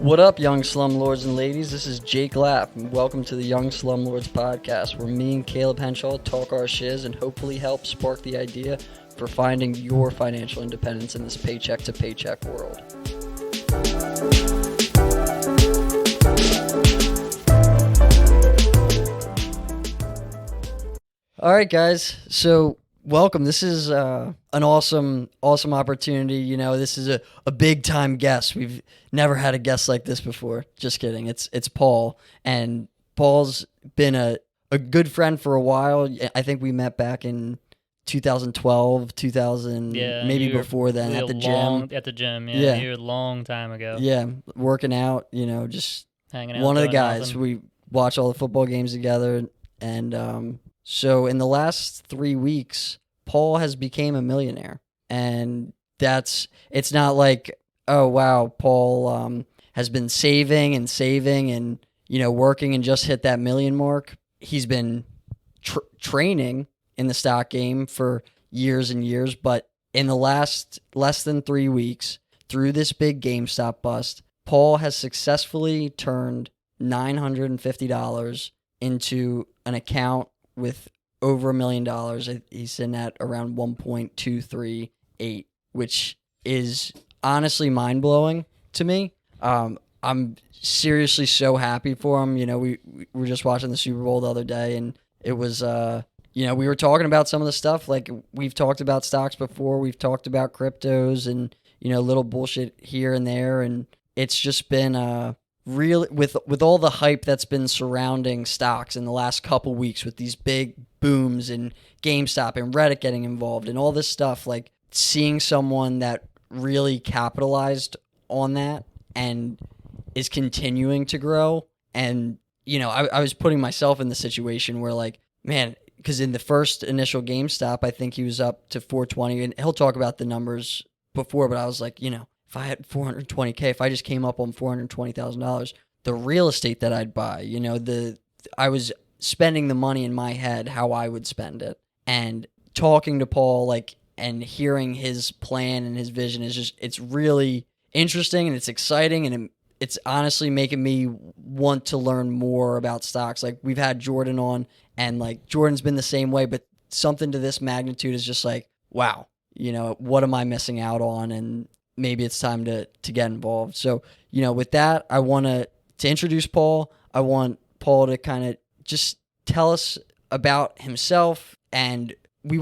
What up, young slumlords and ladies? This is Jake Lapp, and welcome to the Young Slumlords podcast, where me and Caleb Henshaw talk our shiz and hopefully help spark the idea for finding your financial independence in this paycheck-to-paycheck world. All right, guys. So welcome. This is an awesome opportunity. You know, this is a big time guest. We've never had a guest like this before. Just kidding. It's Paul, and Paul's been a good friend for a while. I think we met back in 2012, maybe before then at the gym. At the gym, yeah. You were a long time ago. Yeah, working out. You know, just hanging out. One of the guys. We watch all the football games together, and so in the last 3 weeks, Paul has became a millionaire, and it's not like, oh wow, Paul has been saving and working and just hit that million mark. He's been training in the stock game for years and years, but in the last less than 3 weeks, through this big GameStop bust, Paul has successfully turned $950 into an account with over $1 million. He's sitting at around 1.238, which is honestly mind-blowing to me. I'm seriously so happy for him. You know, we were just watching the Super Bowl the other day, and it was, we were talking about some of the stuff. Like, we've talked about stocks before. We've talked about cryptos and, little bullshit here and there. And it's just been really, with all the hype that's been surrounding stocks in the last couple weeks, with these big booms and GameStop and Reddit getting involved and all this stuff, like seeing someone that really capitalized on that and is continuing to grow. And, I was putting myself in the situation where, like, man, because in the first initial GameStop, I think he was up to 420, and he'll talk about the numbers before, but I was like, if I had 420K, if I just came up on $420,000, the real estate that I'd buy, I was spending the money in my head how I would spend it. And talking to Paul, like, and hearing his plan and his vision it's really interesting, and it's exciting, and it's honestly making me want to learn more about stocks. Like, we've had Jordan on, and like Jordan's been the same way, but something to this magnitude is just like, wow, what am I missing out on? And maybe it's time to get involved. So, with that, I want to introduce Paul. I want Paul to kind of just tell us about himself, and we're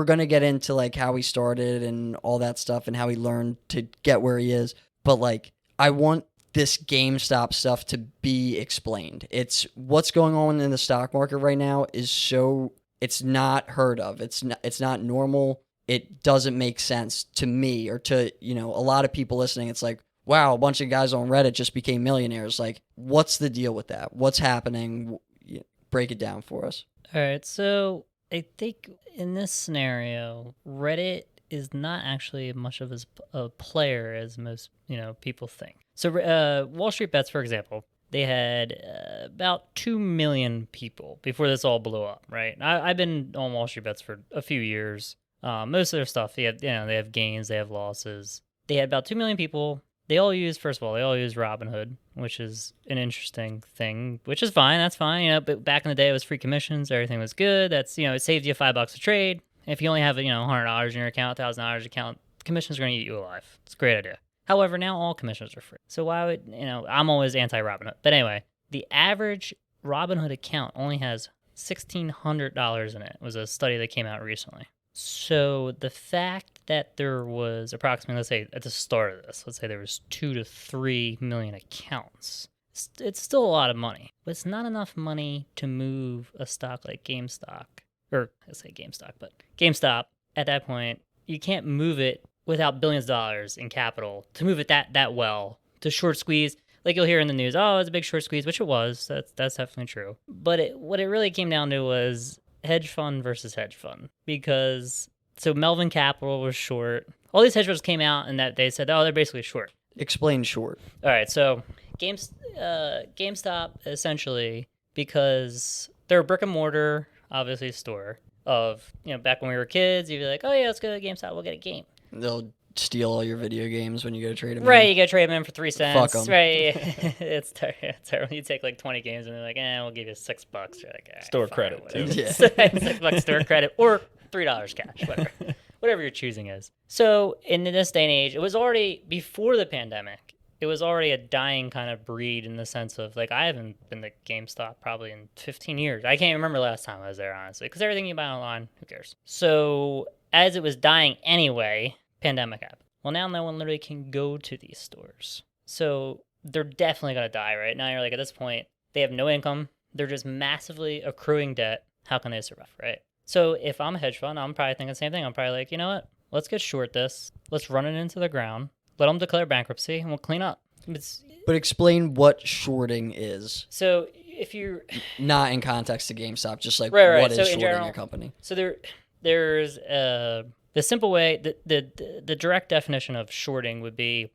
going to get into like how he started and all that stuff and how he learned to get where he is. But like, I want this GameStop stuff to be explained. It's what's going on in the stock market right now it's not heard of. It's not normal. It doesn't make sense to me or to, a lot of people listening. It's like, wow, a bunch of guys on Reddit just became millionaires. Like, what's the deal with that? What's happening? Break it down for us. All right. So I think in this scenario, Reddit is not actually much of a player as most, people think. So Wall Street Bets, for example, they had about 2 million people before this all blew up, right? I've been on Wall Street Bets for a few years. Most of their stuff, they have gains, they have losses. They had about 2 million people. They all use Robinhood, which is an interesting thing, which is fine. That's fine. But back in the day, it was free commissions. Everything was good. That's, it saved you $5 a trade. If you only have, $100 in your account, $1,000 account, commissions are going to eat you alive. It's a great idea. However, now all commissions are free. So why would, I'm always anti-Robinhood. But anyway, the average Robinhood account only has $1,600 in it. It was a study that came out recently. So the fact that there was approximately, let's say at the start of this, let's say there was 2 to 3 million accounts, it's still a lot of money, but it's not enough money to move a stock like GameStop, or let's say GameStop, but GameStop, at that point, you can't move it without billions of dollars in capital to move it that well, to short squeeze. Like you'll hear in the news, oh, it's a big short squeeze, which it was. That's definitely true. But what it really came down to was hedge fund versus hedge fund, because so Melvin Capital was short. All these hedge funds came out and that they said, oh, they're basically short. Explain short. All right, so GameStop essentially, because they're a brick and mortar, obviously, store of, back when we were kids, you'd be like, oh yeah, let's go to GameStop, we'll get a game. They'll steal all your video games when you go trade them. Right, you go trade them in for 3 cents. 'em. Right, it's terrible. You take like 20 games and they're like, we'll give you $6. You're like, Store fine, credit, whatever. too. Yeah. $6 store credit or $3 cash, whatever your choosing is. So in this day and age, it was already before the pandemic. It was already a dying kind of breed in the sense of like I haven't been to GameStop probably in 15 years. I can't remember the last time I was there honestly, because everything you buy online, who cares? So as it was dying anyway, pandemic happened. Well, now no one literally can go to these stores. So they're definitely going to die, right? Now you're like, at this point, they have no income. They're just massively accruing debt. How can they survive, right? So if I'm a hedge fund, I'm probably thinking the same thing. I'm probably like, you know what? Let's get short this. Let's run it into the ground. Let them declare bankruptcy, and we'll clean up. But explain what shorting is. So if you're... Not in context to GameStop, just like Right. what is So shorting in general, a company. So there's the simple way, the direct definition of shorting would be,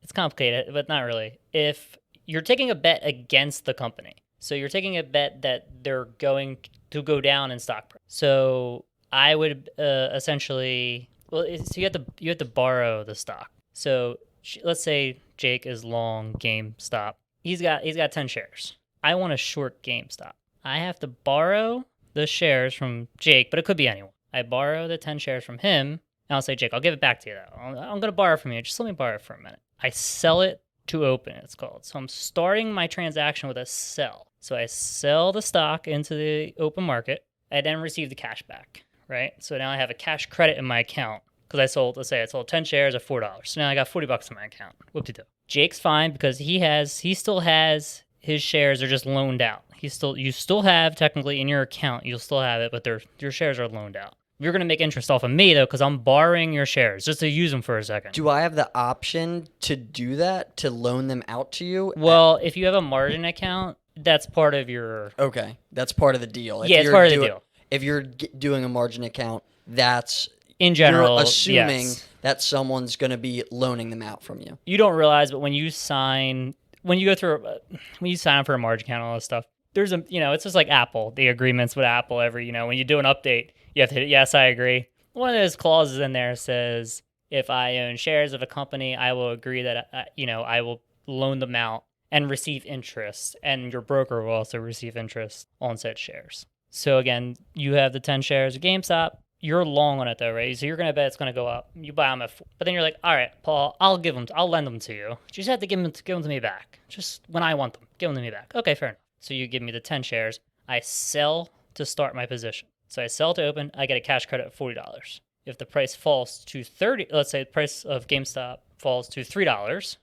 it's complicated, but not really. If you're taking a bet against the company, so you're taking a bet that they're going to go down in stock price. So I would essentially, so you have to borrow the stock. So let's say Jake is long GameStop. He's got 10 shares. I want to short GameStop. I have to borrow the shares from Jake, but it could be anyone. I borrow the 10 shares from him, and I'll say, Jake, I'll give it back to you, though. I'm going to borrow from you. Just let me borrow it for a minute. I sell it to open, it's called. So I'm starting my transaction with a sell. So I sell the stock into the open market. I then receive the cash back, right? So now I have a cash credit in my account because I sold 10 shares at $4. So now I got $40 in my account. Whoop-de-doo. Jake's fine because he still has his shares are just loaned out. You still have technically in your account, you'll still have it, but your shares are loaned out. You're going to make interest off of me, though, because I'm borrowing your shares just to use them for a second. Do I have the option to do that, to loan them out to you? Well, if you have a margin account, that's part of your... Okay, that's part of the deal. Yeah, it's part of the deal. If you're doing a margin account, that's... In general, you're assuming yes. that someone's going to be loaning them out from you. You don't realize, but when you sign up for a margin account and all this stuff, there's it's just like Apple, the agreements with Apple when you do an update, you have to hit, yes, I agree. One of those clauses in there says, if I own shares of a company, I will agree that, I will loan them out and receive interest, and your broker will also receive interest on said shares. So again, you have the 10 shares of GameStop. You're long on it though, right? So you're going to bet it's going to go up. You buy them at 4. But then you're like, all right, Paul, I'll lend them to you. You just have to give them to me back. Just when I want them, give them to me back. Okay, fair enough. So you give me the 10 shares. I sell to start my position. So I sell to open, I get a cash credit of $40. If the price falls to 30, let's say the price of GameStop falls to $3,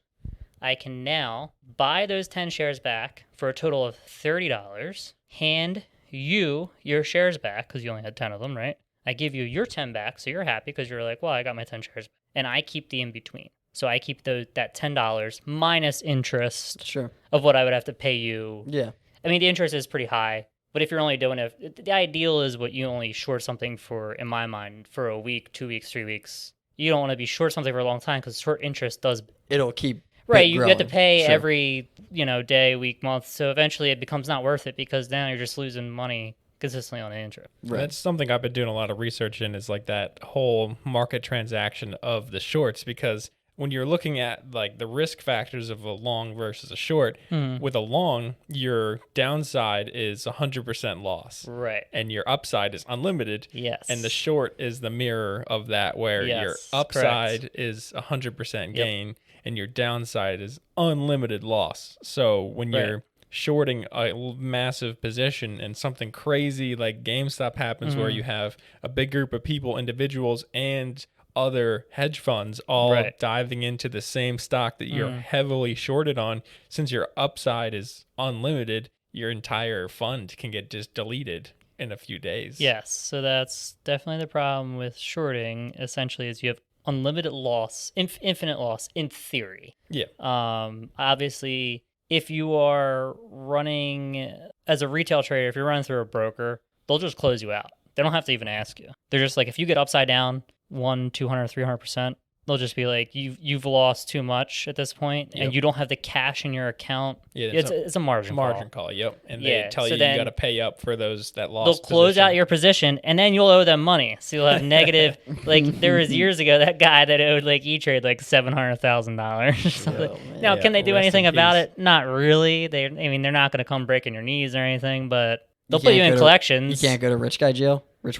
I can now buy those 10 shares back for a total of $30, hand you your shares back, because you only had 10 of them, right? I give you your 10 back, so you're happy because you're like, well, I got my 10 shares back. And I keep the in-between. So I keep that $10 minus interest Sure. of what I would have to pay you. Yeah. I mean, the interest is pretty high. But if you're only doing it, the ideal is what you only short something for, in my mind, for a week, 2 weeks, 3 weeks. You don't want to be short something for a long time because short interest does. It'll keep Right, you growing. get to pay Sure. every day, week, month. So eventually it becomes not worth it because now you're just losing money consistently on the interest. Right. That's something I've been doing a lot of research in, is like that whole market transaction of the shorts, because when you're looking at like the risk factors of a long versus a short, with a long, your downside is 100% loss. Right. And your upside is unlimited. Yes. And the short is the mirror of that, where your Yes, upside correct. is 100% gain and your downside is unlimited loss. So when Right. you're shorting a massive position and something crazy like GameStop happens, where you have a big group of people, individuals, and other hedge funds all Right. diving into the same stock that you're heavily shorted on, since your upside is unlimited, your entire fund can get just deleted in a few days. Yes, so that's definitely the problem with shorting. Essentially, is you have unlimited loss, infinite loss in theory. Yeah. Obviously, if you are running as a retail trader, if you're running through a broker, they'll just close you out. They don't have to even ask you. They're just like, if you get upside down 100, 200, 300%, they'll just be like, you've lost too much at this point, and you don't have the cash in your account. Yeah, it's a margin call. Yep, and they tell so you got to pay up for that loss. They'll close out your position, and then you'll owe them money. So you'll have negative. Like there was years ago that guy that owed like E-Trade like $700,000. Now, can they do anything about it? Not really. They're not going to come breaking your knees or anything, but they'll put you in collections. You can't go to rich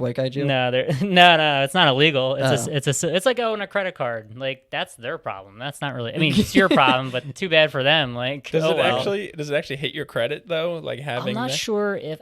white guy jail. No, no, it's not illegal. It's like owning a credit card. Like that's their problem. That's not really. I mean, it's your problem, but too bad for them. Like, does it actually hit your credit though? Like having. I'm not sure if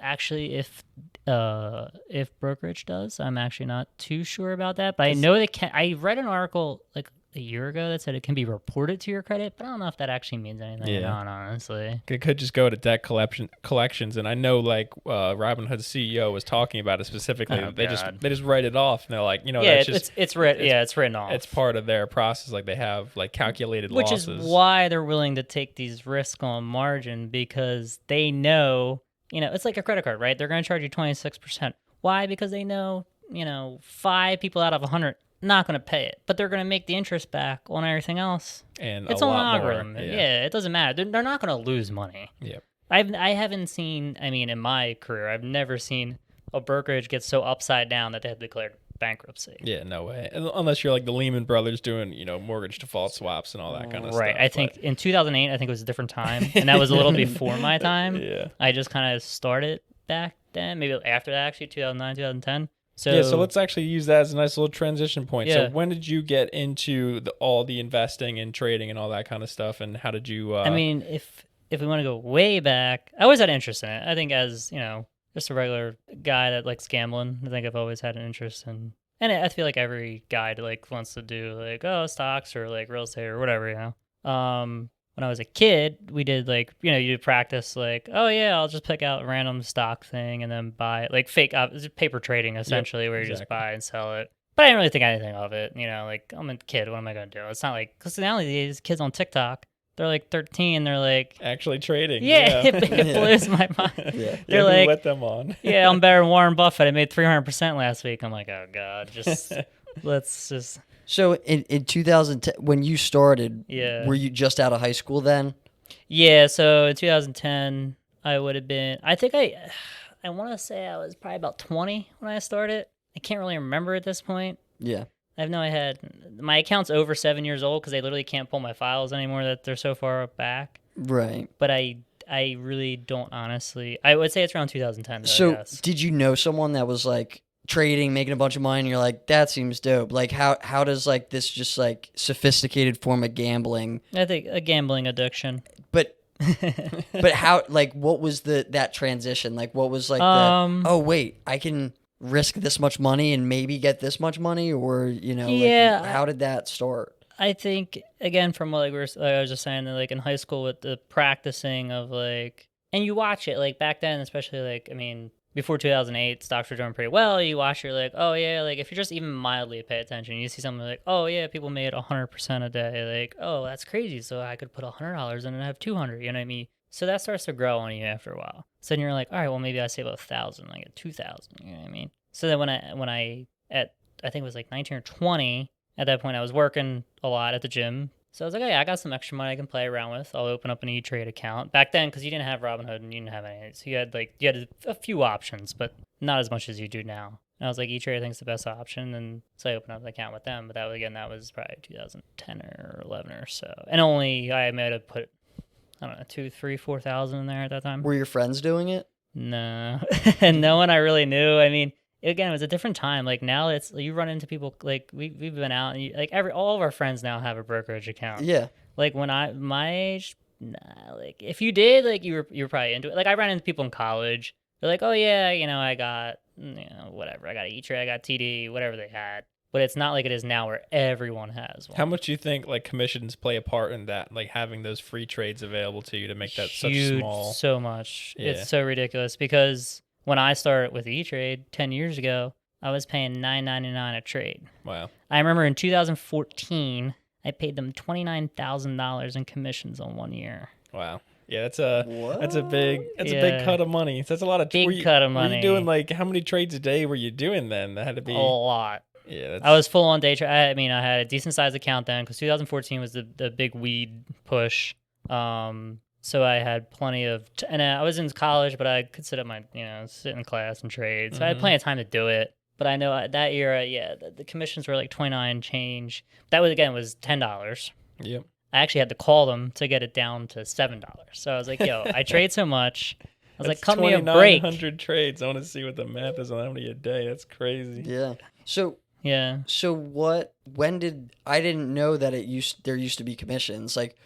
brokerage does. I'm actually not too sure about that, but I know they can. I read an article like a year ago that said it can be reported to your credit, but I don't know if that actually means anything or not, honestly. It could just go to debt collections, and I know like Robinhood's CEO was talking about it specifically. They just write it off, and they're like, it's written off. It's part of their process. Like they have like calculated losses, which is why they're willing to take these risks on margin, because they know, it's like a credit card, right? They're going to charge you 26%. Why? Because they know, 5 people out of 100 not going to pay it, but they're going to make the interest back on everything else. And it's a on lot algorithm. More. Yeah, it doesn't matter. They're not going to lose money. Yep. I haven't seen. I mean, in my career, I've never seen a brokerage get so upside down that they have declared bankruptcy. Yeah, no way. Unless you're like the Lehman Brothers doing, mortgage default swaps and all that kind of stuff. Right. I think in 2008, I think it was a different time, and that was a little before my time. Yeah. I just kind of started back then, maybe after that, actually, 2009, 2010. So so let's actually use that as a nice little transition point. Yeah. So when did you get into all the investing and trading and all that kind of stuff, and how did you? I mean, if we want to go way back, I always had interest in it. I think as just a regular guy that likes gambling, I think I've always had an interest in, and I feel like every guy like wants to do like stocks or like real estate or whatever. When I was a kid, we did like, you practice like, I'll just pick out a random stock thing and then buy it, like fake paper trading essentially, where you just buy and sell it. But I didn't really think anything of it. Like I'm a kid, what am I going to do? It's not like, because nowadays kids on TikTok, they're like 13, they're like actually trading. Yeah, it blows my mind. Yeah. They're like, let them on. Yeah, I'm better than Warren Buffett. I made 300% last week. I'm like, oh God, let's just. So in 2010, when you started, were you just out of high school then? Yeah, so in 2010, I would have been, I think I want to say I was probably about 20 when I started. I can't really remember at this point. Yeah. My account's over 7 years old because they literally can't pull my files anymore, that they're so far back. Right. But I really don't honestly. I would say it's around 2010. Though, so did you know someone that was like trading, making a bunch of money, and you're like, that seems dope? Like how does like this just like sophisticated form of gambling? I think a gambling addiction. But how, like, what was that transition? Like, what was like oh wait, I can risk this much money and maybe get this much money, or like, how did that start? I think again from what I was just saying, that like in high school with the practicing of like, and you watch it like back then, especially like, I mean, before 2008, stocks were doing pretty well. You watch, you're like, oh yeah, like if you just even mildly pay attention, you see something like, oh yeah, people made 100% a day. Like, oh, that's crazy. So I could put $100 in and have 200. You know what I mean? So that starts to grow on you after a while. So then you're like, all right, well maybe I save 1,000, I get 2,000. You know what I mean? So then when I think it was like 19 or 20, at that point I was working a lot at the gym. So I was like, oh yeah, I got some extra money I can play around with. I'll open up an E-Trade account. Back then, because you didn't have Robinhood and you didn't have anything, so you had a few options, but not as much as you do now. And I was like, E-Trade I think is the best option, and so I opened up an account with them. But that was probably 2010 or 11 or so, and I might have put, I don't know, 2,000, 3,000, 4,000 in there at that time. Were your friends doing it? No, and no one I really knew. I mean, again, it was a different time. Like now, it's you run into people like we've been out, and all of our friends now have a brokerage account. Yeah. Like when my age, nah. Like if you did, like you were probably into it. Like I ran into people in college. They're like, oh yeah, I got whatever. I got E-Trade, I got TD, whatever they had. But it's not like it is now where everyone has one. How much do you think like commissions play a part in that? Like having those free trades available to you to make that such small. So much. Yeah. It's so ridiculous because when I started with E-Trade 10 years ago, I was paying $9.99 a trade. Wow. I remember in 2014, I paid them $29,000 in commissions on 1 year. Wow. Yeah, that's a big cut of money. That's a lot of cut of money. Were you doing like how many trades a day were you doing then? That had to be a lot. Yeah, that's... I was full on day trade. I mean, I had a decent sized account then because 2014 was the big weed push. So I had plenty of, and I was in college, but I could sit at my, sit in class and trade. So I had plenty of time to do it. But I know that year, the commissions were like 29 change. That was $10. Yep. I actually had to call them to get it down to $7. So I was like, yo, I trade so much. I was like, cut me a break. 2,900 trades. I want to see what the math is on how many a day. That's crazy. Yeah. So yeah. So when did I didn't know that there used to be commissions like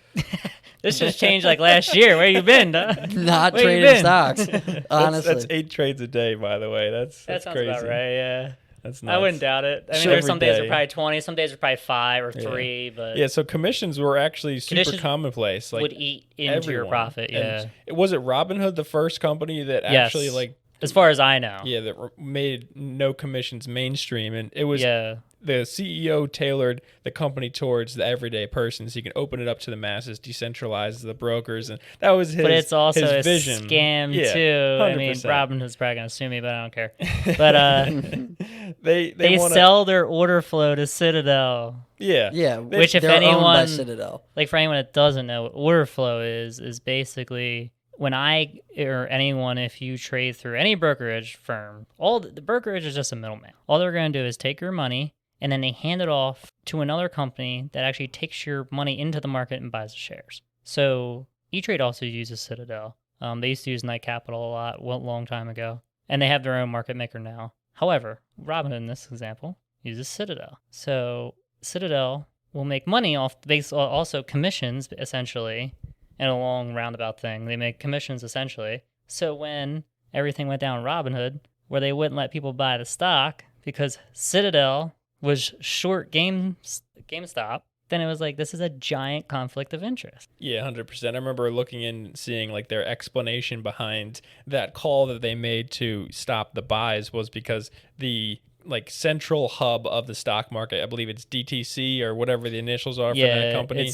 this just changed like last year. Where you been? Not trading stocks. Honestly, that's 8 trades a day. By the way, that sounds crazy. About right. Yeah. That's nuts. I wouldn't doubt it. I mean, there's some days are probably 20, some days are probably 5 or 3, but yeah. So commissions were actually super commonplace. Like would eat into your profit. Yeah. And was it Robinhood the first company that actually like? As far as I know. Yeah, that made no commissions mainstream, and it was the CEO tailored the company towards the everyday person, so you can open it up to the masses, decentralize the brokers, and that was his. But it's also his a vision. Scam too. 100%. I mean, Robinhood's probably gonna sue me, but I don't care. But they sell their order flow to Citadel. Yeah. Which, if they're owned by anyone, Citadel. like for anyone that doesn't know, what order flow is basically. When I or anyone, if you trade through any brokerage firm, the brokerage is just a middleman. All they're going to do is take your money and then they hand it off to another company that actually takes your money into the market and buys the shares. So E-Trade also uses Citadel. They used to use Knight Capital a lot, a long time ago, and they have their own market maker now. However, Robinhood in this example uses Citadel. So Citadel will make money off also commissions essentially. In a long roundabout thing. They make commissions essentially. So when everything went down Robinhood, where they wouldn't let people buy the stock because Citadel was short GameStop, then it was like, this is a giant conflict of interest. Yeah, 100%. I remember looking in, seeing like their explanation behind that call that they made to stop the buys was because the like central hub of the stock market, I believe it's DTC or whatever the initials are for that company.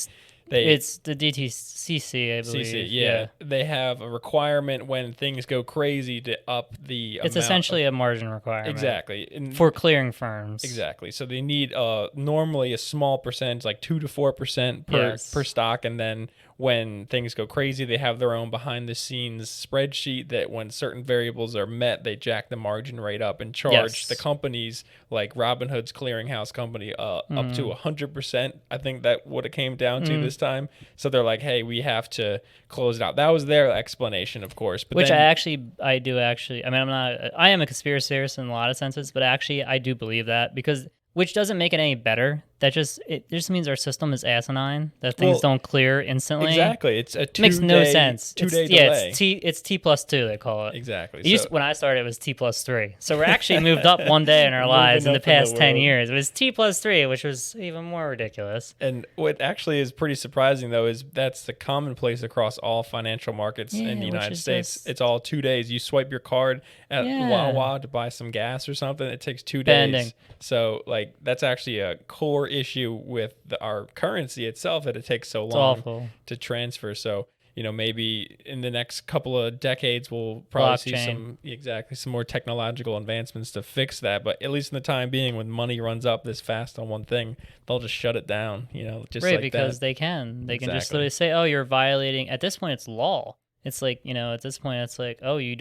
It's the DTCC, I believe. CC, yeah. They have a requirement when things go crazy to up the It's essentially a margin requirement. Exactly. For clearing firms. Exactly. So they need normally a small percentage, like 2 to 4% per stock, and then when things go crazy, they have their own behind-the-scenes spreadsheet that when certain variables are met, they jack the margin rate up and charge the companies, like Robinhood's clearinghouse company, up to 100%. I think that what it came down to this time. So they're like, hey, we have to close it out. That was their explanation, of course. But Which I mean, I am a conspiracy theorist in a lot of senses, but actually I do believe that because... Which doesn't make it any better. It just means our system is asinine. That things don't clear instantly. Exactly. It's a 2 makes no sense. 2 day delay. It's T+2 they call it. Exactly. When I started, it was T+3. So we're actually moved up one day in our lives in the past 10 years. It was T+3, which was even more ridiculous. And what actually is pretty surprising though is that's the commonplace across all financial markets in the United States. It's all 2 days. You swipe your card at Wawa to buy some gas or something. It takes 2 days. So like that's actually a core issue with our currency itself that it takes so long to transfer. So, maybe in the next couple of decades, we'll probably see some more technological advancements to fix that. But at least in the time being, when money runs up this fast on one thing, they'll just shut it down, just right, like because that. they can just literally say, oh, you're violating. At this point, it's law. It's like, at this point, it's like, oh, you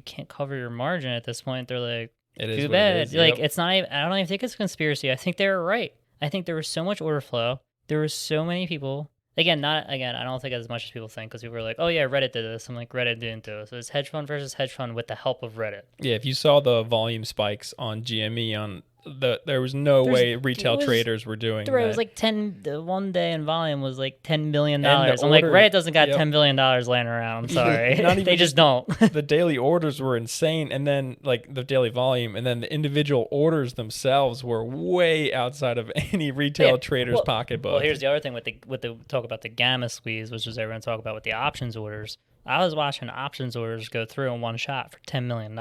can't cover your margin. At this point, they're like, too bad. Like, it's not even, I don't even think it's a conspiracy. I think they were right. I think there was so much order flow. There were so many people. I don't think as much as people think, because people were like, oh yeah, Reddit did this. I'm like, Reddit didn't do it. So it's hedge fund versus hedge fund with the help of Reddit. Yeah, if you saw the volume spikes on GME there was no way retail traders were doing that. It was like 1 day in volume was like $10 billion. I'm like, Reddit doesn't got $10 billion laying around. I'm sorry. They just don't. The daily orders were insane. And then like the daily volume and then the individual orders themselves were way outside of any retail trader's pocketbook. Well, here's the other thing with the talk about the gamma squeeze, which is everyone talk about with the options orders. I was watching options orders go through in one shot for $10 million.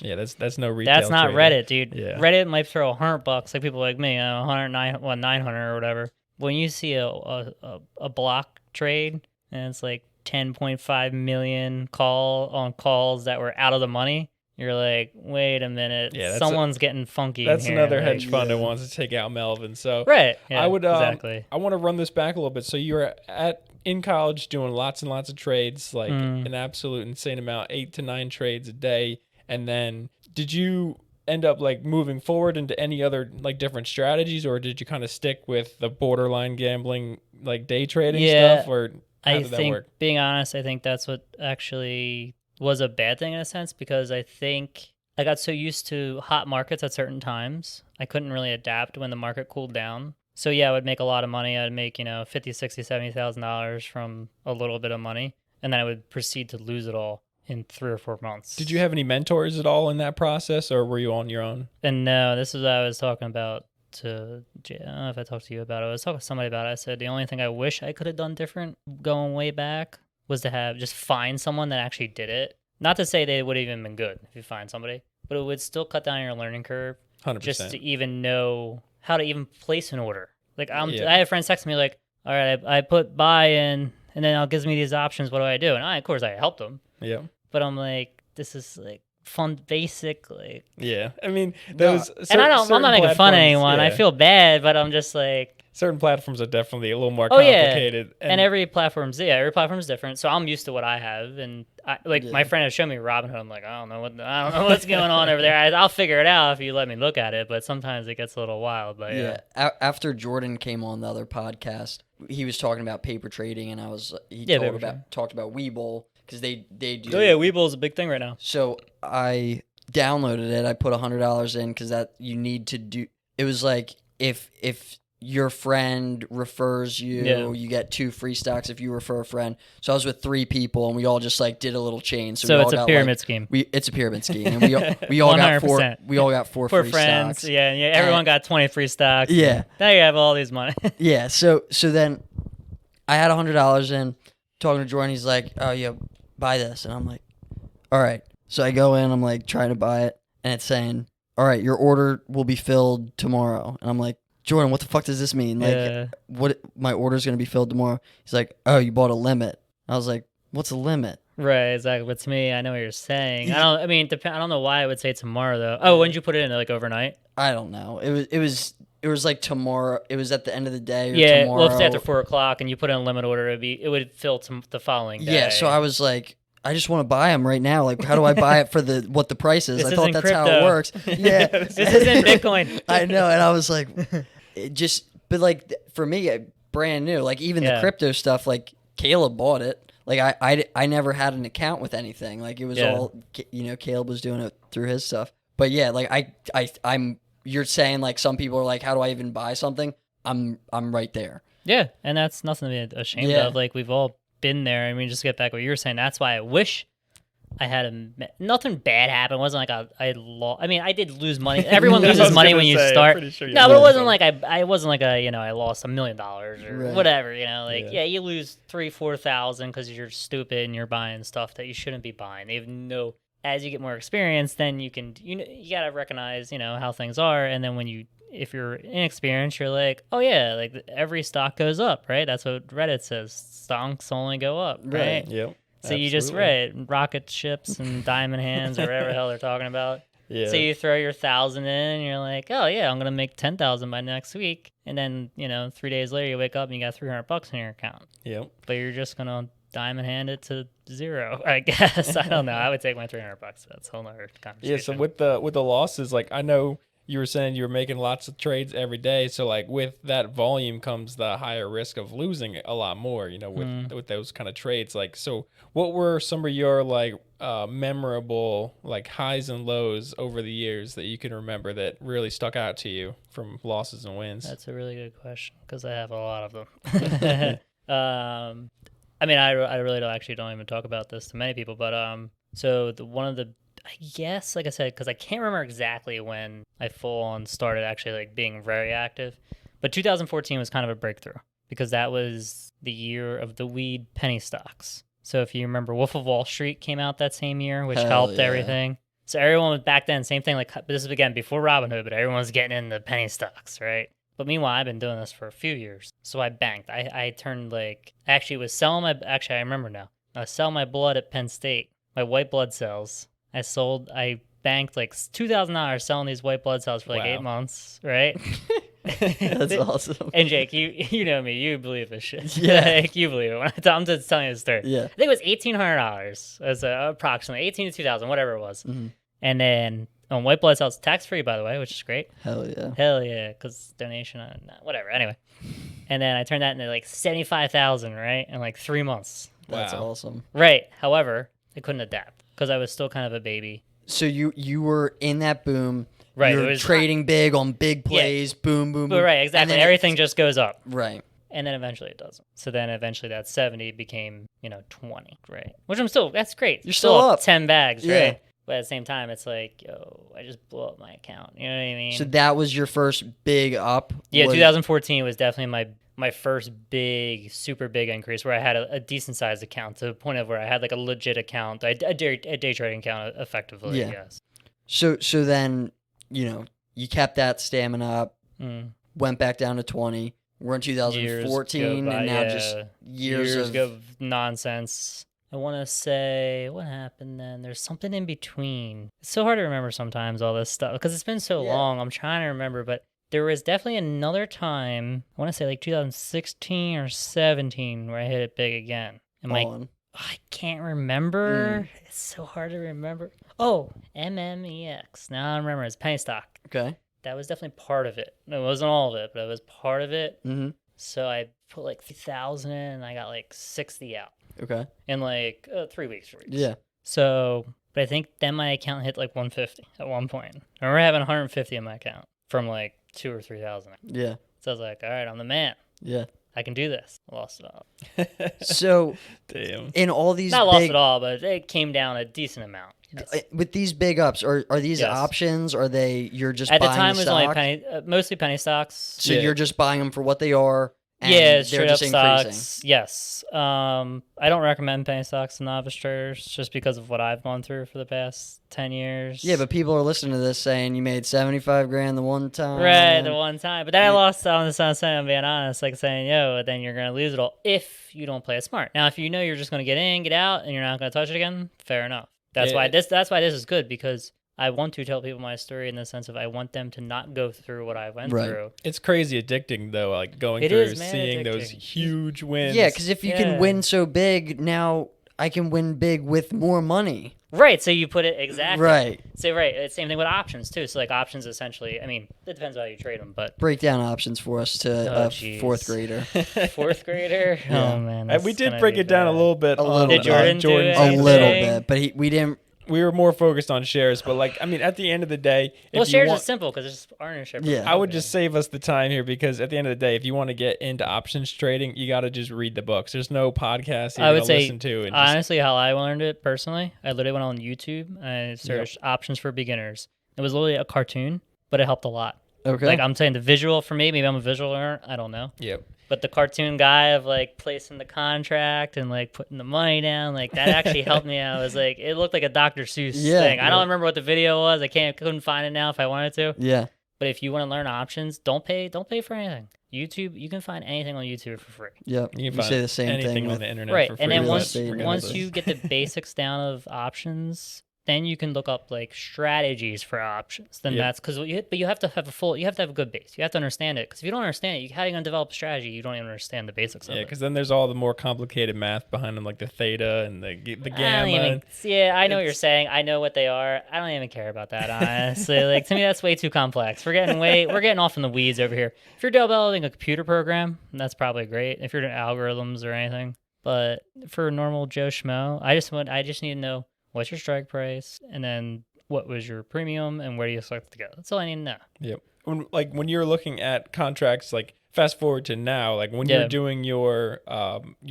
Yeah, that's no retail. That's not trader. Reddit, dude. Yeah. Reddit might throw $100, like people like me, 900 or whatever. When you see a block trade and it's like 10.5 million calls that were out of the money, you're like, wait a minute, Yeah, someone's getting funky. That's in here. another like, hedge fund that wants to take out Melvin. So right. Yeah, I would exactly. I want to run this back a little bit. So you were in college doing lots and lots of trades, like an absolute insane amount, 8 to 9 trades a day. And then did you end up like moving forward into any other like different strategies, or did you kind of stick with the borderline gambling, like day trading stuff, or how did that work? Being honest, I think that's what actually was a bad thing in a sense, because I think I got so used to hot markets at certain times, I couldn't really adapt when the market cooled down. So yeah, I would make a lot of money. I'd make, $50,000, $60,000, $70,000 from a little bit of money, and then I would proceed to lose it all in 3 or 4 months. Did you have any mentors at all in that process, or were you on your own? And no, this is what I was talking about I don't know if I talked to you about it. I was talking to somebody about it. I said the only thing I wish I could have done different going way back was to just find someone that actually did it. Not to say they would have even been good if you find somebody, but it would still cut down your learning curve. 100%. Just to even know how to even place an order. Like I had friends text me like, all right, I put buy in, and then it gives me these options. What do I do? And of course I helped them. Yeah. But I'm like, this is like fun, basic, like. Yeah, I mean those. And I'm not making fun of anyone. Yeah. I feel bad, but I'm just like. Certain platforms are definitely a little more complicated. Yeah. And every platform's different. So I'm used to what I have, and my friend has shown me Robinhood. I'm like, I don't know what's going on over there. I'll figure it out if you let me look at it. But sometimes it gets a little wild. But yeah. After Jordan came on the other podcast, he was talking about paper trading, and talked about Webull, because they do. Oh yeah, Webull is a big thing right now. So I downloaded it. I put $100 in, because that you need to do. It was like if your friend refers you, you get 2 free stocks if you refer a friend. So I was with 3 people, and we all just like did a little chain. So it's a pyramid scheme. It's a pyramid scheme, and we all got 4. We all got 4 free friends. Stocks. Yeah. Everyone got 20 free stocks. Yeah. Now you have all these money. Yeah. So then I had $100 in. Talking to Jordan, he's like, "Oh yeah, buy this," and I'm like, "All right." So I go in. I'm like trying to buy it, and it's saying, "All right, your order will be filled tomorrow," and I'm like, Jordan, what the fuck does this mean? Like, what? My order's gonna be filled tomorrow. He's like, oh, you bought a limit. I was like, what's a limit? Right, exactly. But to me, I know what you're saying. I don't know why I would say tomorrow though. Oh, when did you put it in? Like overnight? I don't know. It was like tomorrow. It was at the end of the day. Or yeah. tomorrow. Well, if it's after 4 o'clock and you put in a limit order, it would fill the following day. Yeah. So I was like, I just want to buy them right now. Like, how do I buy it for what the price is? I thought that's crypto. how it works. Yeah. This isn't Bitcoin. I know, and I was like, but like for me, brand new. Like even the crypto stuff, like Caleb bought it. Like I never had an account with anything. Like it was all, Caleb was doing it through his stuff. But yeah, like I'm. You're saying like some people are like, how do I even buy something? I'm right there. Yeah, and that's nothing to be ashamed of. Like we've all been there. I mean, just to get back what you were saying, that's why I wish I had nothing bad happen. It wasn't like I lost. I mean, I did lose money. Everyone loses money when you start. Sure no, but it wasn't like I wasn't like I lost $1 million or whatever. You lose 3,000-4,000 because you're stupid and you're buying stuff that you shouldn't be buying. They have no. As you get more experience, then you can you gotta recognize how things are, and then if you're inexperienced, you're like, oh yeah, like every stock goes up, right? That's what Reddit says. Stocks only go up, right? Yep. So you just read rocket ships and diamond hands or whatever the hell they're talking about. Yeah. So you throw your 1,000 in, and you're like, oh yeah, I'm gonna make 10,000 by next week, and then 3 days later you wake up and you got $300 in your account. Yep. But you're just gonna diamond hand it to 0, I guess. I don't know. I would take my $300. That's a whole nother conversation. Yeah. So with the losses, like I know you were saying you were making lots of trades every day. So like with that volume comes the higher risk of losing a lot more, with those kind of trades. Like, so what were some of your like memorable like highs and lows over the years that you can remember that really stuck out to you from losses and wins? That's a really good question, because I have a lot of them. I mean, I really don't even talk about this to many people, but I guess, like I said, because I can't remember exactly when I full on started actually like being very active, but 2014 was kind of a breakthrough, because that was the year of the weed penny stocks. So if you remember, Wolf of Wall Street came out that same year, which helped everything. So everyone was back then, same thing, like this is again before Robinhood, but everyone was getting in the penny stocks, right? But meanwhile, I've been doing this for a few years. So I banked. I turned I remember now. I was selling my blood at Penn State, my white blood cells. I banked like $2,000 selling these white blood cells for like Wow. 8 months, right? That's awesome. And Jake, you know me, you believe this shit. Yeah. Like, you believe it. I'm just telling you the story. Yeah. I think it was $1,800 as approximately 18 to 2,000, whatever it was. Mm-hmm. And then on white blood cells, tax free, by the way, which is great. Hell yeah. Hell yeah, because donation, whatever. Anyway, and then I turned that into like 75,000, right, in like 3 months. That's Wow. awesome. Right. However, I couldn't adapt because I was still kind of a baby. So you were in that boom. Right, You're it was- trading big on big plays. Boom, boom, boom. But right, and exactly. then it- Everything just goes up. Right. And then eventually it doesn't. So then eventually that 70 became, 20, right? Which I'm still, that's great. You're still up. 10 bags, Yeah. right? But at the same time, it's like, yo, I just blew up my account. You know what I mean? So that was your first big up. Yeah, was- 2014 was definitely my first big, super big increase where I had a decent sized account to the point of where I had like a legit account, a day trading account effectively, Yeah. yes. So then, you kept that stamina up, went back down to 20. We're in 2014, by, and now yeah. just years of of nonsense. I want to say, what happened then? There's something in between. It's so hard to remember sometimes, all this stuff, because it's been so Yeah. long. I'm trying to remember, but there was definitely another time, I want to say like 2016 or 17, where I hit it big again. And like, falling. I can't remember. It's so hard to remember. Oh, MMEX. Now I remember. It's penny stock. Okay. That was definitely part of it. No, it wasn't all of it, but it was part of it. Mm-hmm. So I put like 3,000 in, and I got like 60 out Okay. in like 3 weeks. 4 weeks. Yeah. So, but I think then my account hit like 150 at one point. I remember having 150 in my account from like 2,000 or 3,000. Yeah. So I was like, all right, I'm the man. Yeah. I can do this. I lost it all. So Damn. in all these Not lost big, it all, but it came down a decent amount. Yes. with these big ups, are these Yes. options? Are they you're just At the buying time, it was only stock? mostly penny stocks. So Yeah. you're just buying them for what they are. And Yeah, they're straight up just increasing. stocks. Yes. I don't recommend penny stocks to novice traders just because of what I've gone through for the past 10 years. Yeah, but people are listening to this saying you made 75 grand the one time. Right, the one time. But then I lost on the sunset, I'm being honest, like saying, yo, then you're going to lose it all if you don't play it smart. Now, if you know you're just going to get in, get out, and you're not going to touch it again, fair enough. That's Yeah. why this is good, because I want to tell people my story in the sense of I want them to not go through what I went Right. through. It's crazy addicting though, like going It through, is, man, seeing those addicting. huge wins. Yeah, because if you Yeah. can win so big, now I can win big with more money. Right, so you put it exactly. Right. So, right, it's same thing with options, too. So, like, options essentially, I mean, it depends on how you trade them, but Break down options for us to Oh, a jeez. fourth grader. fourth grader? Yeah. Oh, man. And that's we did gonna break be it down a bad. little bit. A on, little Did Jordan do Jordan's it? A Anything? little bit, but we didn't. We were more focused on shares, but like, I mean, at the end of the day, Well, if you shares want, is simple because it's just ownership. Yeah. I would just save us the time here because at the end of the day, if you want to get into options trading, you got to just read the books. There's no podcast you're I would gonna say, listen to. And just, honestly, how I learned it personally, I literally went on YouTube and I searched options for beginners. It was literally a cartoon, but it helped a lot. Okay. Like, I'm saying the visual for me, maybe I'm a visual learner, I don't know. yep. But the cartoon guy of like placing the contract and like putting the money down, like that actually helped me out. It was like, it looked like a Dr. Seuss Yeah, thing. I yeah. don't remember what the video was. I couldn't find it now if I wanted to. Yeah. But if you want to learn options, don't pay for anything. YouTube, you can find anything on YouTube for free. Yep. You You can find say the same anything thing on with the internet Right. for free. And then real once estate and once everything. you get the basics down of options, then you can look up like strategies for options. Then Yeah. that's because you have to have a good base. You have to understand it, because if you don't understand it, how are you going to develop a strategy? You don't even understand the basics of Yeah, it. because then there's all the more complicated math behind them, like the theta and the I don't gamma. even, yeah, I know what you're saying. I know what they are. I don't even care about that, honestly. Like, to me, that's way too complex. We're getting off in the weeds over here. If you're developing a computer program, that's probably great. If you're doing algorithms or anything, but for normal Joe Schmo, I just need to know what's your strike price, and then what was your premium, and where do you expect it to go. That's all I need to know. Yep. When you're looking at contracts, like fast forward to now, like when Yeah. you're doing your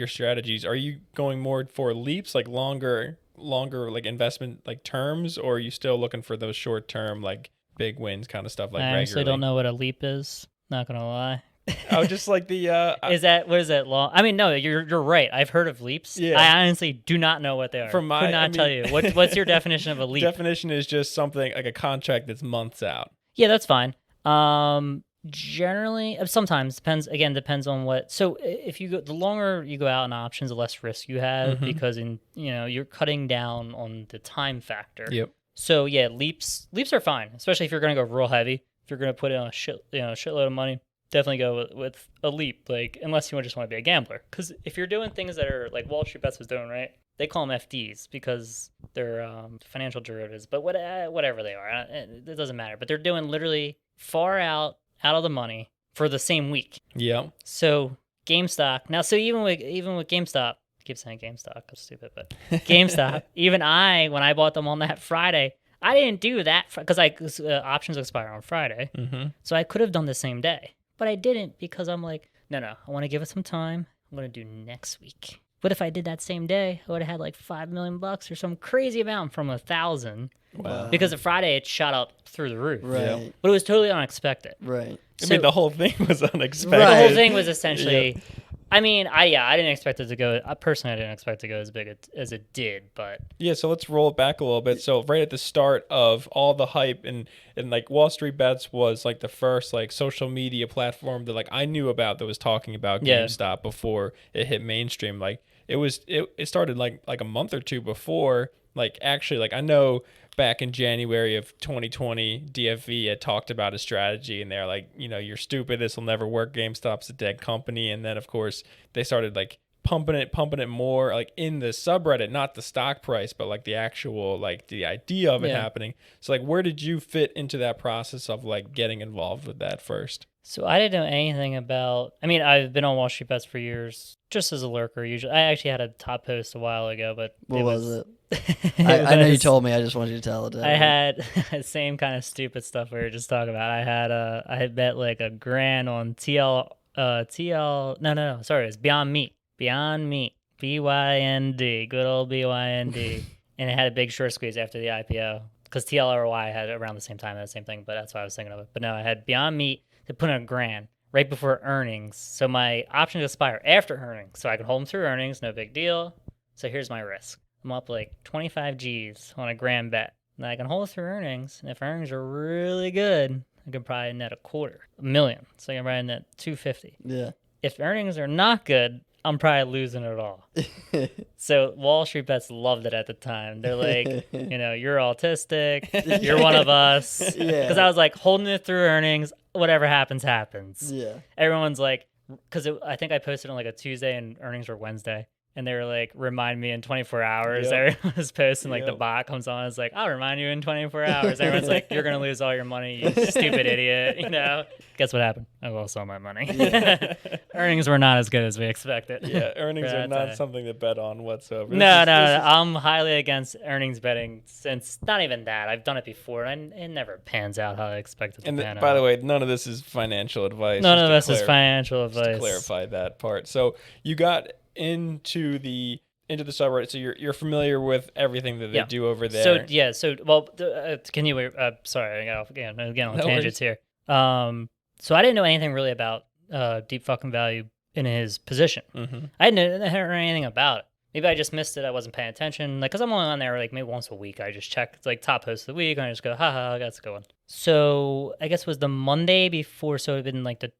strategies, are you going more for leaps, like longer like investment like terms, or are you still looking for those short term like big wins kind of stuff like I honestly regularly? don't know what a leap is. Not gonna lie. Oh, just like the What is that long? I mean, no, you're right. I've heard of leaps. Yeah. I honestly do not know what they are. From my- Could not I mean- tell you. What's your definition of a leap? definition is just something like a contract that's months out. Yeah, that's fine. Generally, sometimes depends on what. So if you go, the longer you go out in options, the less risk you have, Mhm. because you're cutting down on the time factor. Yep. So yeah, leaps are fine, especially if you're gonna go real heavy. If you're gonna put in a shitload of money, definitely go with a leap. Like unless you just want to be a gambler, because if you're doing things that are like Wall Street Bets was doing, right? They call them FDs because they're financial derivatives, but whatever they are, it doesn't matter. But they're doing literally far out of the money for the same week. Yeah. So GameStop now. So even with GameStop, I keep saying GameStop, that's stupid, but GameStop. Even when I bought them on that Friday, I didn't do that because options expire on Friday, so I could have done the same day, but I didn't because I'm like, no, I want to give it some time. I'm gonna do next week. What if I did that same day? I would have had like $5 million or some crazy amount from 1,000. Wow. Because of Friday, it shot up through the roof. Right. Yeah. But it was totally unexpected. Right. I mean, the whole thing was unexpected. The whole thing was essentially. Yeah. I mean, I didn't expect it to go. Personally, I didn't expect it to go as big as it did. But yeah, so let's roll it back a little bit. So right at the start of all the hype and like Wall Street Bets was like the first like social media platform that like I knew about that was talking about GameStop before it hit mainstream. Like it started like a month or two before. Like actually, like I know back in January of 2020, DFV had talked about a strategy, and they're like, you're stupid. This will never work. GameStop's a dead company. And then, of course, they started like pumping it more like in the subreddit, not the stock price, but like the actual, like the idea of it happening. So like, where did you fit into that process of like getting involved with that first? So I didn't know anything about, I've been on Wall Street Bets for years, just as a lurker usually. I actually had a top post a while ago, but what was it? I know you told me. I just wanted you to tell it. I had the same kind of stupid stuff we were just talking about. I had bet like $1,000 on no, sorry, it was Beyond Meat, BYND, good old BYND, and it had a big short squeeze after the IPO because TLRY had around the same time, that same thing, but that's why I was thinking of it. But no, I had Beyond Meat to put in $1,000 right before earnings, so my options expire after earnings, so I can hold them through earnings, no big deal. So here's my risk. I'm up like 25 G's on $1,000 bet. And I can hold through earnings, and if earnings are really good, I can probably net $250,000. So I can probably net 250. Yeah. If earnings are not good, I'm probably losing it all. So Wall Street Bets loved it at the time. They're like, you're autistic, you're one of us. Yeah. Because I was like holding it through earnings, whatever happens, happens. Yeah. Everyone's like, because I think I posted on like a Tuesday and earnings were Wednesday. And they were like, remind me in 24 hours. Yep. Everyone was posting, like, the bot comes on. It's like, I'll remind you in 24 hours. Everyone's like, you're going to lose all your money, you stupid idiot. Guess what happened? I lost all my money. Yeah. Earnings were not as good as we expected. Yeah, earnings are not something to bet on whatsoever. No. I'm highly against earnings betting since, not even that. I've done it before, and it never pans out how I expected it to pan out. By the way, none of this is financial advice. None of this is financial advice. Just to clarify that part. So you got into the subreddit, so you're familiar with everything that they do over there. Can you sorry, I got off again on tangents here. So I didn't know anything really about Deep Fucking Value in his position. I hadn't heard anything about it. Maybe I just missed it. I wasn't paying attention. Like, cause I'm only on there like maybe once a week. I just check. It's like top post of the week, and I just go, haha, that's a good one. So I guess it was the Monday before. So it'd been like the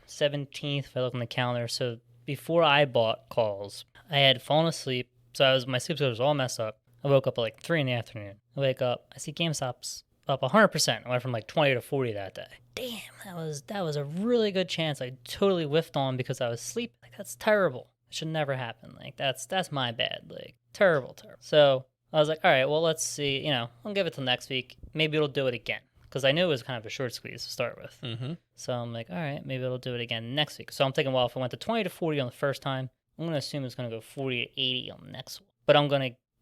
17th. If I look on the calendar, so before I bought calls, I had fallen asleep. So my sleep schedule was all messed up. I woke up at like 3 PM. I wake up, I see GameStop's up 100%. I went from like 20 to 40 that day. Damn, that was a really good chance I totally whiffed on because I was asleep. Like, that's terrible. It should never happen. Like, that's my bad. Like, terrible. So I was like, all right, well, let's see. I'll give it till next week. Maybe it'll do it again. Because I knew it was kind of a short squeeze to start with. So I'm like, all right, maybe it'll do it again next week. So I'm thinking, well, if it went to 20 to 40 on the first time, I'm going to assume it's going to go 40 to 80 on the next one. But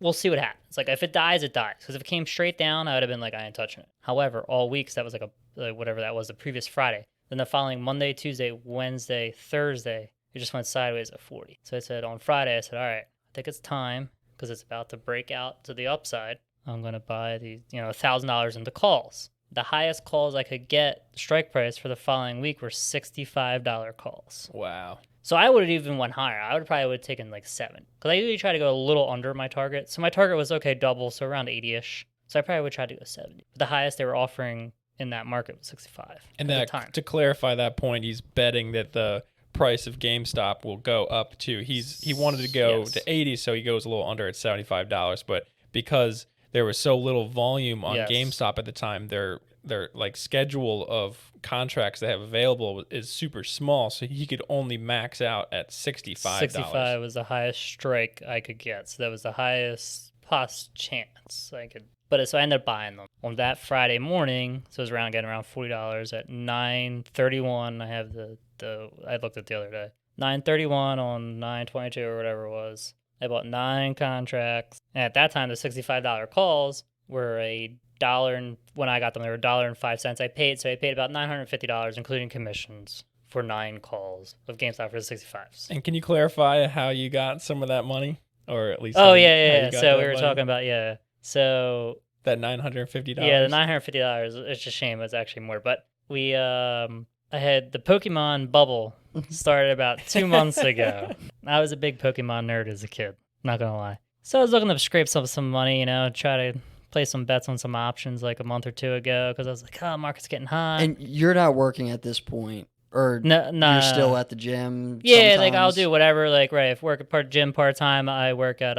we'll see what happens. Like, if it dies, it dies. Because if it came straight down, I would have been like, I ain't touching it. However, all weeks, that was like whatever that was, the previous Friday. Then the following Monday, Tuesday, Wednesday, Thursday, it just went sideways at 40. So I said on Friday, I said, all right, I think it's time because it's about to break out to the upside. I'm going to buy these, $1,000 into calls. The highest calls I could get, strike price for the following week, were $65 calls. Wow. So I would have even went higher. I would have taken like 7. Because I usually try to go a little under my target. So my target was, double, so around 80-ish. So I probably would try to go 70. But the highest they were offering in that market was 65 and at the time. To clarify that point, he's betting that the price of GameStop will go up to, he wanted to go to 80, so he goes a little under at $75. But because there was so little volume on Yes. GameStop at the time. Their like schedule of contracts they have available is super small, so he could only max out at $65. 65 was the highest strike I could get. So that was the highest chance I could. But so I ended up buying them on that Friday morning. So it was getting around $40 at 9:31. I have I looked at the other day. 9:31 on 9:22 or whatever it was. I bought 9 contracts. And at that time, the $65 calls were when I got them, they were $1.05. I paid about $950, including commissions, for 9 calls of GameStop for the 65s. And can you clarify how you got some of that money? Or at least Oh, how yeah. you got So that we were money? talking about, So That $950? yeah, the $950. It's a shame. It's actually more. But I had the Pokemon bubble started about 2 months ago. I was a big Pokemon nerd as a kid. Not gonna lie. So I was looking to scrape up some money, try to play some bets on some options like a month or 2 ago because I was like, market's getting hot. And you're not working at this point, or No, you're still at the gym. Yeah, like I'll sometimes? do whatever. Like if work at gym part time, I work at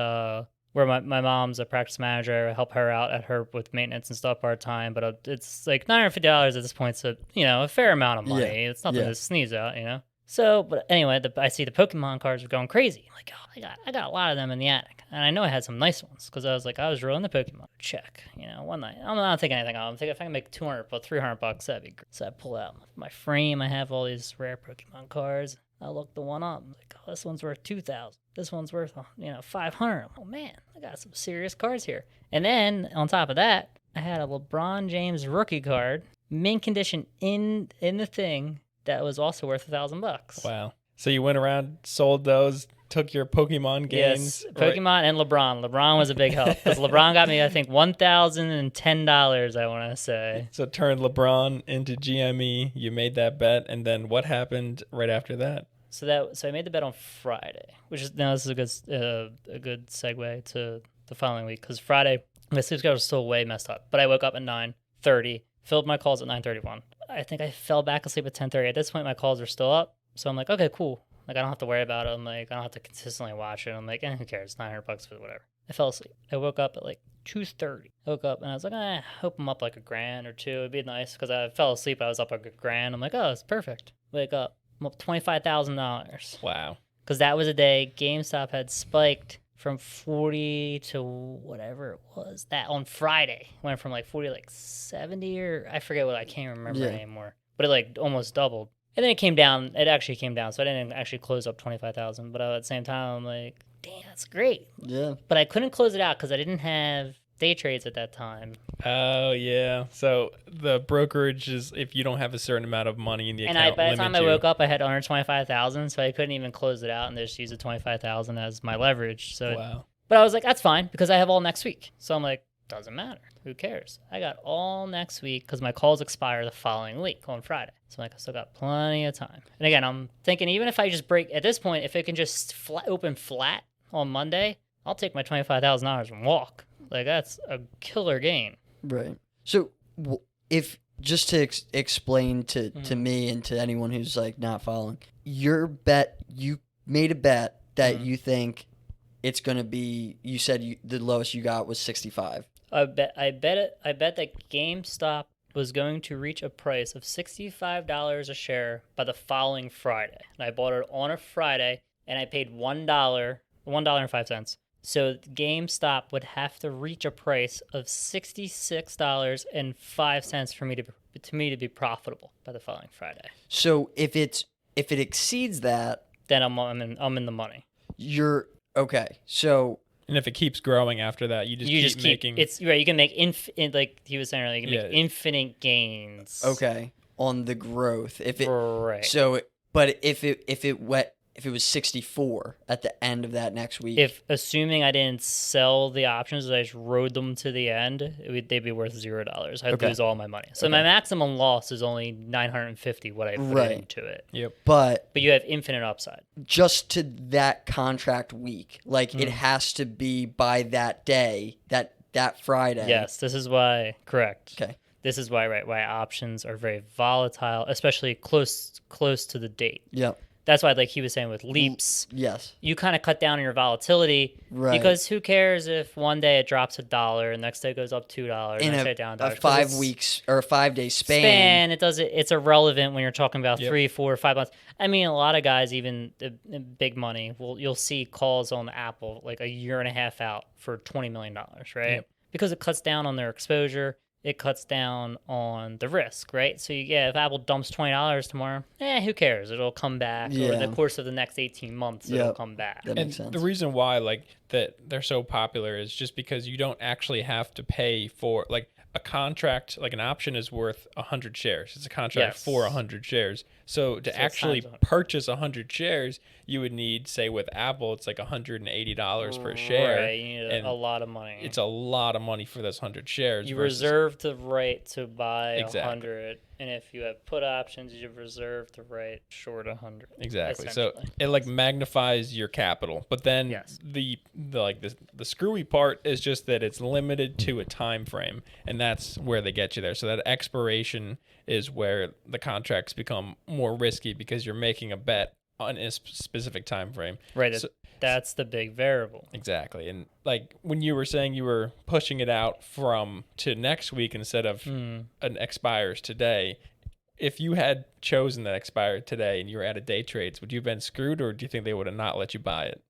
where my mom's a practice manager. I help her out with maintenance and stuff part time. But it's like $950 at this point, so a fair amount of money. Yeah, It's nothing yeah. to sneeze at. So, but anyway, I see the Pokemon cards are going crazy. I'm like, I got a lot of them in the attic, and I know I had some nice ones because I was rolling the Pokemon. Check, one night. I'm not thinking anything. I'm thinking if I can make $200, but $300, that'd be great. So I pull out my frame. I have all these rare Pokemon cards. I look the one up. I'm like, this one's worth $2,000. This one's worth $500. Oh man, I got some serious cards here. And then on top of that, I had a LeBron James rookie card, mint condition in the thing. That was also worth $1,000. Wow. So you went around, sold those, took your Pokemon gains. Yes, Pokemon and LeBron. LeBron was a big help because LeBron got me, I think, $1,010. I want to say. So turned LeBron into GME. You made that bet, and then what happened right after that? So I made the bet on Friday, which is now this is a good segue to the following week because Friday my sleep schedule was still way messed up, but I woke up at 9:30, filled my calls at 9:31. I think I fell back asleep at 10:30. At this point, my calls are still up, so I'm like, okay, cool. Like I don't have to worry about it. I'm like I don't have to consistently watch it. I'm like, who cares? $900 for whatever. I fell asleep. I woke up at like 2:30. I woke up and I was like, I hope I'm up like $1,000 or $2,000. It'd be nice because I fell asleep. I was up like $1,000. I'm like, oh, it's perfect. Wake up. I'm up $25,000. Wow. Because that was a day GameStop had spiked from 40 to whatever it was. That on Friday went from like 40 to like 70 or I forget what, I can't remember anymore. But it like almost doubled. And then it came down. It actually came down. So I didn't actually close up 25,000. But at the same time, I'm like, damn, that's great. Yeah. But I couldn't close it out because I didn't have day trades at that time. Oh, yeah. So the brokerage is, if you don't have a certain amount of money in the And account, by the time I limit woke you. up, I had under 25,000, so I couldn't even close it out and just use the 25,000 as my leverage. So, Wow. but I was like, that's fine because I have all next week. So I'm like, doesn't matter. Who cares? I got all next week because my calls expire the following week on Friday. So I'm like, I still got plenty of time. And again, I'm thinking even if I just break at this point, if it can just open flat on Monday, I'll take my $25,000 and walk. Like that's a killer gain. Right. So if just to explain to me and to anyone who's like not following, you made a bet that you think it's going to be, you said the lowest you got was 65. I bet that GameStop was going to reach a price of $65 a share by the following Friday. And I bought it on a Friday and I paid $1.05. So GameStop would have to reach a price of $66.05 for me to be profitable by the following Friday. So if it exceeds that, Then I'm in the money. you're okay. So And if it keeps growing after that, you just keep making. It's right. You can make like he was saying earlier, you can make Yeah. infinite gains. okay on the growth. If it Right. so, but if it was 64 at the end of that next week, If assuming I didn't sell the options, I just rode them to the end, they'd be worth $0. I'd Okay. lose all my money. So my maximum loss is only $950 what I put Right. into it. Yep. but But you have infinite upside. just to that contract week, like it has to be by that day, that Friday. Yes, this is why. Correct. Okay. This is why options are very volatile, especially close to the date. Yep. That's why, like he was saying with leaps, Yes. you kind of cut down on your volatility, Right. because who cares if one day it drops $1, next day it goes up $2, In next day down $1. a 5 weeks or a 5 day span. It's irrelevant when you're talking about Yep. 3, 4, 5 months. I mean, a lot of guys, even big money, you'll see calls on Apple like a year and a half out for $20 million, right? Yep. Because it cuts down on their exposure. It cuts down on the risk, right? So if Apple dumps $20 tomorrow, who cares? It'll come back over the course of the next 18 months. It'll come back. That makes sense. The reason why like that they're so popular is just because you don't actually have to pay for like a contract. Like an option is worth 100 shares. It's a contract for 100 shares. So to actually purchase 100 shares, you would need, say, with Apple, it's like $180 per share. Right, you need a lot of money. It's a lot of money for those 100 shares. You reserve the right to buy Exactly. 100, and if you have put options, you reserve the right short 100. Exactly. So essentially. it like magnifies your capital, but then the screwy part is just that it's limited to a time frame, and that's where they get you there. So that expiration is where the contracts become more risky because you're making a bet on a specific time frame. Right. So, that's the big variable. Exactly. And like when you were saying you were pushing it out to next week instead of an expires today, if you had chosen that expired today and you were out of day trades, would you have been screwed, or do you think they would have not let you buy it?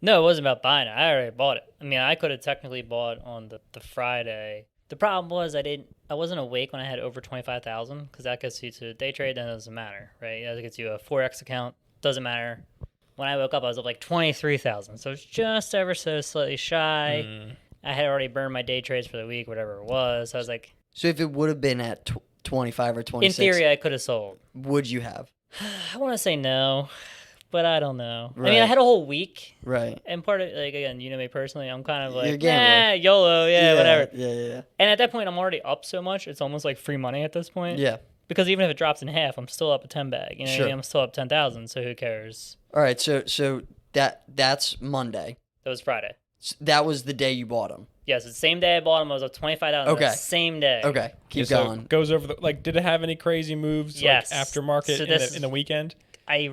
No, it wasn't about buying it. I already bought it. I mean, I could have technically bought on the Friday. The problem was I wasn't awake when I had over 25,000, because that gets you to day trade, then it doesn't matter, right? That gets you a Forex account, doesn't matter. When I woke up, I was up like 23,000, so it's just ever so slightly shy. I had already burned my day trades for the week, whatever it was. So I was like, so if it would have been at 25 or 26, in theory, I could have sold. would you have? I want to say no, but I don't know. Right. I mean, I had a whole week. Right. And part of, like, again, you know me personally, I'm kind of You're a like, gambler. YOLO, whatever. Yeah. And at that point, I'm already up so much, it's almost like free money at this point. Yeah. Because even if it drops in half, I'm still up a 10 bag. You know what I mean? I'm still up 10,000, so who cares? All right. So that's Monday. That was Friday. That was the day you bought them. Yes, it's the same day I bought them. I was up 25,000. Okay. Same day. Okay. Keep So going. it goes over did it have any crazy moves Yes. like aftermarket So in the weekend? I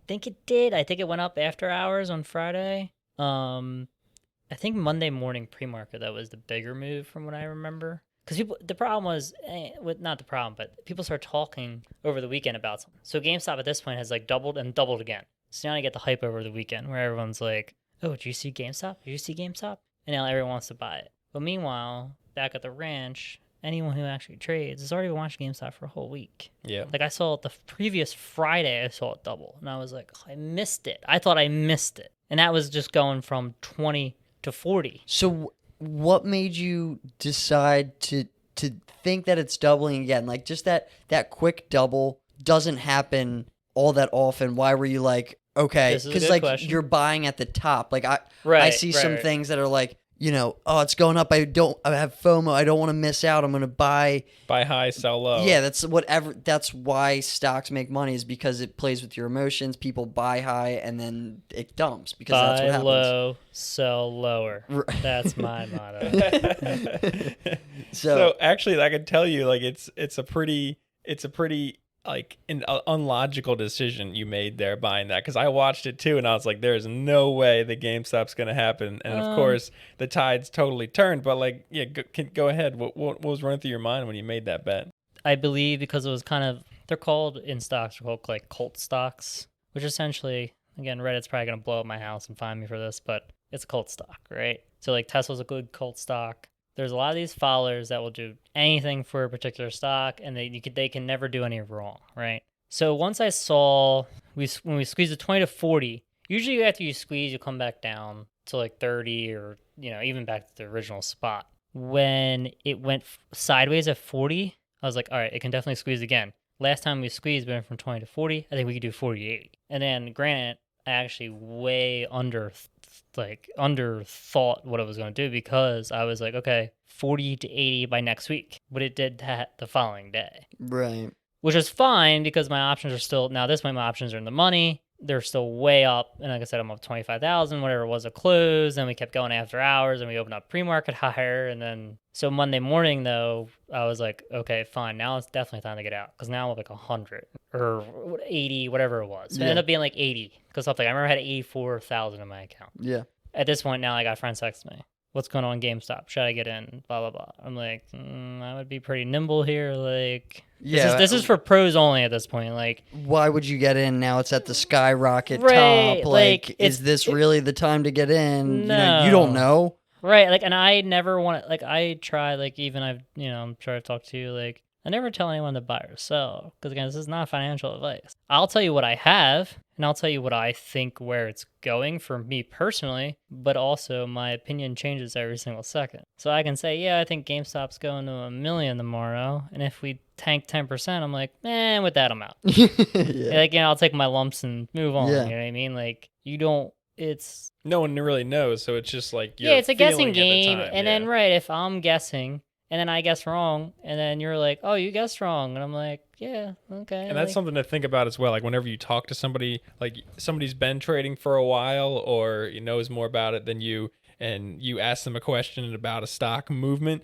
think it did. I think it went up after hours on Friday. I think Monday morning pre-market, that was the bigger move from what I remember. Because the problem was, not the problem, but people start talking over the weekend about something. So GameStop at this point has like doubled and doubled again. So now I get the hype over the weekend where everyone's like, oh, did you see GameStop? Did you see GameStop? And now everyone wants to buy it. But meanwhile, back at the ranch, anyone who actually trades has already been watching GameStop for a whole week. Yeah. Like I saw it the previous Friday, I saw it double. And I was like, oh, I missed it. I thought I missed it. And that was just going from 20 to 40. So what made you decide to think that it's doubling again? Like just that quick double doesn't happen all that often. Why were you like, okay, because like question. you're buying at the top. Like I see some things that are like, you know, oh, it's going up. I have FOMO. I don't want to miss out. I'm going to buy high, sell low. Yeah, that's why stocks make money, is because it plays with your emotions. People buy high and then it dumps because that's what Buy happens. low, sell lower. That's my motto. So actually, I can tell you, like it's a pretty like an unlogical decision you made there buying that, because I watched it too and I was like, there's no way the GameStop's gonna happen, and of course the tide's totally turned. But like, yeah, go ahead. What was running through your mind when you made that bet? I believe because it was kind of, they're called in stocks, they're called like cult stocks, which essentially, again, Reddit's probably gonna blow up my house and find me for this, but it's a cult stock, right? So like Tesla's a good cult stock. There's a lot of these followers that will do anything for a particular stock, and they can never do any wrong, right? So once I saw when we squeezed the 20 to 40, usually after you squeeze, you come back down to like 30, or even back to the original spot. When it went sideways at 40, I was like, all right, it can definitely squeeze again. Last time we squeezed, we went from 20 to 40. I think we could do 40 to 80. And then, granted, I actually way underthought what it was going to do, because I was like, okay, 40 to 80 by next week. But it did that the following day. Right. Which is fine, because my options are still, now this point my options are in the money. they're still way up. And like I said, I'm up 25,000, whatever it was at close. And we kept going after hours and we opened up pre-market higher. And then, so Monday morning though, I was like, okay, fine. Now it's definitely time to get out. Cause now I'm up like 100 or 80, whatever it was. So it ended up being like 80 because something, I remember I had 84,000 in my account. Yeah. At this point now I got friends text me. What's going on GameStop? Should I get in? Blah, blah, blah. I'm like, I would be pretty nimble here. Like, this is for pros only at this point. Like, why would you get in now? It's at the skyrocket right, top. like, is this really the time to get in? No. You don't know. Right. Like, and I never want to, like, I try, like, even I'm trying to talk to you, like, I never tell anyone to buy or sell because, again, this is not financial advice. I'll tell you what I have, and I'll tell you what I think where it's going for me personally, but also my opinion changes every single second. So I can say, yeah, I think GameStop's going to $1 million tomorrow, and if we tank 10%, I'm like, with that, I'm out. Yeah. Like, I'll take my lumps and move on. Yeah. You know what I mean? Like, you don't. It's no one really knows, so it's just like it's a guessing game, time, and then if I'm guessing. And then I guess wrong, and then you're like, "Oh, you guessed wrong," and I'm like, "Yeah, okay." And that's something to think about as well. Like whenever you talk to somebody, like somebody's been trading for a while or knows more about it than you, and you ask them a question about a stock movement,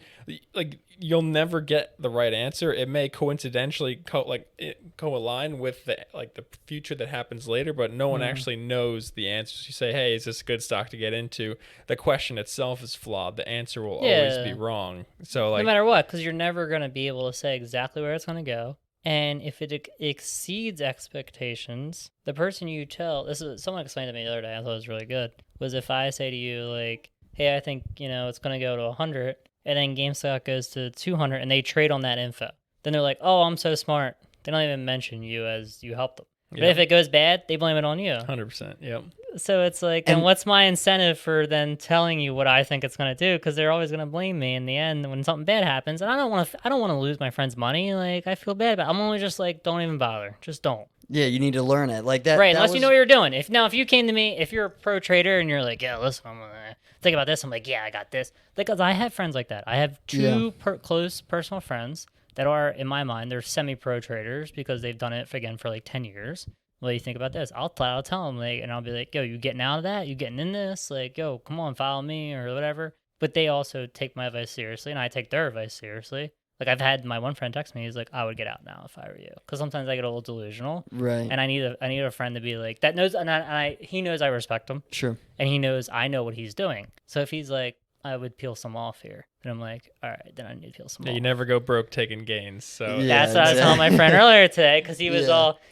like you'll never get the right answer. It may coincidentally co-align with the future that happens later, but no one actually knows the answers. You say, "Hey, is this a good stock to get into?" The question itself is flawed. The answer will always be wrong. So like, no matter what, because you're never going to be able to say exactly where it's going to go. And if it exceeds expectations, the person you tell, this is someone explained to me the other day, I thought it was really good, was if I say to you, like, hey, I think, it's going to go to 100, and then GameStop goes to 200, and they trade on that info. Then they're like, oh, I'm so smart. They don't even mention you as you helped them. But if it goes bad, they blame it on you. 100%, yep. So it's like, and what's my incentive for then telling you what I think it's going to do? Because they're always going to blame me in the end when something bad happens. And I don't want to lose my friend's money. Like, I feel bad about it. I'm only just like, don't even bother. Just don't. Yeah, you need to learn it. Like that. Right, unless you know what you're doing. If you came to me, if you're a pro trader and you're like, yeah, listen, I'm going to think about this. I'm like, yeah, I got this. Because I have friends like that. I have two close personal friends that are, in my mind, they're semi-pro traders because they've done it, for like 10 years. What do you think about this? I'll tell them, like, and I'll be like, yo, you getting out of that? You getting in this? Like, yo, come on, follow me or whatever. But they also take my advice seriously, and I take their advice seriously. Like, I've had my one friend text me. He's like, I would get out now if I were you. Because sometimes I get a little delusional. Right. And I need a friend to be like, that knows, and he knows I respect him. Sure. And he knows I know what he's doing. So if he's like, I would peel some off here. And I'm like, all right, then I need to peel some off. You never go broke taking gains. So that's what I was telling my friend earlier today, because he was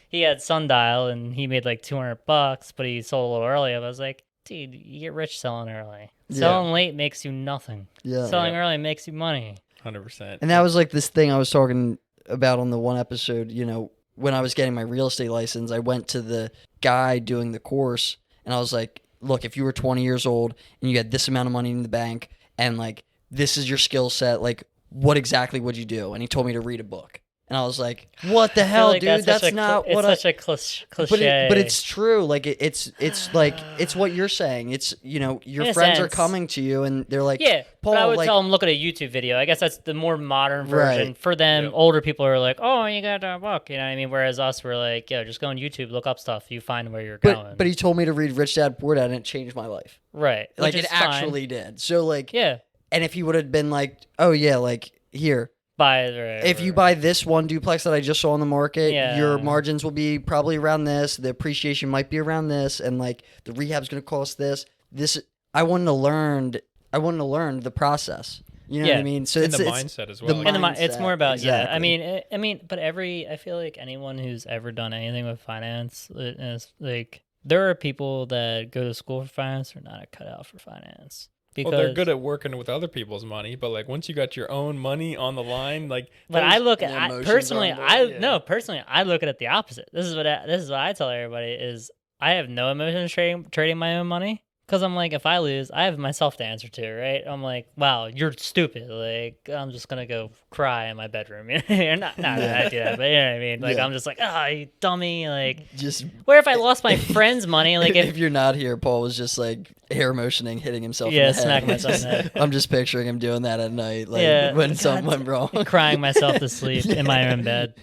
he had Sundial and he made like $200, but he sold a little early. I was like, dude, you get rich selling early. Selling late makes you nothing. Yeah. Selling early makes you money. 100%. And that was like this thing I was talking about on the one episode, when I was getting my real estate license, I went to the guy doing the course and I was like, look, if you were 20 years old and you had this amount of money in the bank and like this is your skill set, like what exactly would you do? And he told me to read a book. And I was like, what the hell, dude? That's not what it's such a cliche. But it's true. Like it's like it's what you're saying. It's your friends are coming to you and they're like, Paul, but I would tell them look at a YouTube video. I guess that's the more modern version. Right. For them. Older people are like, oh, you got a book. You know what I mean? Whereas us, we're like, just go on YouTube, look up stuff. You find where you're going. But he told me to read Rich Dad Poor Dad and it changed my life. Right. Like it actually did. So like, yeah. And if he would have been like, oh yeah, like here. If you buy this one duplex that I just saw on the market, your margins will be probably around this. The appreciation might be around this, and like the rehab's going to cost this. I wouldn't have learned the process. You know what I mean? So it's the mindset as well. It's more about exactly. I mean, but I feel like anyone who's ever done anything with finance is like there are people that go to school for finance are not cut out for finance. Because, well, they're good at working with other people's money, but like once you got your own money on the line, like. But I look at personally, I look at it the opposite. This is what I tell everybody is I have no emotions trading my own money. Because I'm like, if I lose, I have myself to answer to, right? I'm like, wow, you're stupid. Like, I'm just going to go cry in my bedroom. not that I do that, but you know what I mean? Like, I'm just like, you dummy. Like, where if I lost my friend's money? Like, if you're not here, Paul was just like hair motioning, hitting himself in the head. smacking myself in the head. I'm just picturing him doing that at night, like when something went wrong. Crying myself to sleep in my own bed.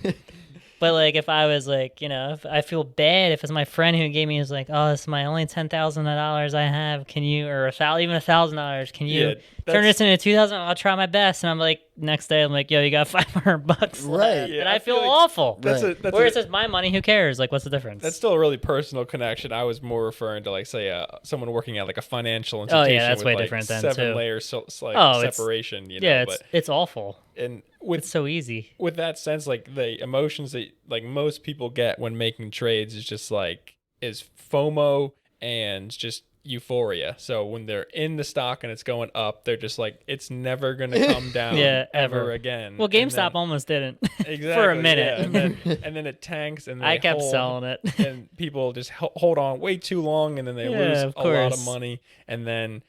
But like, if I was like, if I feel bad if it's my friend who gave me is like, oh, this is my only $10,000 I have. Can you, or even $1,000? Can you turn this into 2,000? I'll try my best. And I'm like, next day, I'm like, yo, you got $500 Right. and I feel awful. Whereas it's my money, who cares? Like, what's the difference? That's still a really personal connection. I was more referring to like, say, someone working at like a financial institution. Oh yeah, that's with way like different then 7 too. layers separation. It's awful. And it's so easy. With that sense, like the emotions that like most people get when making trades is just like is FOMO and just euphoria. So when they're in the stock and it's going up, they're just like, it's never gonna come down ever again. Well, GameStop almost didn't exactly, for a minute. Yeah. And then it tanks and I kept selling it. And people just hold on way too long and then they lose a lot of money. And then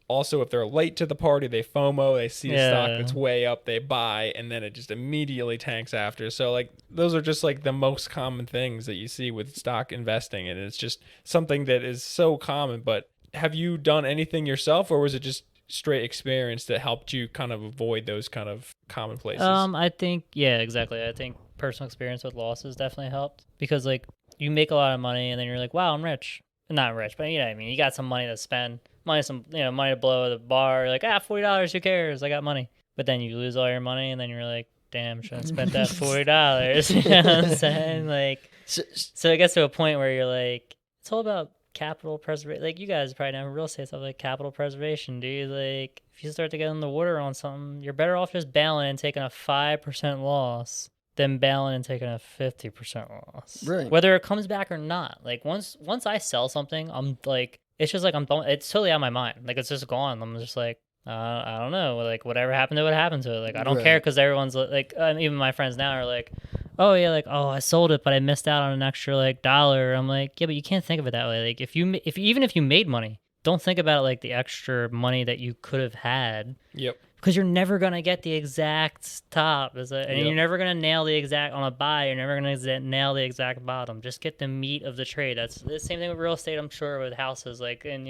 also, if they're late to the party, they FOMO, they see a stock that's way up, they buy, and then it just immediately tanks after. So, like, those are just, like, the most common things that you see with stock investing, and it's just something that is so common. But have you done anything yourself, or was it just straight experience that helped you kind of avoid those kind of commonplaces? I think, exactly. I think personal experience with losses definitely helped, because, like, you make a lot of money, and then you're like, wow, I'm rich. Not rich, but you know what I mean? You got some money to spend. Money to blow at the bar. You're like, $40, who cares? I got money. But then you lose all your money, and then you're like, damn, should have spent that $40. You know what I'm saying? Like, so it gets to a point where you're like, it's all about capital preservation. Like, you guys probably know real estate stuff, like capital preservation, dude. Like, if you start to get in the water on something, you're better off just bailing and taking a 5% loss than bailing and taking a 50% loss. Right. Whether it comes back or not. Like, once I sell something, I'm like, it's just like it's totally out of my mind. Like, it's just gone. I'm just like, I don't know. Like, whatever happened to it happened to it. Like, I don't care, because everyone's like, even my friends now are like, oh yeah, like, oh, I sold it, but I missed out on an extra like dollar. I'm like, yeah, but you can't think of it that way. Like, if you made money, don't think about like the extra money that you could have had. Yep. Because you're never gonna get the exact top, and you're never gonna nail the exact on a buy. You're never gonna nail the exact bottom. Just get the meat of the trade. That's the same thing with real estate, I'm sure, with houses. Like, and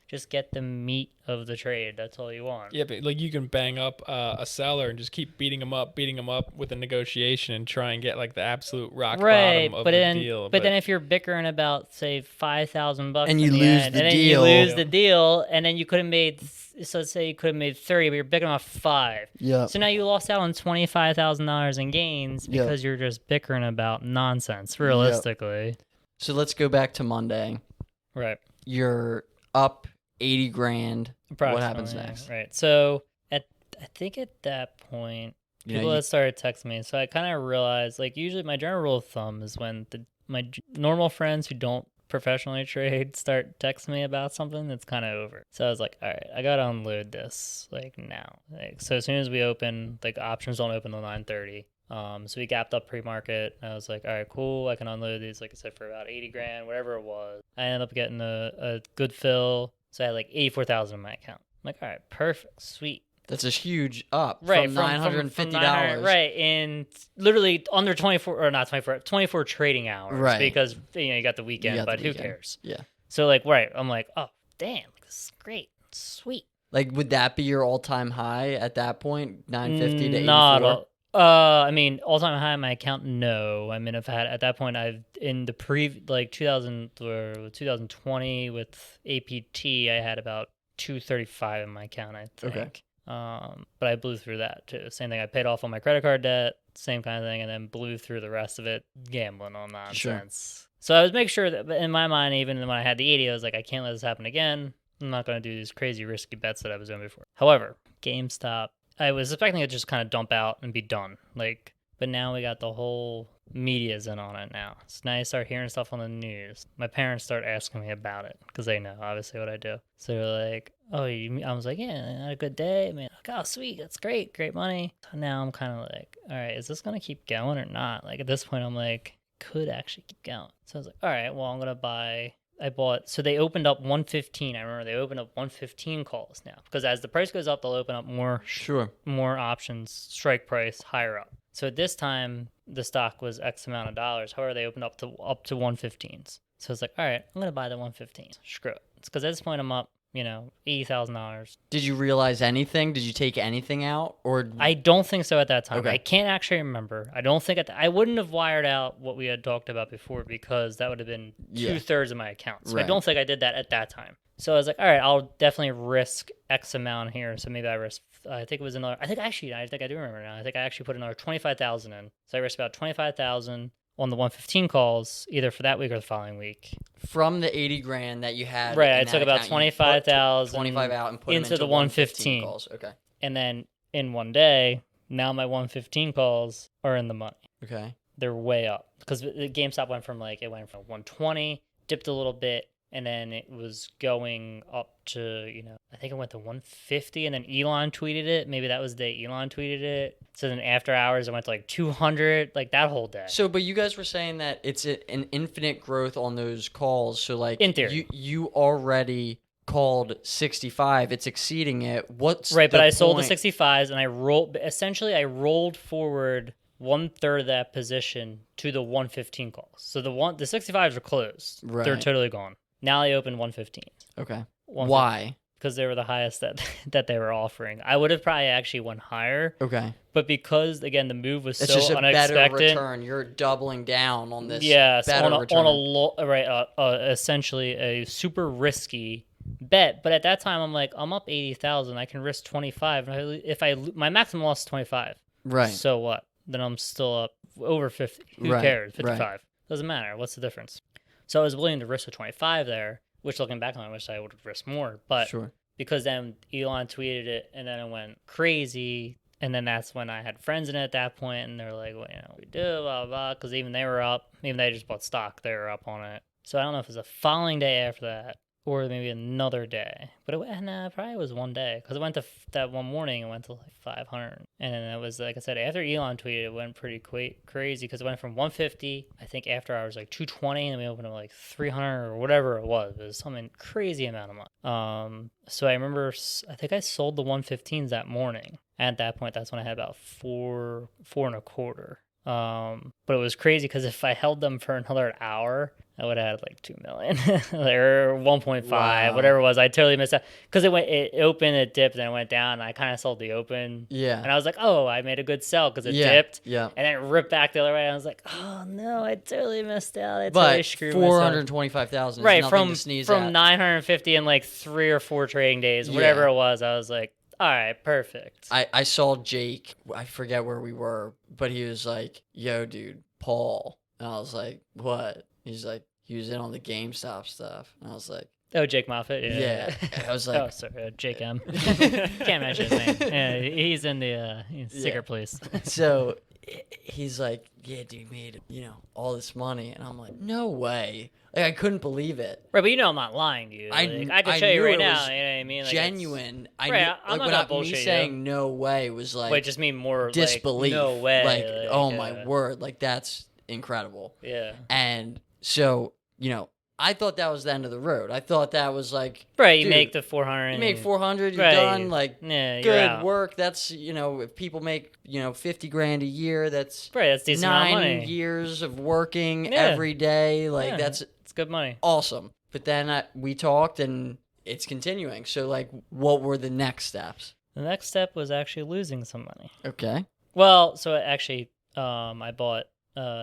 just get the meat of the trade. That's all you want. Yeah, but like you can bang up a seller and just keep beating them up with a negotiation and try and get like the absolute rock bottom of the deal. But then if you're bickering about, say, $5,000 and you lose the deal, and then you could have made, so let's say you could have made 30, but you're bickering off 5. Yeah. So now you lost out on $25,000 in gains because you're just bickering about nonsense, realistically. Yep. So let's go back to Monday. Right. You're up 80 grand. What happens next? Right. So I think at that point, people had started texting me. So I kind of realized, like, usually my general rule of thumb is when my normal friends who don't professionally trade start texting me about something, that's kind of over. So I was like, all right, I got to unload this like now. Like, so as soon as we open, like, options don't open till 9:30. So we gapped up pre-market. I was like, all right, cool. I can unload these, like I said, for about 80 grand, whatever it was. I ended up getting a good fill. So I had like 84,000 in my account. I'm like, all right, perfect, sweet. That's a huge up from $950. Right, in literally under 24 trading hours. Right. Because you got the weekend, but who cares? Yeah. So like, right, I'm like, oh, damn, this is great, sweet. Like, would that be your all-time high at that point? 950 to 84? Not all. I mean, all-time high in my account, no. I mean, I've had, at that point, in the 2020 with APT, I had about 235 in my account, I think. Okay. But I blew through that too. Same thing. I paid off on my credit card debt, same kind of thing, and then blew through the rest of it gambling on nonsense. Sure. So I was making sure that in my mind, even when I had the 80, I was like, I can't let this happen again. I'm not going to do these crazy risky bets that I was doing before. However, GameStop, I was expecting it to just kind of dump out and be done. Like, but now we got the whole media's in on it now. So now you start hearing stuff on the news. My parents start asking me about it because they know obviously what I do. So they're like, oh, I was like, yeah, I had a good day. I mean, like, oh, sweet, that's great money. So now I'm kind of like, all right, is this going to keep going or not? Like, at this point, I'm like, could actually keep going. So I was like, all right, well, I'm going to buy. I bought, so they opened up 115. I remember they opened up 115 calls now, because as the price goes up, they'll open up more options, strike price higher up. So at this time, the stock was X amount of dollars. However, they opened up to 115s. So it's like, all right, I'm going to buy the 115s. Screw it. It's because at this point I'm up $80,000. Did you realize anything? Did you take anything out? Or I don't think so at that time. Okay. I can't actually remember. I don't think I wouldn't have wired out what we had talked about before because that would have been 2/3 of my account. So I Right. don't think I did that at that time. So I was like, all right, I'll definitely risk X amount here. So maybe I risked, I think it was another, I think I do remember now. I think I actually put another 25,000 in. So I risked about 25,000 on the 115 calls, either for that week or the following week. from the 80 grand that you had, Right, in I that took about account, you put 25,000 25 out and put them into the 115 calls. Okay. And then in one day, now my 115 calls are in the money. Okay. They're way up because the GameStop went from 120, dipped a little bit, and then it was going up to, I think it went to 150, and then Elon tweeted it. Maybe that was the day Elon tweeted it. So then after hours, it went to like 200, like that whole day. So, but you guys were saying that it's an infinite growth on those calls. So, like, In theory. you already called 65. It's exceeding it. What's right, but the I sold the point? 65s, and I rolled forward 1/3 of that position to the 115 calls. So the 65s are closed. Right. They're totally gone. Now I opened 115. Okay. 115. Why? Because they were the highest that they were offering. I would have probably actually went higher, Okay. but because again the move was It's so just a unexpected. better return. You're doubling down on this. Yes, better return. essentially a super risky bet. But at that time, I'm like, I'm up 80,000. I can risk 25. My maximum loss is 25. Right. So what? Then I'm still up over 50. Who Right, cares? right. 55. Doesn't matter. What's the difference? So I was willing to risk a 25 there, which looking back on it, I wish I would have risked more. But Sure. because then Elon tweeted it and then it went crazy. And then that's when I had friends in it at that point, and they're like, well, we do, blah, blah, blah. Because even they were up. Even they just bought stock. They were up on it. So I don't know if it was the following day after that or maybe another day. But it probably was one day because it went to that one morning. It went to like 500. And then it was, like I said, after Elon tweeted, it went pretty crazy because it went from 150, I think after hours, like 220, and then we opened up like 300 or whatever it was. It was something crazy amount of money. So I remember, I think I sold the 115s that morning. And at that point, that's when I had about four and a quarter. But it was crazy because if I held them for another hour, I would have had like 2 million or 1.5, Wow. whatever it was. I totally missed out because it opened, it dipped, and it went down. And I kind of sold the open. Yeah. And I was like, oh, I made a good sell because it Yeah, dipped. yeah. And then it ripped back the other way. And I was like, oh no, I totally missed out. I totally But screwed myself. 425,000 is Right, nothing to sneeze from at. 950 in like 3 or 4 trading days, whatever Yeah. it was. I was like, all right, perfect. I saw Jake, I forget where we were, but he was like, yo, dude, Paul. And I was like, what? He's like, he was in on the GameStop stuff. And I was like, Oh, Jake Moffat. yeah. I was like, Oh, sorry, Jake M. Can't mention his name. Yeah, he's in the Secret Police. so he's like, yeah, dude, made, all this money. And I'm like, no way. Like, I couldn't believe it. Right, but I'm not lying to you. I can show you knew right it now. was You know what I mean? Like, genuine. I Right, knew, I'm not gonna bullshit me you. saying no way was like Wait, just mean more disbelief. Like, no way. Like, oh uh, my word. Like, that's incredible. Yeah. And so, I thought that was the end of the road. I thought that was like, Right, you dude, make the 400. you make 400, you're Right. done. Like, Yeah, you're good out. work. That's, if people make, 50 grand a year, that's Right, that's decent amount of 9 money. years of working Yeah. every day. Like, Yeah, that's it's good money. awesome. But then we talked and it's continuing. So, like, what were the next steps? The next step was actually losing some money. Okay. Well, so actually, I bought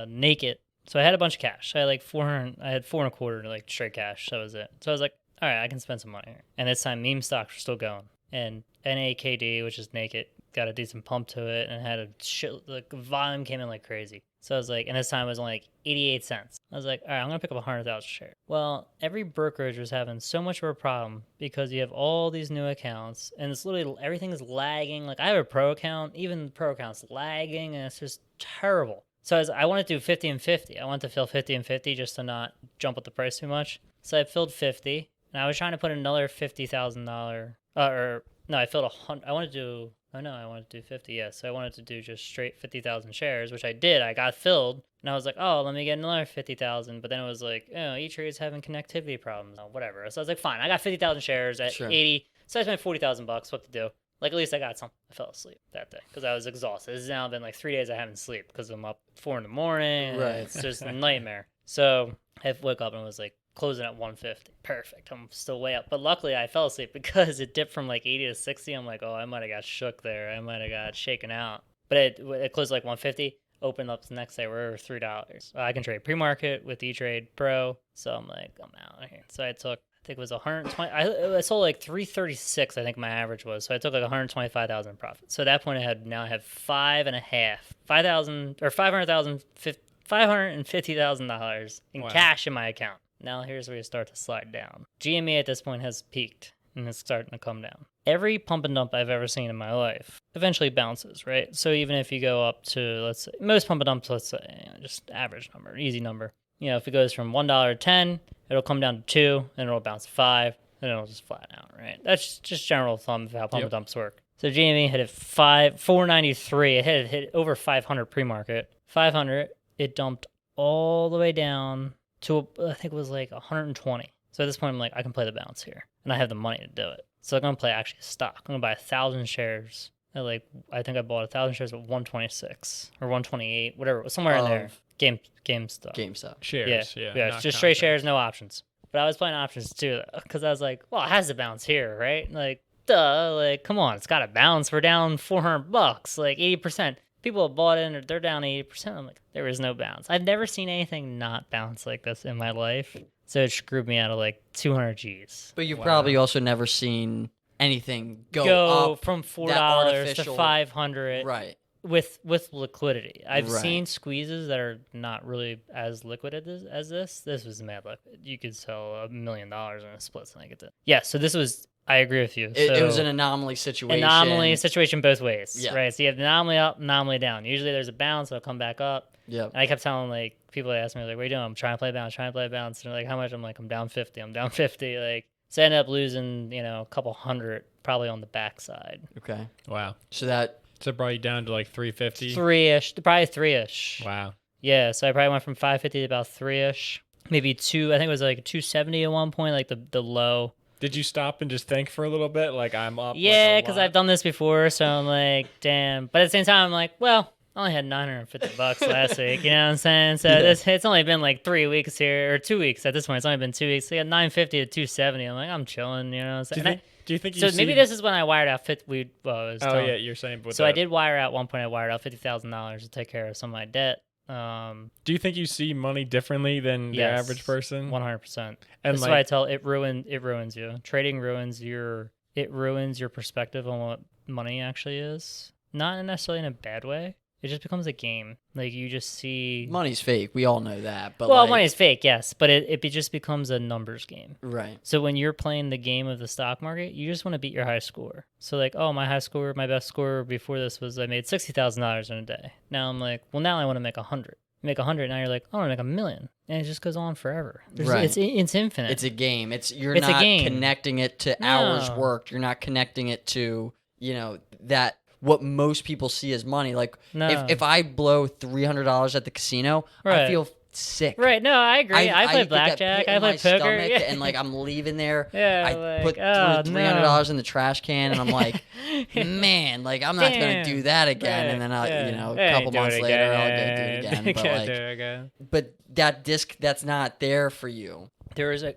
Naked. So I had a bunch of cash. I had like 400. I had 4 and a quarter like straight cash. That was it. So I was like, all right, I can spend some money here. And this time, meme stocks were still going. And NAKD, which is Naked, got a decent pump to it and had a shit. Like volume came in like crazy. So I was like, and this time it was only like 88 cents. I was like, all right, I'm gonna pick up 100,000 shares. Well, every brokerage was having so much of a problem because you have all these new accounts and it's literally everything is lagging. Like I have a pro account, even the pro account's lagging, and it's just terrible. So I wanted to do 50 and 50. I wanted to fill 50 and 50 just to not jump up the price too much. So I filled 50, and I was trying to put another $50,000. I filled 100. I wanted to do 50. Yes, so I wanted to do just straight 50,000 shares, which I did. I got filled, and I was like, oh, let me get another 50,000. But then it was like, E-Trade's having connectivity problems, whatever. So I was like, fine, I got 50,000 shares at Sure. 80. So I spent $40,000. What to do? Like, at least I got something. I fell asleep that day because I was exhausted. This has now been like 3 days I haven't slept because I'm up 4 in the morning. And Right. It's just a nightmare. So I woke up and was like, closing at 150. Perfect. I'm still way up. But luckily I fell asleep because it dipped from like 80 to 60. I'm like, oh, I might have got shook there. I might have got shaken out. But it closed like 150. Opened up the next day. We're over $3. I can trade pre-market with E-Trade Pro. So I'm like, I'm out of here. So I took, I think it was 120. I sold like 336. I think my average was. So I took like 125,000 profit. So at that point, I had $550,000 in cash in my account. Now here's where you start to slide down. GME at this point has peaked and it's starting to come down. Every pump and dump I've ever seen in my life eventually bounces, right? So even if you go up to, let's say, most pump and dumps, let's say, just average number, easy number. If it goes from $1 to 10, it'll come down to 2, and it'll bounce to 5, and it'll just flatten out, right? That's just general thumb of how pump and dumps work. So GME hit at 493. It hit over 500 pre-market. 500, it dumped all the way down to, I think it was like 120. So at this point, I'm like, I can play the bounce here, and I have the money to do it. So I'm going to play actually a stock. I'm going to buy 1,000 shares. I think I bought 1,000 shares at 126 or 128, whatever, somewhere in there. GameStop. Shares, yeah. Just straight shares, no options. But I was playing options too, because I was like, well, it has to bounce here, right? Like, duh, like, come on, it's got to bounce. We're down $400, like 80%. People have bought in, or they're down 80%. I'm like, there is no bounce. I've never seen anything not bounce like this in my life. So it screwed me out of like 200 G's. But you've probably also never seen anything go up from $4 to 500, right? With liquidity. I've seen squeezes that are not really as liquid as this. This was mad liquid. You could sell $1 million in a split, and I get that. Yeah, so this was. I agree with you. It was an anomaly situation. Anomaly situation both ways, yeah. Right? So you have the anomaly up, anomaly down. Usually there's a bounce, it'll come back up. Yeah. And I kept telling like people that asked me like, "What are you doing?" I'm trying to play bounce. And they're like, "How much?" I'm like, "I'm down 50. Like, so I ended up losing, a couple hundred probably on the backside. Okay. Wow. So that brought you down to like 350. 3-ish, probably 3-ish. Wow. Yeah. So I probably went from 550 to about 3-ish, maybe 2. I think it was like 270 at one point, like the low. Did you stop and just think for a little bit? Like, I'm up. Yeah, because I've done this before, so I'm like, damn. But at the same time, I'm like, well, I only had $950 last week. You know what I'm saying? So it's only been like 3 weeks here, or 2 weeks at this point. It's only been 2 weeks. So I got $950 to $270. I'm like, I'm chilling. You know what I'm saying? Do you think so? Maybe this is when I wired out yeah, you're saying. So I did wire out at one point. I wired out $50,000 to take care of some of my debt. Do you think you see money differmoney than the average person? 100%. And that's why I tell it ruins you. Trading ruins your perspective on what money actually is. Not necessarily in a bad way. It just becomes a game. Like, you just see money's fake. We all know that. But money's fake, yes, but it just becomes a numbers game. Right. So when you're playing the game of the stock market, you just want to beat your high score. So like, oh, my best score before this was I made $60,000 in a day. Now I'm like, well, now I want to make 100. You make 100, now you're like, I want to make $1 million, and it just goes on forever. Right. It's infinite. It's a game. You're not connecting it to hours worked. You're not connecting it to that. What most people see as money. Like, if I blow $300 at the casino, I feel sick. Right. No, I agree. I play blackjack. I play poker. And like, I'm leaving there. Yeah. I put $300 in the trash can, and I'm like, man, like, I'm not going to do that again. Right. And then a couple months later, I'll go do it again. But that disc, that's not there for you. There is a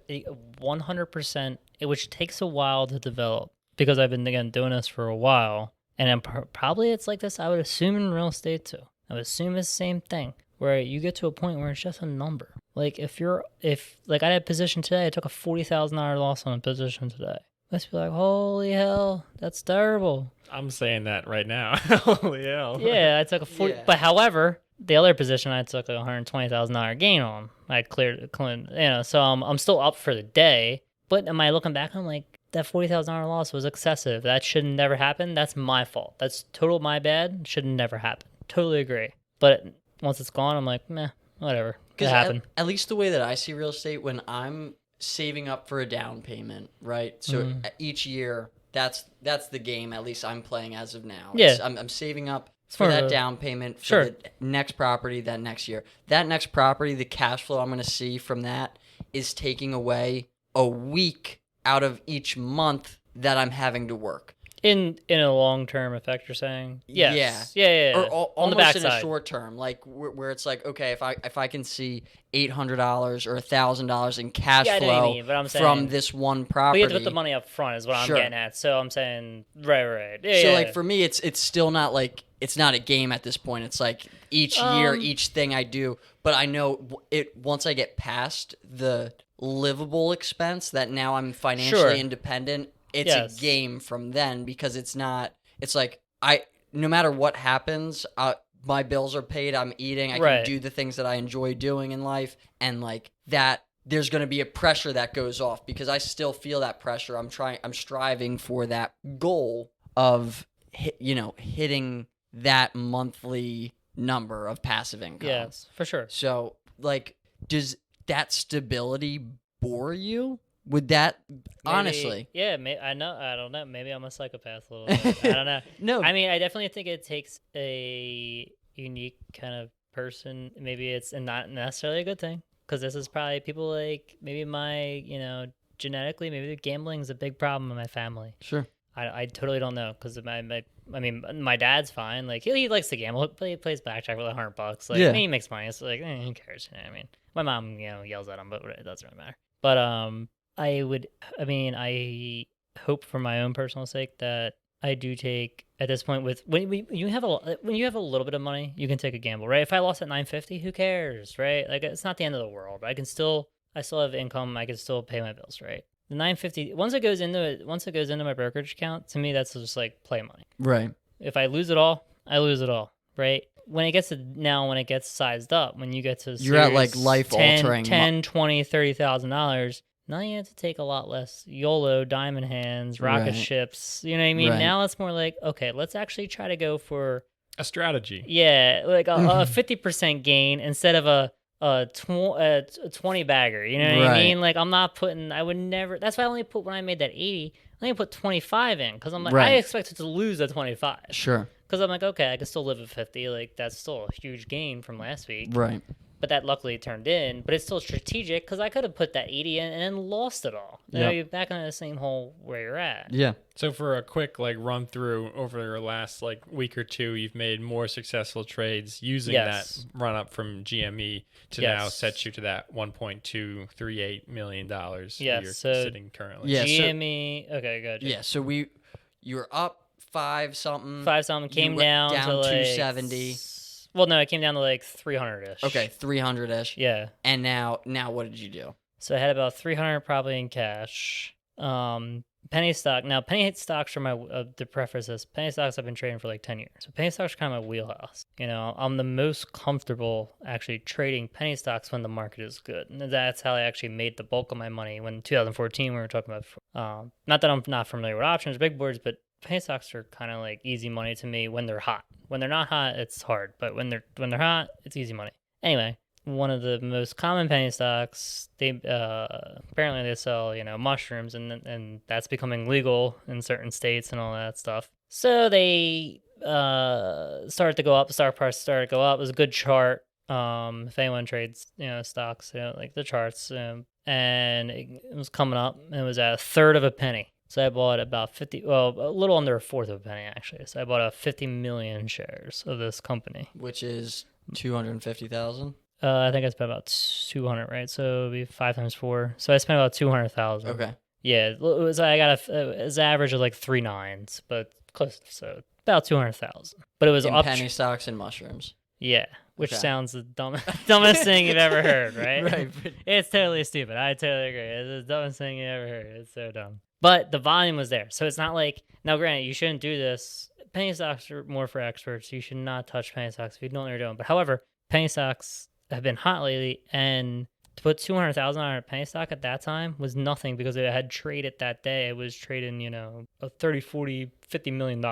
100%, which takes a while to develop, because I've been doing this for a while. And probably it's like this, I would assume, in real estate too. I would assume it's the same thing, where you get to a point where it's just a number. Like, if I had a position today, I took a $40,000 loss on a position today. Let's be like, holy hell, that's terrible. I'm saying that right now. Holy hell. Yeah, I took a 40, but however, the other position I took a $120,000 gain on. I cleared it clean, so I'm still up for the day. But am I looking back, I'm like, that $40,000 loss was excessive. That should never happen. That's my fault. That's total my bad. Should never happen. Totally agree. But once it's gone, I'm like, meh, whatever. It happened. At least the way that I see real estate, when I'm saving up for a down payment, right? So each year, that's the game. At least I'm playing as of now. Yeah. I'm saving up for that down payment for the next property that next year. That next property, the cash flow I'm going to see from that is taking away a week out of each month that I'm having to work. In a long term effect, you're saying? Yes. Yeah. Or On the almost in a backside. short term, like where it's like, okay, if I can see $800 or $1,000 in cash Yeah, I know what you flow mean, but I'm from saying- this one But property, you have to put the money up front, is what Sure. I'm getting at. So I'm saying, right. Yeah, so yeah. like for me, it's still not like it's not a game at this point. It's like each year, each thing I do, but I know it once I get past the livable expense that now I'm financially Sure. independent. It's Yes. a game from then because it's not. It's like no matter what happens, my bills are paid. I'm eating. I Right. can do the things that I enjoy doing in life, and like that. There's going to be a pressure that goes off because I still feel that pressure. I'm striving for that goal of hitting that monthly number of passive income. Yes, for sure. So, like, does that stability bore you? Would that honestly? Yeah, I know. I don't know. Maybe I'm a psychopath a little bit. I don't know. No. I mean, I definitely think it takes a unique kind of person. Maybe it's not necessarily a good thing because this is probably people like maybe my, genetically, maybe gambling's a big problem in my family. Sure. I totally don't know because my dad's fine. Like he likes to gamble. He plays blackjack with $100. Like Yeah. he makes money. It's like who cares? You know what I mean, my mom yells at him, but it doesn't really matter. But I hope for my own personal sake that I do take at this point when you have a little bit of money, you can take a gamble, right? If I lost at 950, who cares, right? Like it's not the end of the world. I still have income. I can still pay my bills, right? The 950 once it goes into my brokerage account, to me that's just like play money. Right. If I lose it all, I lose it all, right? When it gets sized up, when you get to You're at, like, serious life-altering $10, $20, $30,000, now you have to take a lot less YOLO, diamond hands, rocket Right. ships. You know what I mean? Right. Now it's more like, okay, let's actually try to go for A strategy. like a 50% gain instead of a 20 bagger. You know what I Right. mean? Like I would never. That's why I only put when I made that 80. I only put 25 in because I'm like Right. I expected to lose at 25. Sure. Because I'm like, okay, I can still live at 50. Like, that's still a huge gain from last week. Right. But that luckily turned in. But it's still strategic because I could have put that 80 in and then lost it all. You know, Yep. you're back in the same hole where you're at. Yeah. So for a quick run through over your last week or two, you've made more successful trades using Yes. that run up from GME to Yes. now set you to that $1.238 million Yes, you're so- sitting currently. Yeah. GME. Okay, good. Yeah. So you were up 5 something. 5 something came went down down to like 270. Well, no, it came down to like 300 ish. Okay, 300-ish. Yeah. And now what did you do? So I had about 300 probably in cash. Penny stock. Now, penny stocks are to preface this, penny stocks I've been trading for like 10 years. So penny stocks are kind of my wheelhouse. I'm the most comfortable actually trading penny stocks when the market is good. And that's how I actually made the bulk of my money when 2014 we were talking about. Not that I'm not familiar with options, big boards, but penny stocks are kind of like easy money to me when they're hot. When they're not hot, it's hard. But when they're hot, it's easy money. Anyway, one of the most common penny stocks, they apparently they sell mushrooms, and that's becoming legal in certain states and all that stuff. So they started to go up. The stock price started to go up. It was a good chart. If anyone trades stocks, like the charts, and it was coming up, and it was at a third of a penny. So I bought about a little under a fourth of a penny actually. So I bought 50 million shares of this company, Which is 250,000. I think I spent about 200, right? So it'd be 5 times 4. So I spent about 200,000. Okay. Yeah, it was. I got an average of like 3 9s, but close. So about 200,000. But it was In up. penny stocks and mushrooms. Yeah, which Okay. sounds the dumbest thing you've ever heard, right? Right. It's totally stupid. I totally agree. It's the dumbest thing you ever heard. It's so dumb. But the volume was there. So it's not like, now granted, you shouldn't do this. Penny stocks are more for experts. You should not touch penny stocks if you don't know what you're doing. But however, penny stocks have been hot lately. And to put 200,000 on a penny stock at that time was nothing because it had traded that day. It was trading, a 30, 40, $50 million.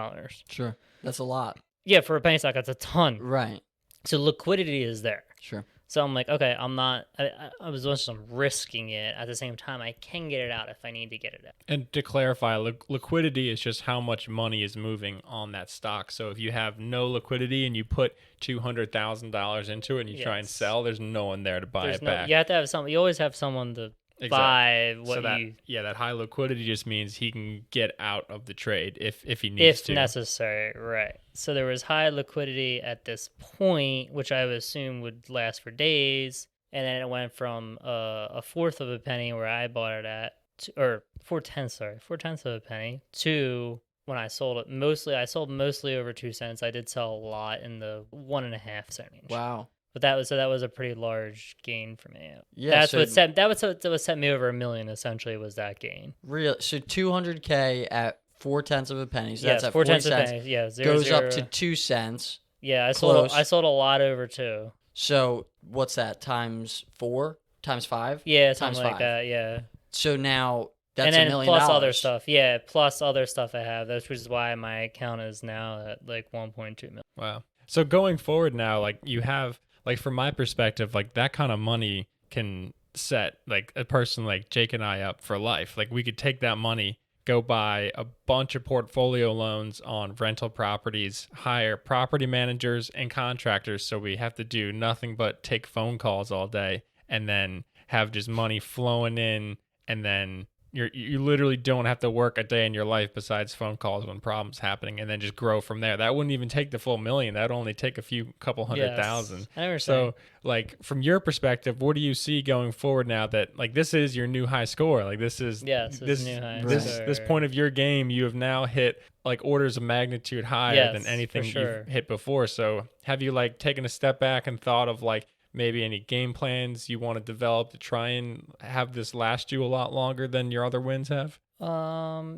Sure. That's a lot. Yeah, for a penny stock, that's a ton. Right. So liquidity is there. Sure. So I'm like, okay, I was just risking it. At the same time, I can get it out if I need to get it out. And to clarify, liquidity is just how much money is moving on that stock. So if you have no liquidity and you put $200,000 into it and you try and Yes. sell, there's no one there to buy it back. You have to have someone. You always have someone to by what So that you that high liquidity just means he can get out of the trade if he needs if to. necessary, right? So there was high liquidity at this point, which I would assume would last for days, and then it went from a fourth of a penny where I bought it at, or 4/10, 4/10 of a penny, to when I sold it. I sold mostly over 2 cents. I did sell a lot in the 1.5 cent range. Wow. But that was a pretty large gain for me. Yeah, That's what set me over $1 million. Essentially, was that gain. Real. So 200K at 4/10 of a penny. So Yes, that's at 4/10 40 of a cents. penny. Yeah, Goes zero. up to 2 cents. Yeah, I Close. sold a lot over too. So what's that? Times 4? Times 5? Yeah, Times something like 5. that. Yeah, So now that's and then $1 million. plus other stuff. Yeah, plus other stuff I have. That's which is why my account is now at like 1.2 million. Wow. So going forward now, like you have, like from my perspective, like that kind of money can set like a person like Jake and I up for life. Like we could take that money, go buy a bunch of portfolio loans on rental properties, hire property managers and contractors, so we have to do nothing but take phone calls all day, and then have just money flowing in, and then you literally don't have to work a day in your life besides phone calls when problems happening, and then just grow from there. That wouldn't even take the full $1 million. That'd only take a couple hundred thousand. I understand. So, like from your perspective, what do you see going forward now that like this is your new high score? Like this is this new high this score. point of your game, you have now hit like orders of magnitude higher than Yes, anything for sure. you've hit before. So, have you like taken a step back and thought of like maybe any game plans you want to develop to try and have this last you a lot longer than your other wins have?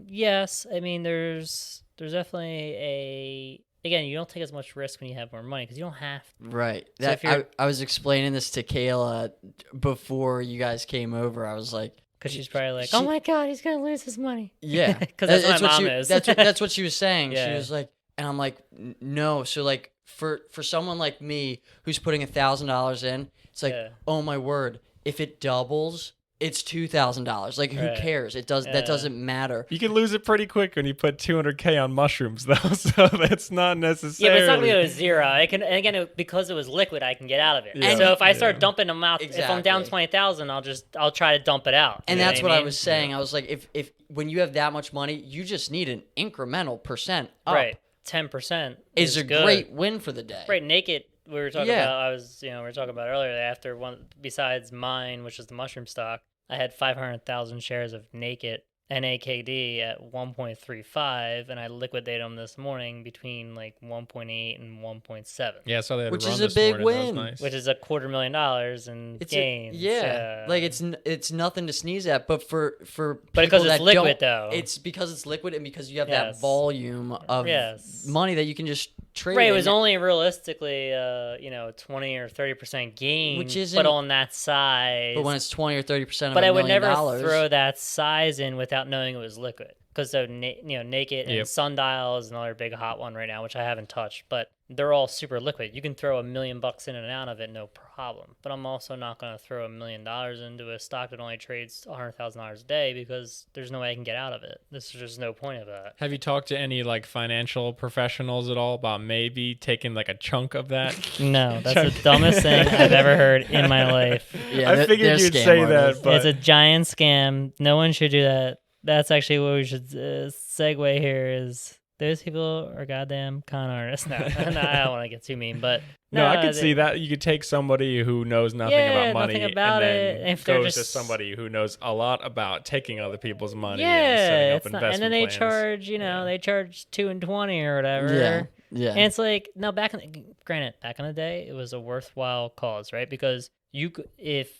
Yes. I mean, there's definitely again, you don't take as much risk when you have more money because you don't have to. Right. So That if you're- I was explaining this to Kayla before you guys came over. I was like, Because she's probably like, She- oh my God, he's going to lose his money. yeah, Because that's what my what mom she, is. That's what she was saying. She Yeah. was like, and I'm like, no. So like for someone like me who's putting $1,000 in, it's like, Yeah. oh my word, if it doubles, it's $2,000. Like who Right. cares? It does. Yeah. That doesn't matter. You can lose it pretty quick when you put 200K on mushrooms, though. So that's not Yeah, necessarily. but it's not going to go to zero. I can, and again, because it was liquid, I can get out of it. Yeah. So if I start Yeah. dumping them out, if I'm down Exactly. 20,000, I'll try to dump it out. And You know that's what I mean? was saying. I was like, if when you have that much money, you just need an incremental percent up. Right, 10% Is a good. great win for the day. Right, naked. We were talking Yeah. about. We were talking about earlier. After one, besides mine, which is the mushroom stock, I had 500,000 shares of naked NAKD at 1.35, and I liquidated them this morning between like 1.8 and 1.7. Yeah, so they had Which run is a this big morning. That was win. nice. Which is $250,000 in It's gains. like it's nothing to sneeze at, but for But because people it's that liquid, don't- though. it's because it's liquid and because you have Yes. that volume of Yes. money that you can just trade. Right, it in. was only realistically, 20 or 30% gain, Which isn't- but on that size. but when it's 20 or 30% of But $1 I would million never dollars, throw that size in without knowing it was liquid. Because Naked and Yep. Sundial is another big hot one right now, which I haven't touched. But they're all super liquid. You can throw $1 million in and out of it, no problem. But I'm also not going to throw $1 million into a stock that only trades $100,000 a day because there's no way I can get out of it. There's just no point of that. Have you talked to any like financial professionals at all about maybe taking like a chunk of that? No, that's the dumbest thing I've ever heard in my life. yeah, I figured they're you'd scam say artists. that, but It's a giant scam. No one should do that. That's actually what we should segue here is those people are goddamn con artists. No, I don't want to get too mean, but no, I could they- see that. You could take somebody who knows nothing Yeah, about money nothing about and then it. If they're goes to just- somebody who knows a lot about taking other people's money and Yeah, setting up it's not, investment and then they plans. charge, they charge 2 and 20 or whatever. Yeah. And it's like, no, back in the day, it was a worthwhile cause, right? Because if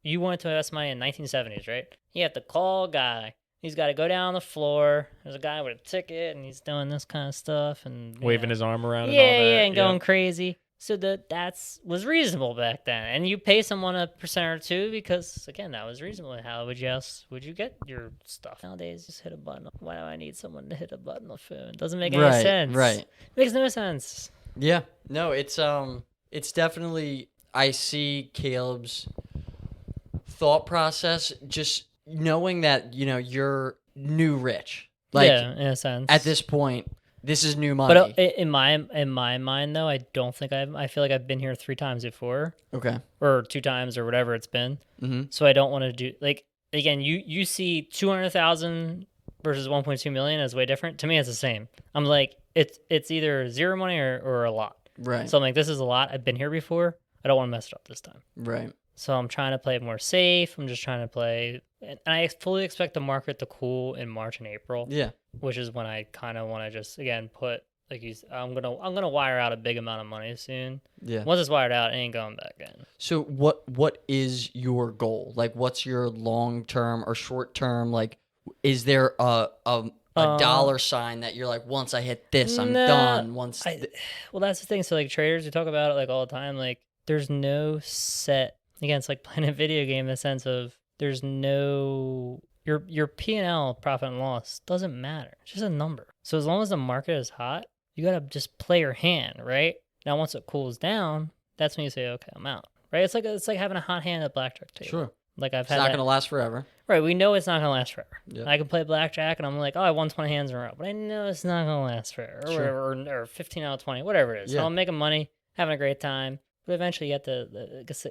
you wanted to invest money in 1970s, right? You have to call a guy. He's got to go down on the floor. There's a guy with a ticket, and he's doing this kind of stuff and waving his arm around and yeah, all that. yeah, and going crazy. So that's was reasonable back then, and you pay someone a percent or two because again, that was reasonable. How would you get your stuff nowadays? Just hit a button. Why do I need someone to hit a button on the phone? Doesn't make any sense. Right. Makes no sense. Yeah. No, it's definitely, I see Caleb's thought process just knowing that, you're new rich. Like yeah, in a sense. at this point, This is new money. But in my mind though, I don't think I feel like I've been here 3 times before. Okay. Or 2 times or whatever it's been. Mm-hmm. So I don't want to do like again. You see 200,000 versus 1.2 million is way different. To me, it's the same. I'm like it's either zero money or a lot. Right. So I'm like, this is a lot. I've been here before. I don't want to mess it up this time. Right. So I'm trying to play it more safe. I'm just trying to play, and I fully expect the market to cool in March and April. Yeah. Which is when I kind of want to just again put like I'm gonna wire out a big amount of money soon. Yeah. Once it's wired out, it ain't going back in. So what is your goal? Like, what's your long term or short term? Like, is there a dollar sign that you're like, once I hit this, I'm done. Well, that's the thing. So like traders, we talk about it like all the time. Like, there's no set. Again, it's like playing a video game in the sense of there's no your P&L, profit and loss, doesn't matter. It's just a number. So as long as the market is hot, you gotta just play your hand, right? Now once it cools down, that's when you say, okay, I'm out. Right? It's like having a hot hand at blackjack table. Sure. Like It's not gonna last forever. Right, we know it's not gonna last forever. Yep. I can play blackjack and I'm like, oh, I won 20 hands in a row, but I know it's not gonna last forever, Sure. or 15 out of 20, whatever it is. Yeah. So I'm making money, having a great time, but eventually you have to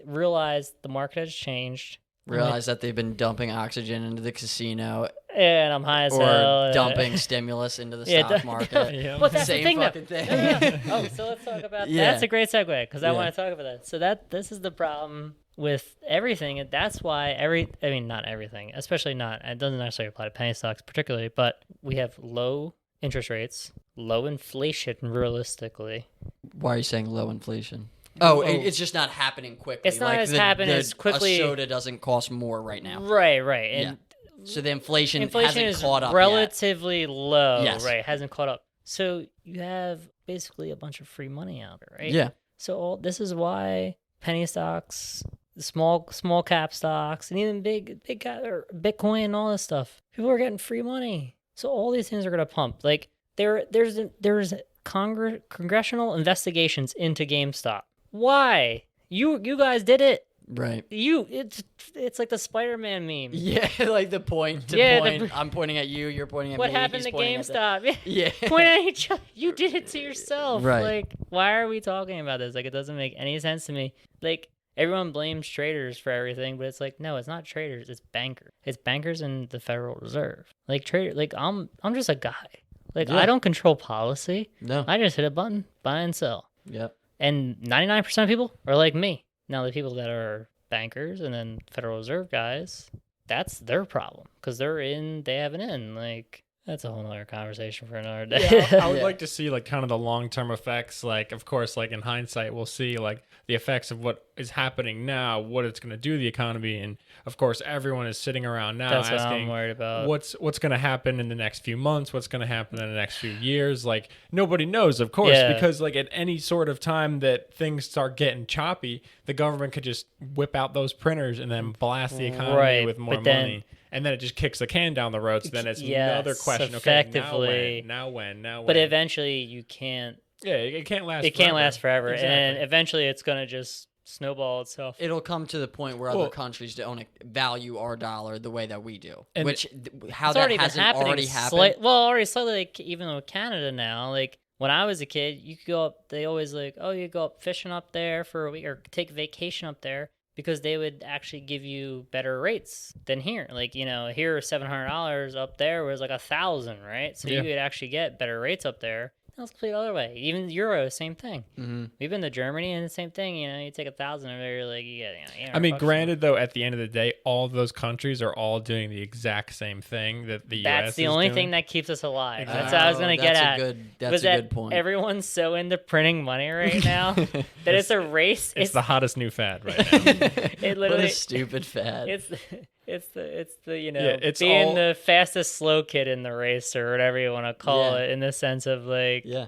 realize the market has changed. Realize that they've been dumping oxygen into the casino And I'm high as or hell. dumping stimulus into the Yeah, stock market. Yeah. But that's Same the thing, fucking though. thing. Oh, so let's talk about Yeah. That's a great segue because I Yeah. want to talk about that. So this is the problem with everything, and that's why not everything, especially not. It doesn't necessarily apply to penny stocks particularly, but we have low interest rates, low inflation realistically. Why are you saying low inflation? Oh, it's just not happening quickly. It's not as happening as quickly. A soda doesn't cost more right now. Right, and So the inflation inflation hasn't is caught up relatively low, Yes. right? Hasn't caught up. So you have basically a bunch of free money out there, right? yet. Yeah. So this is why penny stocks, small cap stocks, and even big cap or Bitcoin and all this stuff, people are getting free money. So all these things are gonna pump. Like there's congressional investigations into GameStop. Why? You guys did it. Right. It's like the Spider-Man meme. Yeah, like the point to Yeah, point. I'm pointing at you. You're pointing at What me. happened he's to pointing at the- GameStop? Yeah. Point at each other. You did it to yourself. Right. Like, why are we talking about this? Like, it doesn't make any sense to me. Like, everyone blames traders for everything, but it's like, no, it's not traders. It's bankers. It's bankers in the Federal Reserve. Like, I'm just a guy. Like, Yeah. I don't control policy. No. I just hit a button, buy and sell. Yep. And 99% of people are like me. Now, the people that are bankers and then Federal Reserve guys, that's their problem because they have an in. Like, that's a whole nother conversation for another day. Yeah, I would Yeah. like to see like kind of the long-term effects. Like, of course, like in hindsight, we'll see like the effects of what is happening now, what it's going to do to the economy, and of course, everyone is sitting around now That's what I'm asking worried about. what's going to happen in the next few months, what's going to happen in the next few years. Like nobody knows, of course, Yeah. because like at any sort of time that things start getting choppy, the government could just whip out those printers and then blast the economy Right, with more but then- money. And then it just kicks the can down the road. So then it's Yes, another question. effectively. Okay, now when? But eventually, you can't. Yeah, it can't last. It can't last forever, Exactly. and eventually, it's gonna just snowball itself. It'll come to the point where Well- other countries don't value our dollar the way that we do. And- Which how It's that already been hasn't happening. already happened. Already slightly. Like, even with Canada now, like when I was a kid, you could go up. They always like, oh, you go up fishing up there for a week or take vacation up there. Because they would actually give you better rates than here. Like, here $700, up there was like 1,000, right? So Yeah. you could actually get better rates up there. That's the complete other way. Even the euro, same thing. Mm-hmm. We've been to Germany and the same thing. You take 1,000 over there, you're like, you get, I mean, granted, though, at the end of the day, all of those countries are all doing the exact same thing that the U.S. that's the is only doing. thing that keeps us alive. Exactly. That's what I was going to get at. That's was a that good point. Everyone's so into printing money right now that it's a race. It's the hottest new fad right now. It what literally a stupid fad. it's the it's being all- the fastest slow kid in the race or whatever you want to call Yeah. it, in the sense of like Yeah.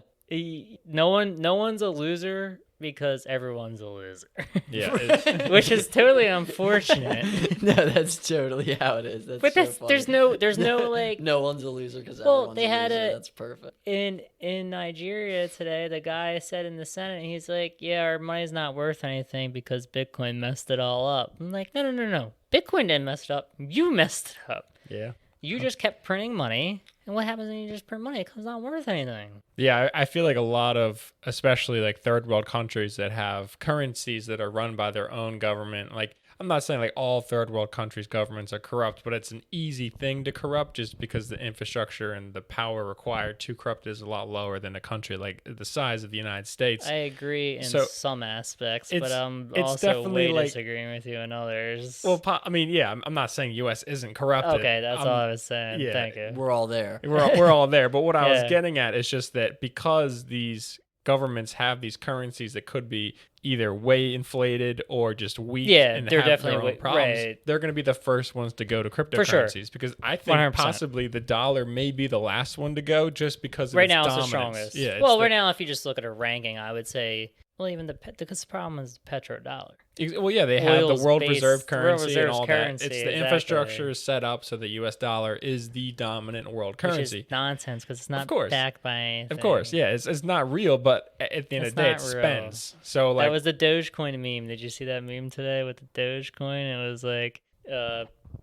no one's a loser because everyone's a loser. Yeah, it's- Which is totally unfortunate. No, that's totally how it is. That's But so there's funny. there's no like no one's a loser because Well, everyone's they a had loser. a- That's perfect. in Nigeria today, the guy said in the Senate, he's like, yeah, our money's not worth anything because Bitcoin messed it all up. I'm like, no. Bitcoin didn't mess it up. You messed it up. yeah. You just kept printing money, And what happens when you just print money? It comes not worth anything. Yeah, I feel like a lot of, especially like third world countries that have currencies that are run by their own government, like I'm not saying like all third world countries' governments are corrupt, but it's an easy thing to corrupt just because the infrastructure and the power required to corrupt is a lot lower than a country like the size of the United States. I agree in So, some aspects, but I'm it's also definitely way like- disagreeing with you in others. Well, I mean, yeah, I'm not saying U.S. isn't corrupted. okay, that's all I was saying. yeah, Thank you. We're all there. We're all there. But what I was Yeah. getting at is just that because these governments have these currencies that could be either way inflated or just weak Yeah, and they're have their definitely own problems, right. they're going to be the first ones to go to sure. cryptocurrencies because I think 100%. possibly the dollar may be the last one to go just because of Right its now, it's the dominance. strongest. Yeah, well, right now, if you just look at a ranking, I would say, well, even because the problem is petrodollar. Well, yeah, they have the Oil's world based- reserve the world currency and reserve's all currency, that. It's the exactly. infrastructure is set up so the U.S. dollar is the dominant world currency. Which is nonsense because it's not course. backed by anything. Of course, yeah, it's not real, but at the end of the day, it It's not real. spends. So like, That was the Dogecoin meme. Did you see that meme today with the Dogecoin? It was like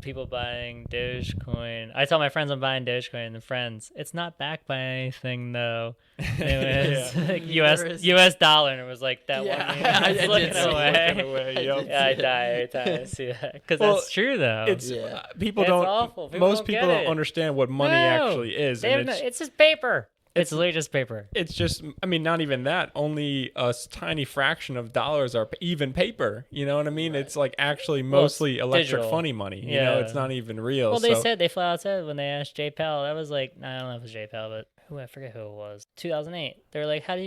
people buying Dogecoin. I tell my friends I'm buying Dogecoin, and the friends, it's not backed by anything though. It was like US dollar, and it was like that Yeah, one meme. I It's did looking see it. away. Looking away, yep. Yeah, I die every time I see that because Well, that's true though. it's Yeah. people It's don't. awful. People Most don't people get don't it. understand what money No, actually is, They and have it's just paper. It's literally just paper. it's just. I mean, not even that. Only a tiny fraction of dollars are even paper. You know what I mean? It's like actually Well, it's mostly electric digital. funny money. You know, Yeah. it's not even real. Well, they so- said they flat out said when they asked Jay Powell, that was like I don't know if it was Jay Powell, but I forget who it was. 2008. They're like, how do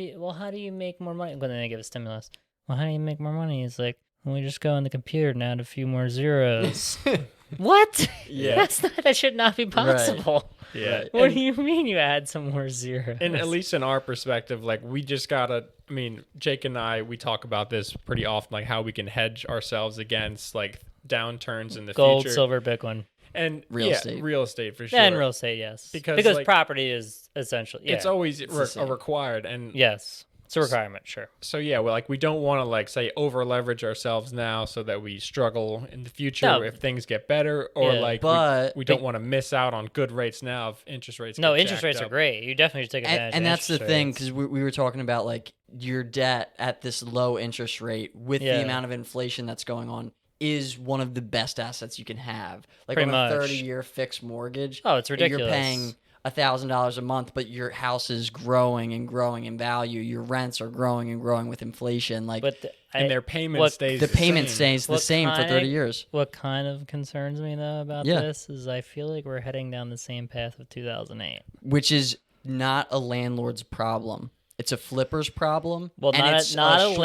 you make more money? When they give a stimulus, well, how do you make more money? It's like, well, we just go on the computer and add a few more zeros. What? Yeah. That should not be possible. yeah. Right. What And- do you mean you add some more zeros? And at least in our perspective, like we just gotta. I mean, Jake and I, we talk about this pretty often, like how we can hedge ourselves against like downturns in the gold, future. silver, Bitcoin, And Real estate. real estate for sure. yeah, and real estate, yes, Because, like, property is essentially It's always the same. required, and yes, it's a requirement, sure. so yeah, well, like we don't want to like say over leverage ourselves now so that we struggle in the future No. if things get better, or Yeah. like But- we don't want to miss out on good rates now if interest rates. No, get interest jacked rates are up. great. You definitely should take advantage. And of that's the interest thing rates. because we were talking about like your debt at this low interest rate with Yeah. the amount of inflation that's going on is one of the best assets you can have. Like Pretty on a much. 30-year fixed mortgage. Oh, it's ridiculous. You're paying $1,000 a month, but your house is growing and growing in value. Your rents are growing and growing with inflation. Like But And their payment what- stays the payment same. stays the What same for kind 30 of- years. what kind of concerns me though about Yeah. this is I feel like we're heading down the same path of 2008. Which is not a landlord's problem. It's a flipper's problem. Well, and it's not a short-term-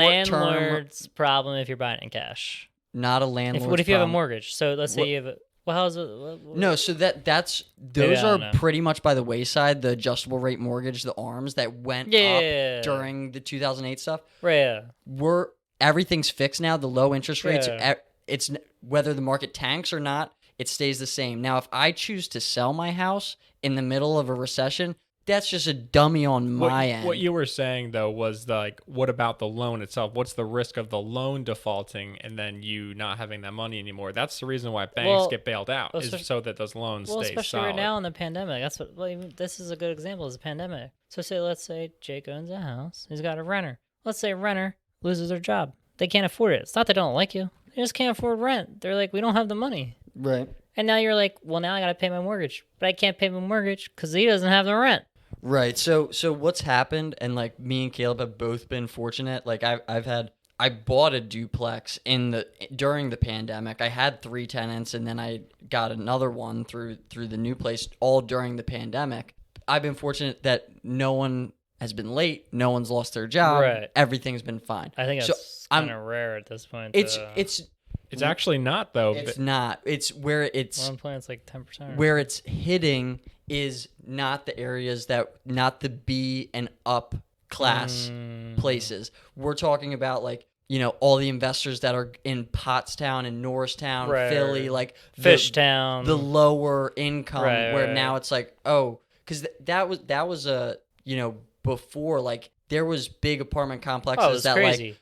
landlord's problem if you're buying in cash. Not a landlord's What if you have a problem. mortgage? So let's say What- you have a well, how's it? What, No, so that's Maybe those I are don't know. pretty much by the wayside. The adjustable rate mortgage, the ARMs that went Yeah. up during the 2008 stuff. right, yeah. Everything's fixed now. The low interest rates. Yeah. It's whether the market tanks or not, it stays the same. Now, if I choose to sell my house in the middle of a recession, that's just a dummy on my end. What you were saying though was like, what about the loan itself? What's the risk of the loan defaulting and then you not having that money anymore? That's the reason why banks Well, get bailed out, is especially- so that those loans Well, stay especially solid. right now in the pandemic. That's what. Well, this is a good example. Is the pandemic. So let's say Jake owns a house. He's got a renter. Let's say a renter loses their job. They can't afford it. It's not they don't like you. They just can't afford rent. They're like, we don't have the money. Right. And now you're like, well, now I got to pay my mortgage, but I can't pay my mortgage because he doesn't have the rent. Right. So what's happened, and like me and Caleb have both been fortunate. Like I bought a duplex during the pandemic. I had 3 tenants, and then I got another one through the new place, all during the pandemic. I've been fortunate that no one has been late, no one's lost their job, Right. Everything's been fine. I think So that's I'm- kind of rare at this point. It's actually not though. it's not. It's where it's one point it's like 10%. where it's hitting is not the areas not the B and up class places. We're talking about like, all the investors that are in Pottstown and Norristown, Right. Philly, like Fishtown. the lower income Right, where right. now it's like, because that was a, before, like there was big apartment complexes Oh, it was that crazy. like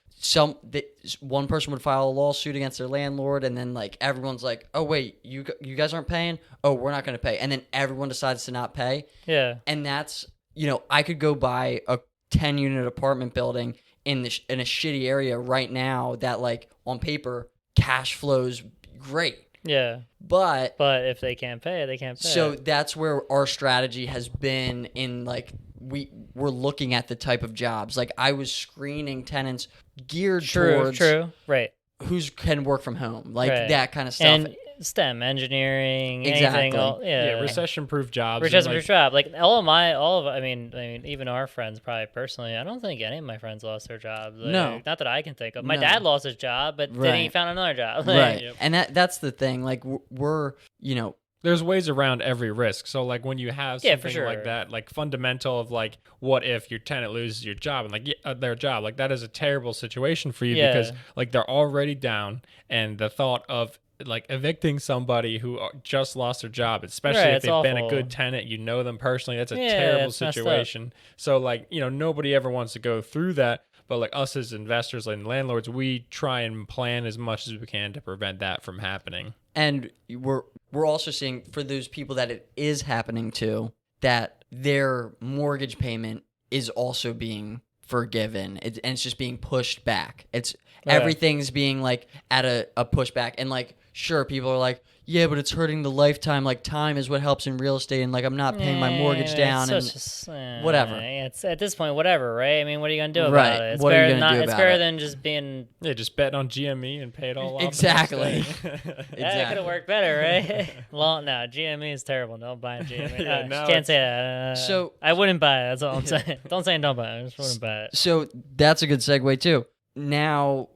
one person would file a lawsuit against their landlord, and then like everyone's like, oh wait, you guys aren't paying, oh we're not going to pay, and then everyone decides to not pay. Yeah. And that's, I could go buy a 10-unit apartment building in a shitty area right now that like on paper cash flows great. Yeah. But if they can't pay, they can't pay. So that's where our strategy has been in like we're looking at the type of jobs. Like I was screening tenants geared towards right, who's can work from home, like right. that kind of stuff. And STEM, engineering, exactly. anything. Recession-proof jobs. Recession-proof job. Like I mean, even our friends, probably personally, I don't think any of my friends lost their jobs. Like, no, not that I can think of. My dad lost his job, but then he found another job. Like, right, and that's the thing. Like we're there's ways around every risk. So like when you have something like that, like fundamental of like, what if your tenant loses your job and like their job, like that is a terrible situation for you because like they're already down, and the thought of like evicting somebody who just lost their job, especially if they've been a good tenant, you know them personally, that's a terrible situation. So like, nobody ever wants to go through that. But like us as investors and landlords, we try and plan as much as we can to prevent that from happening. And we're also seeing for those people that it is happening to, that their mortgage payment is also being forgiven. And it's just being pushed back. Everything's being like at a pushback. And like, sure, people are like, yeah, but it's hurting the lifetime. Like time is what helps in real estate, and like I'm not paying my mortgage down, and whatever. It's at this point, whatever, right? I mean, what are you gonna do about right. it? It's what better are you gonna do It's about better it? than just being just betting on GME and pay it all off. Exactly. That could have worked better, right? Well, no, GME is terrible. Don't buy GME. Can't say that. So I wouldn't buy it. That's all I'm saying. Don't say don't buy it. I just wouldn't buy it. So that's a good segue too. Now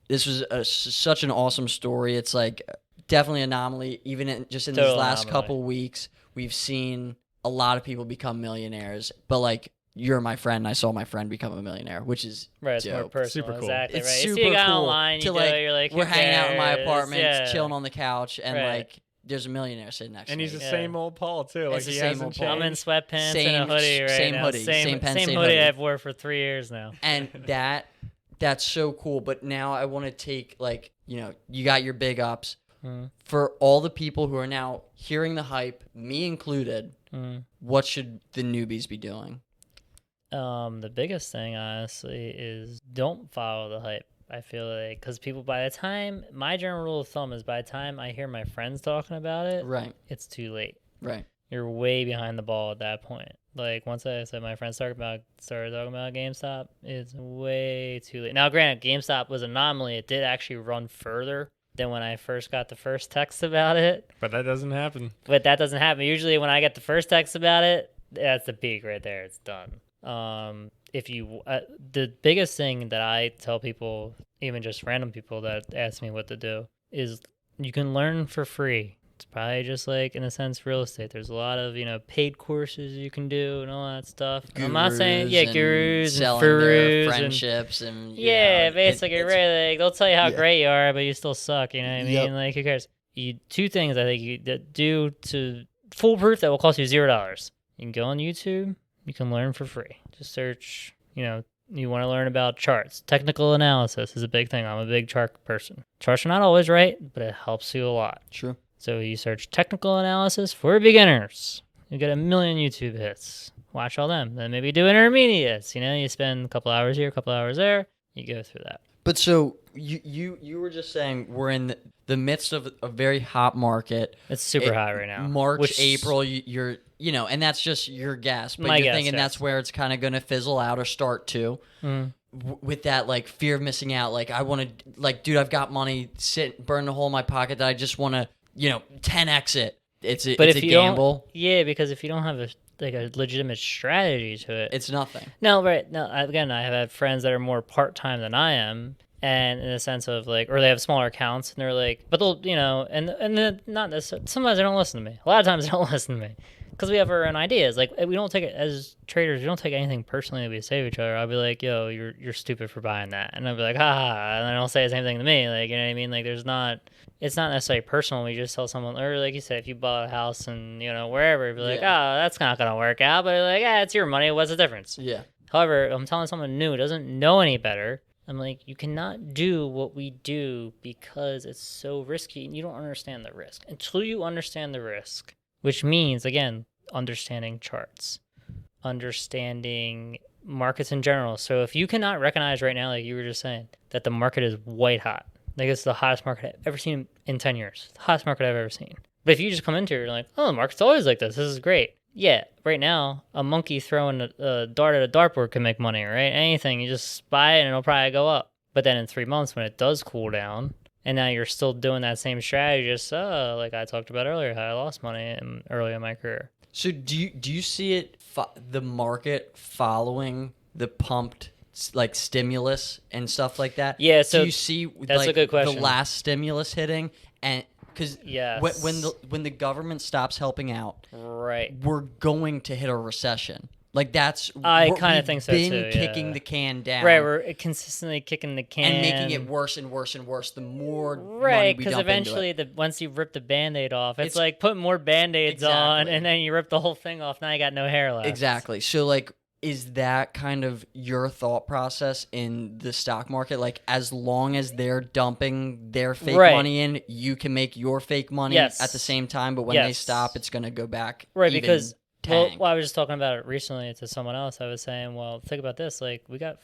this was such an awesome story. It's like definitely an anomaly. Even in these last couple weeks, we've seen a lot of people become millionaires. But like, you're my friend, and I saw my friend become a millionaire, which is right. It's more personal. Super cool. Exactly. It's right. super You see a guy cool online, you're like, we're hanging out in my apartment, yeah. chilling on the couch, and like, there's a millionaire sitting next to me. And he's the same old Paul too. Like it's the he same hasn't old changed. Paul. I'm in sweatpants and a hoodie right same now. Hoodie, same hoodie hoodie I've worn for 3 years now. And that's so cool. But now I want to take like, you got your big ups. For all the people who are now hearing the hype, me included, what should the newbies be doing? The biggest thing, honestly, is don't follow the hype. I feel like because people, by the time, my general rule of thumb is by the time I hear my friends talking about it, right, it's too late. Right. You're way behind the ball at that point. Like once I said my friends started talking about GameStop, it's way too late. Now, granted, GameStop was an anomaly. It did actually run further than when I first got the first text about it. But that doesn't happen. Usually when I get the first text about it, that's the peak right there. It's done. The biggest thing that I tell people, even just random people that ask me what to do, is you can learn for free. It's probably just like, in a sense, real estate. There's a lot of, paid courses you can do and all that stuff. I'm not saying, gurus and gurus. Friendships and basically, right? Like, they'll tell you how great you are, but you still suck, you know what I mean? Yep. Like, who cares? Two things I think you do to foolproof that will cost you $0. You can go on YouTube. You can learn for free. Just search, you want to learn about charts. Technical analysis is a big thing. I'm a big chart person. Charts are not always right, but it helps you a lot. True. So you search technical analysis for beginners. You get 1 million YouTube hits. Watch all them. Then maybe do intermediates. You spend a couple hours here, a couple hours there. You go through that. But so you were just saying we're in the midst of a very hot market. It's super hot right now. March, April, you're and that's just your guess. But you're thinking that's where it's kind of going to fizzle out or start to. With that, like, fear of missing out. Like, I want to, like, dude, I've got money, burn a hole in my pocket that I just want to, 10x it. It's a gamble. Yeah, because if you don't have a legitimate strategy to it, it's nothing. No, right. No, again, I have had friends that are more part-time than I am, and in the sense of like, or they have smaller accounts, and they're like, but they'll, and then not necessarily, sometimes they don't listen to me. A lot of times they don't listen to me. Because we have our own ideas. Like, we don't take it, as traders, we don't take anything personally that we say to each other. I'll be like, yo, you're stupid for buying that. And I'll be like, ha ha. And then they'll say the same thing to me. Like, you know what I mean? Like, it's not necessarily personal. We just tell someone, or like you said, if you bought a house and, wherever, you'd be like, oh, that's not going to work out. But like, it's your money. What's the difference? Yeah. However, I'm telling someone new who doesn't know any better, I'm like, you cannot do what we do because it's so risky and you don't understand the risk. Until you understand the risk, which means, again, understanding charts, understanding markets in general. So if you cannot recognize right now, like you were just saying, that the market is white hot, like it's the hottest market I've ever seen in 10 years, the hottest market I've ever seen. But if you just come into it, you're like, oh, the market's always like this. This is great. Yeah, right now, a monkey throwing a dart at a dartboard can make money, right? Anything, you just buy it and it'll probably go up. But then in 3 months, when it does cool down, and now you're still doing that same strategy, just like I talked about earlier, how I lost money early in my career. So do you see it the market following the pumped like stimulus and stuff like that? Yeah, so do you see that's like a good question. the last stimulus hitting and because Yes. when the government stops helping out, Right. we're going to hit a recession. Like that's I we're- kinda we've think so, been too, kicking yeah. the can down, Right, we're consistently kicking the can. and making it worse and worse and worse. The more money Right, we because dump eventually, into it. once you rip the Band-Aid off, it's It's- like putting more Band-Aids on, Exactly. and then you rip the whole thing off. Now you got no hair left. Exactly. So like is that kind of your thought process in the stock market? Like as long as they're dumping their fake Right. money in, you can make your fake money Yes. at the same time, but when they Yes. stop, it's going to go back Right, even because tank. well, I was just talking about it recently to someone else. I was saying, well, think about this. Like, we got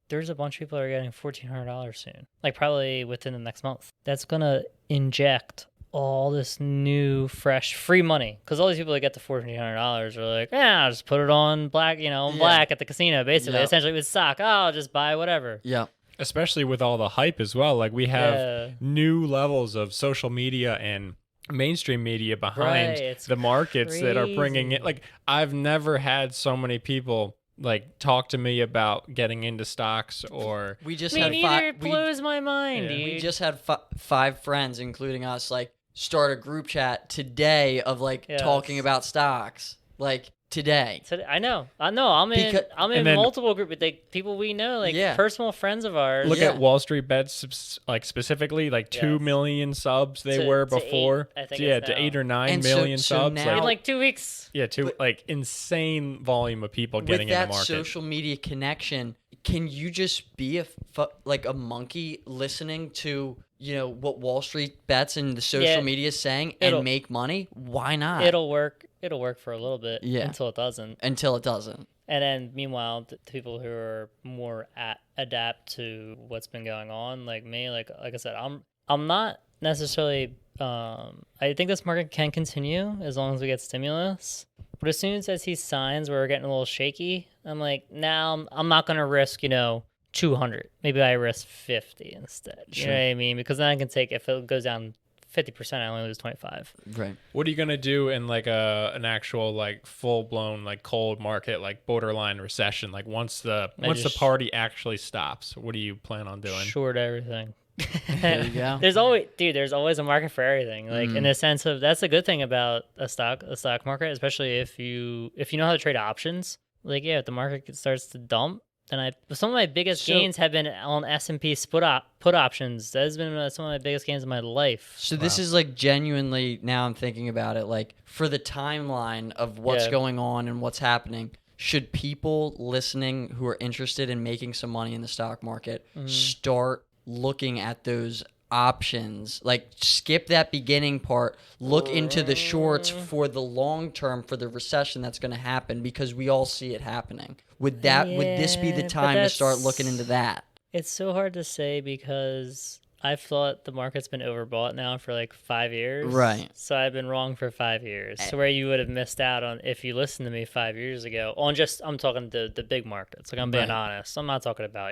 there's a bunch of people that are getting $1,400 soon, like probably within the next month. That's gonna inject all this new, fresh, free money. Because all these people that get the $1,400 are like, I'll just put it on black, on black at the casino, basically. Yep. Essentially, with stock, I'll just buy whatever. Yeah. Especially with all the hype as well. Like we have Yeah. new levels of social media and mainstream media behind Right, it's the markets that are bringing it. crazy. Like I've never had so many people like talk to me about getting into stocks or We just Me had neither. It five blows my mind, Yeah. dude. we just had 5 friends including us like start a group chat today of like Yes. talking about stocks. Like today. I know. I'm in. Because- I'm in and then- multiple group with like people we know, like Yeah. personal friends of ours. look Yeah. at Wall Street Bets, like specifically like 2 Yes. million subs they To- were to 8, before. I think Yeah, it's to now. 8 or 9 And so- million so subs. now- in like, like 2 weeks. yeah, like insane volume of people getting with in that the market. social media connection, can you just be like a monkey listening to what Wall Street Bets and the social Yeah, media is saying it'll- and make money? Why not? It'll work. It'll work for a little bit. Yeah. Until it doesn't. Until it doesn't. And then meanwhile, the people who are more adapt to what's been going on, like me, like I said, I'm not necessarily. I think this market can continue as long as we get stimulus. But as soon as I see signs where we're getting a little shaky, I'm like, now I'm not gonna risk 200. Maybe I risk 50 instead. You know what I mean? Because then I can take, if it goes down 50%, I only lose 25. Right. What are you gonna do in like an actual like full blown like cold market like borderline recession? Like once the just- party actually stops, what do you plan on doing? Short everything. There you go. There's always a market for everything. Like in the sense of, that's a good thing about a stock market, especially if you know how to trade options. Like, yeah, if the market starts to dump, then some of my biggest gains have been on S&P put options. That has been some of my biggest gains in my life. So this is like genuinely, now I'm thinking about it, like for the timeline of what's Yeah. going on and what's happening, should people listening who are interested in making some money in the stock market start looking at those options? Like skip that beginning part, look into the shorts for the long term, for the recession that's going to happen, because we all see it happening. Would this be the Yeah, but time to start that's- looking into that? It's so hard to say because I've thought the market's been overbought now for like 5 years. Right. So I've been wrong for 5 years. So where you would have missed out on if you listened to me 5 years ago on I'm talking the big markets. Like I'm being Right. honest. I'm not talking about,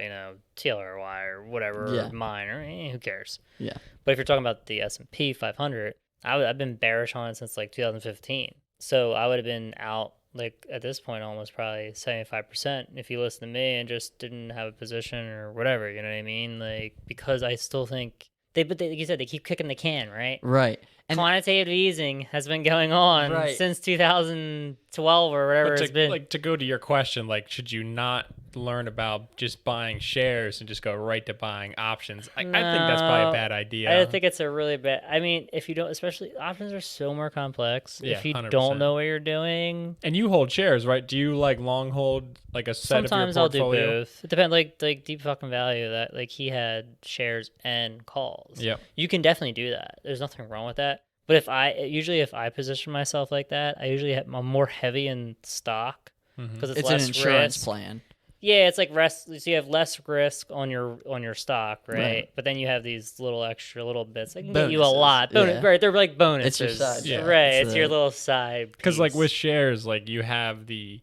TLRY or whatever, Yeah. or mine, or who cares. Yeah. But if you're talking about the S&P 500, I've been bearish on it since like 2015. So I would have been out like at this point almost probably 75% if you listen to me and just didn't have a position or whatever, you know what I mean? Like, because I still think like you said, they keep kicking the can, right? Right. quantitative easing has been going on Right. since 2012 or whatever But it's been. to go to your question, like, should you not learn about just buying shares and just go right to buying options? I think that's probably a bad idea. I think it's a really bad. I mean, if you don't, especially options are so more complex. Yeah, if you 100%. don't know what you're doing, And you hold shares, right? Do you like long hold like a set sometimes of your I'll do portfolio? both. It depends. Like Deep Fucking Value, that like he had shares and calls. Yep. You can definitely do that. There's nothing wrong with that. But if I position myself like that, I'm more heavy in stock because It's less an insurance risk. plan. Yeah, it's like rest. So you have less risk on your stock, right? Right. But then you have these little extra little bits that can get you a Bonuses, lot. yeah. Right? They're like bonuses. It's your side. Yeah. Right? It's It's your the- little side. Because like piece. with shares, like you have the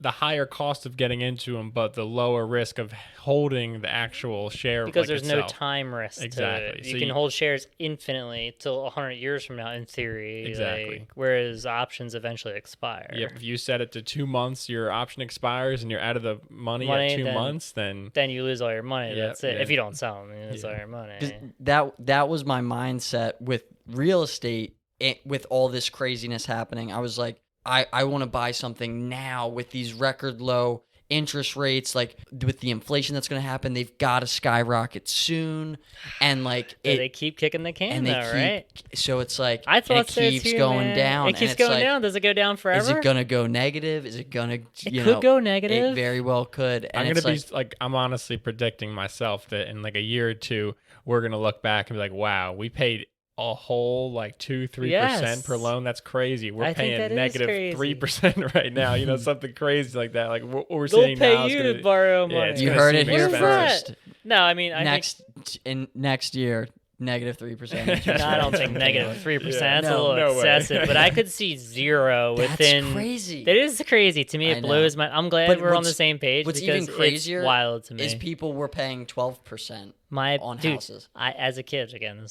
higher cost of getting into them, but the lower risk of holding the actual share. because like, there's no itself. time risk. Exactly. To it. So You can you- hold shares infinitely till 100 years from now, in theory. Exactly. Like, whereas options eventually expire. Yep. If you set it to 2 months, your option expires and you're out of the money Money, at 2 then- months, then Then you lose all your money. Yeah, That's it. yeah. If you don't sell them, you lose Yeah. all your money. 'Cause that was my mindset with real estate. With all this craziness happening, I was like, I want to buy something now with these record low interest rates. Like with the inflation that's going to happen, they've got to skyrocket soon, and like Yeah, they keep kicking the can, and they though, right? So it's like I thought and it so keeps too, going man. down. It and keeps it's going like, down. Does it go down forever? Is it gonna go negative? Is it gonna? It You could know, go negative. It very well could. And I'm gonna it's be like, I'm honestly predicting myself that in like a year or two, we're gonna look back and be like, wow, we paid a whole like 2-3% per Yes. loan. That's crazy. We're I think paying that is negative crazy. 3% right now. You know, something crazy like that. Like what we're They'll seeing now pay is you gonna, to borrow yeah, money. it's you gonna heard it seem here expensive. first. No, I mean, I Next year, negative 3%. No, I don't think negative 3%. That's No, a little no way. excessive. But I could see zero That's within. crazy. That is crazy to me. I It know. blows my. I'm glad But we're on the what's- same page. what's because even crazier it's wild to me. Is people were paying 12% My on dude, houses. I as a kid, again,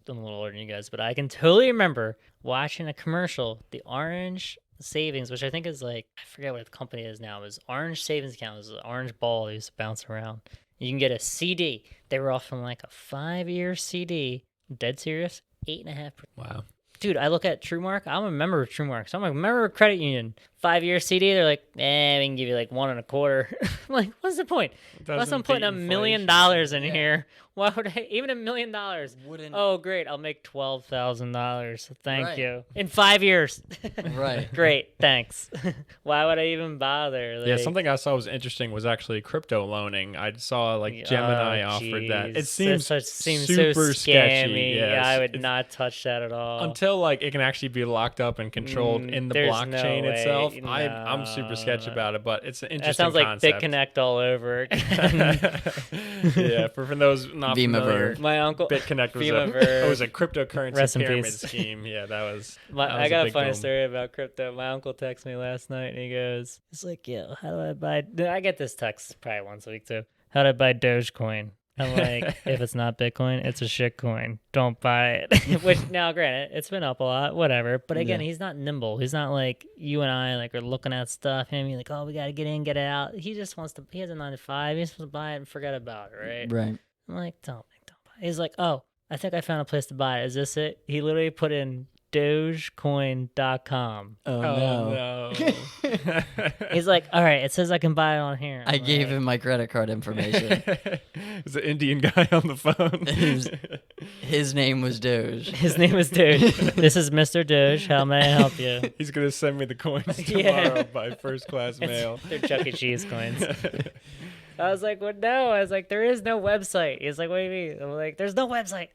I'm a little older than you guys, but I can totally remember watching a commercial, the Orange Savings, which I think is like, I forget what the company is now. It was Orange Savings Account. It was an orange ball that used to bounce around. You can get a CD. They were offering like a 5-year CD. Dead serious, 8.5%. Wow. Dude, I look at TrueMark. I'm a member of TrueMark. So I'm a member of Credit Union. 5-year CD. They're like, we can give you like 1.25. I'm like, what's the point? Unless I'm Doesn't putting beat $1 million inflation. in here. Why would I? Even $1 million. Wouldn't Oh, great. I'll make $12,000. Thank Right. you. In 5 years. Right. Great. Thanks. Why would I even bother? Yeah, Like, something I saw was interesting was actually crypto loaning. I saw like Gemini offered that. It jeez. seems seems super so sketchy. scammy. Yeah, I would it's- not touch that at all. until like it can actually be locked up and controlled in the there's blockchain no way. itself. I'm super sketchy No. about it, but it's an interesting That sounds like concept. BitConnect all over again. Yeah, for those not familiar, Vimavert. My uncle. BitConnect was Vimavert. a cryptocurrency Rest in pyramid peace. scheme. Yeah, that was. that I was got a big funny boom. story about crypto. My uncle texted me last night and he goes, "It's like, yo, how do I buy?" I get this text probably once a week too. How do I buy Dogecoin? I'm like, if it's not Bitcoin, it's a shit coin. Don't buy it. Which now, granted, it's been up a lot, whatever. But again, Yeah. he's not nimble. He's not like you and I, like are looking at stuff. You know what I mean? Like, oh, we got to get in, get it out. He just wants to. He has a 9 to 5. He's supposed to buy it and forget about it, right? Right. I'm like, don't buy it. He's like, oh, I think I found a place to buy it. Is this it? He literally put in Dogecoin.com. Oh, Oh no. no. He's like, all right, it says I can buy it on here. I I'm gave like, him my credit card information. There's an Indian guy on the phone. His name was Doge. His name is Doge. This is Mr. Doge. How may I help you? He's gonna send me the coins Yeah. tomorrow by first class mail. They're Chuck E. Cheese coins. I was like, what? No. I was like, there is no website. He's like, what do you mean? I'm like, there's no website.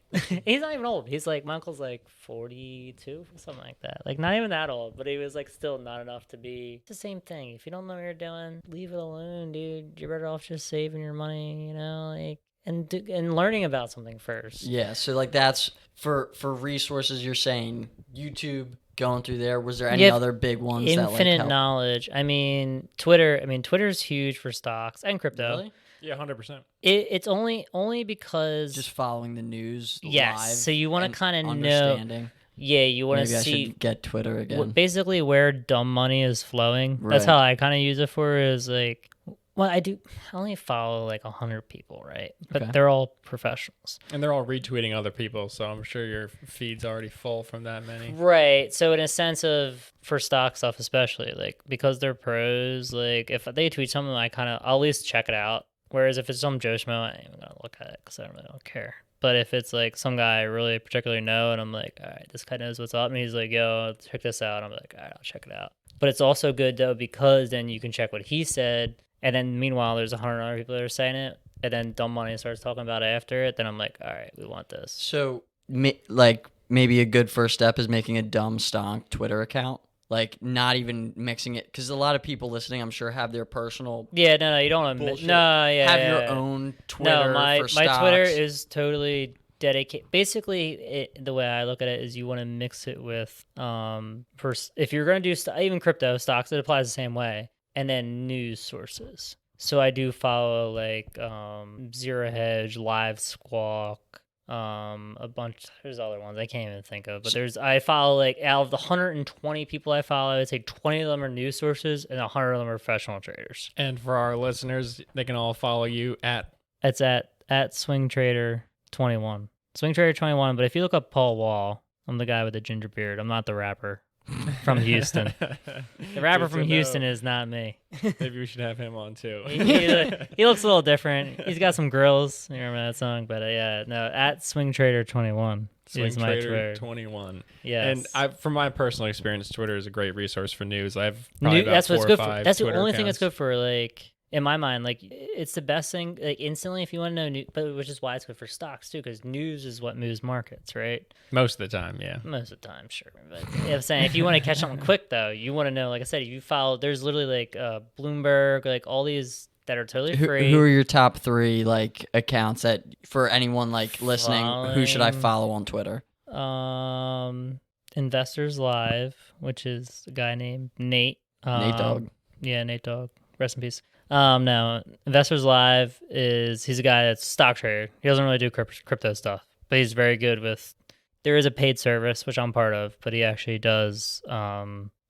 He's not even old. He's like, my uncle's like 42, something like that. Like, not even that old, but he was like still not enough to be. It's the same thing. If you don't know what you're doing, leave it alone, dude. You're better off just saving your money, you know, like, and learning about something first. Yeah, so like that's for resources. You're saying YouTube, going through there. Was there any Yeah, other big ones that like Infinite helped? knowledge. I mean, Twitter's huge for stocks and crypto. Really? Yeah, 100%. It's only because Just following the news. Yes, live so you wanna and kinda know- understanding. yeah, you want Maybe to I see should get Twitter again. basically where dumb money is flowing. That's Right. how I kind of use it for is like Well, I only follow like 100 people, right? But Okay. they're all professionals. And they're all retweeting other people, so I'm sure your feed's already full from that many. Right. So in a sense of for stock stuff especially, like because they're pros, like if they tweet something I'll at least check it out. Whereas if it's some Joe Schmo, I ain't even gonna look at it because I really don't care. But if it's like some guy I really particularly know and I'm like, all right, this guy knows what's up and he's like, yo, check this out, I'm like, all right, I'll check it out. But it's also good though because then you can check what he said. And then meanwhile, there's 100 other people that are saying it. And then Dumb Money starts talking about it after it. Then I'm like, all right, we want this. So, like, maybe a good first step is making a dumb stonk Twitter account. Like, not even mixing it. Because a lot of people listening, I'm sure, have their personal... Yeah, no, you don't want to... bullshit. No, yeah, Have yeah, your yeah. own Twitter No, my for stocks. Twitter is totally dedicated. Basically, the way I look at it is you want to mix it with... if you're going to do even crypto stocks, it applies the same way. And then news sources. So I do follow like Zero Hedge, Live Squawk, a bunch. There's other ones I can't even think of. But I follow like out of the 120 people I follow, I would say 20 of them are news sources and 100 of them are professional traders. And for our listeners, they can all follow you at... It's at SwingTrader21. SwingTrader21. But if you look up Paul Wall, I'm the guy with the ginger beard. I'm not the rapper from Houston. The rapper from Houston is not me. Maybe we should have him on too. he looks a little different. He's got some grills. You remember that song? But yeah, no, at SwingTrader21 is my Twitter. 21. Yes. And from my personal experience, Twitter is a great resource for news. I've probably about that's 4 what's or good 5 for. That's Twitter the only thing that's accounts. good for, like, in my mind, like, it's the best thing, like, instantly if you want to know news, but which is why it's good for stocks too, because news is what moves markets, right? Most of the time, yeah. Most of the time, sure. But I'm saying if you want to catch something quick, though, you want to know, like I said, if you follow, there's literally like Bloomberg, like all these that are totally free. Who are your top 3 like accounts that for anyone like listening? Who should I follow on Twitter? Investors Live, which is a guy named Nate. Nate Dogg. Yeah, Nate Dogg. Rest in peace. No, Investors Live he's a guy that's a stock trader. He doesn't really do crypto stuff, but he's very good with. There is a paid service which I'm part of, but he actually does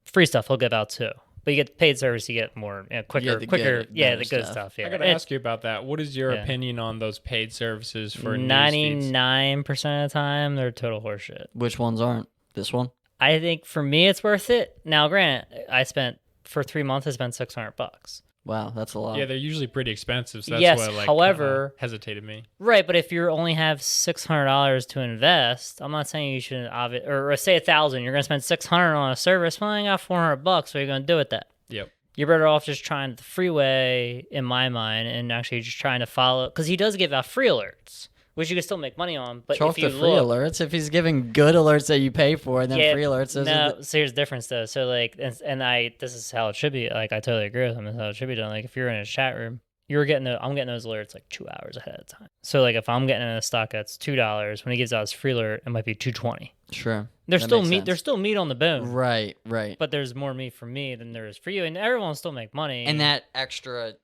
free stuff. He'll give out too, but you get paid service, you get more quicker, the quicker. good The good stuff. stuff. Yeah, I got to ask you about that. What is your opinion on those paid services for news feeds? 99% of the time, they're total horseshit. Which ones aren't? This one? I think for me, it's worth it. Now, granted, for 3 months, I spent $600. Wow, that's a lot. Yeah, they're usually pretty expensive, so that's Yes, what however- hesitated me. Right, but if you only have $600 to invest, I'm not saying you should, or say 1,000. You're gonna spend $600 on a service. Well, I got $400. What are you gonna do with that? Yep. You're better off just trying the freeway, in my mind, and actually just trying to follow, because he does give out free alerts, which you can still make money on. But Show if off you the free look, alerts. If he's giving good alerts that you pay for, and then free alerts, those are no. So here's the difference though. So like, this is how it should be. Like, I totally agree with him. This is how it should be done. Like, if you're in a chat room, I'm getting those alerts like 2 hours ahead of time. So like, if I'm getting in a stock that's $2, when he gives out his free alert, it might be $2.20. Sure. There's That still makes meat. sense. There's still meat on the bone. Right. But there's more meat for me than there is for you, and everyone will still make money. And that extra,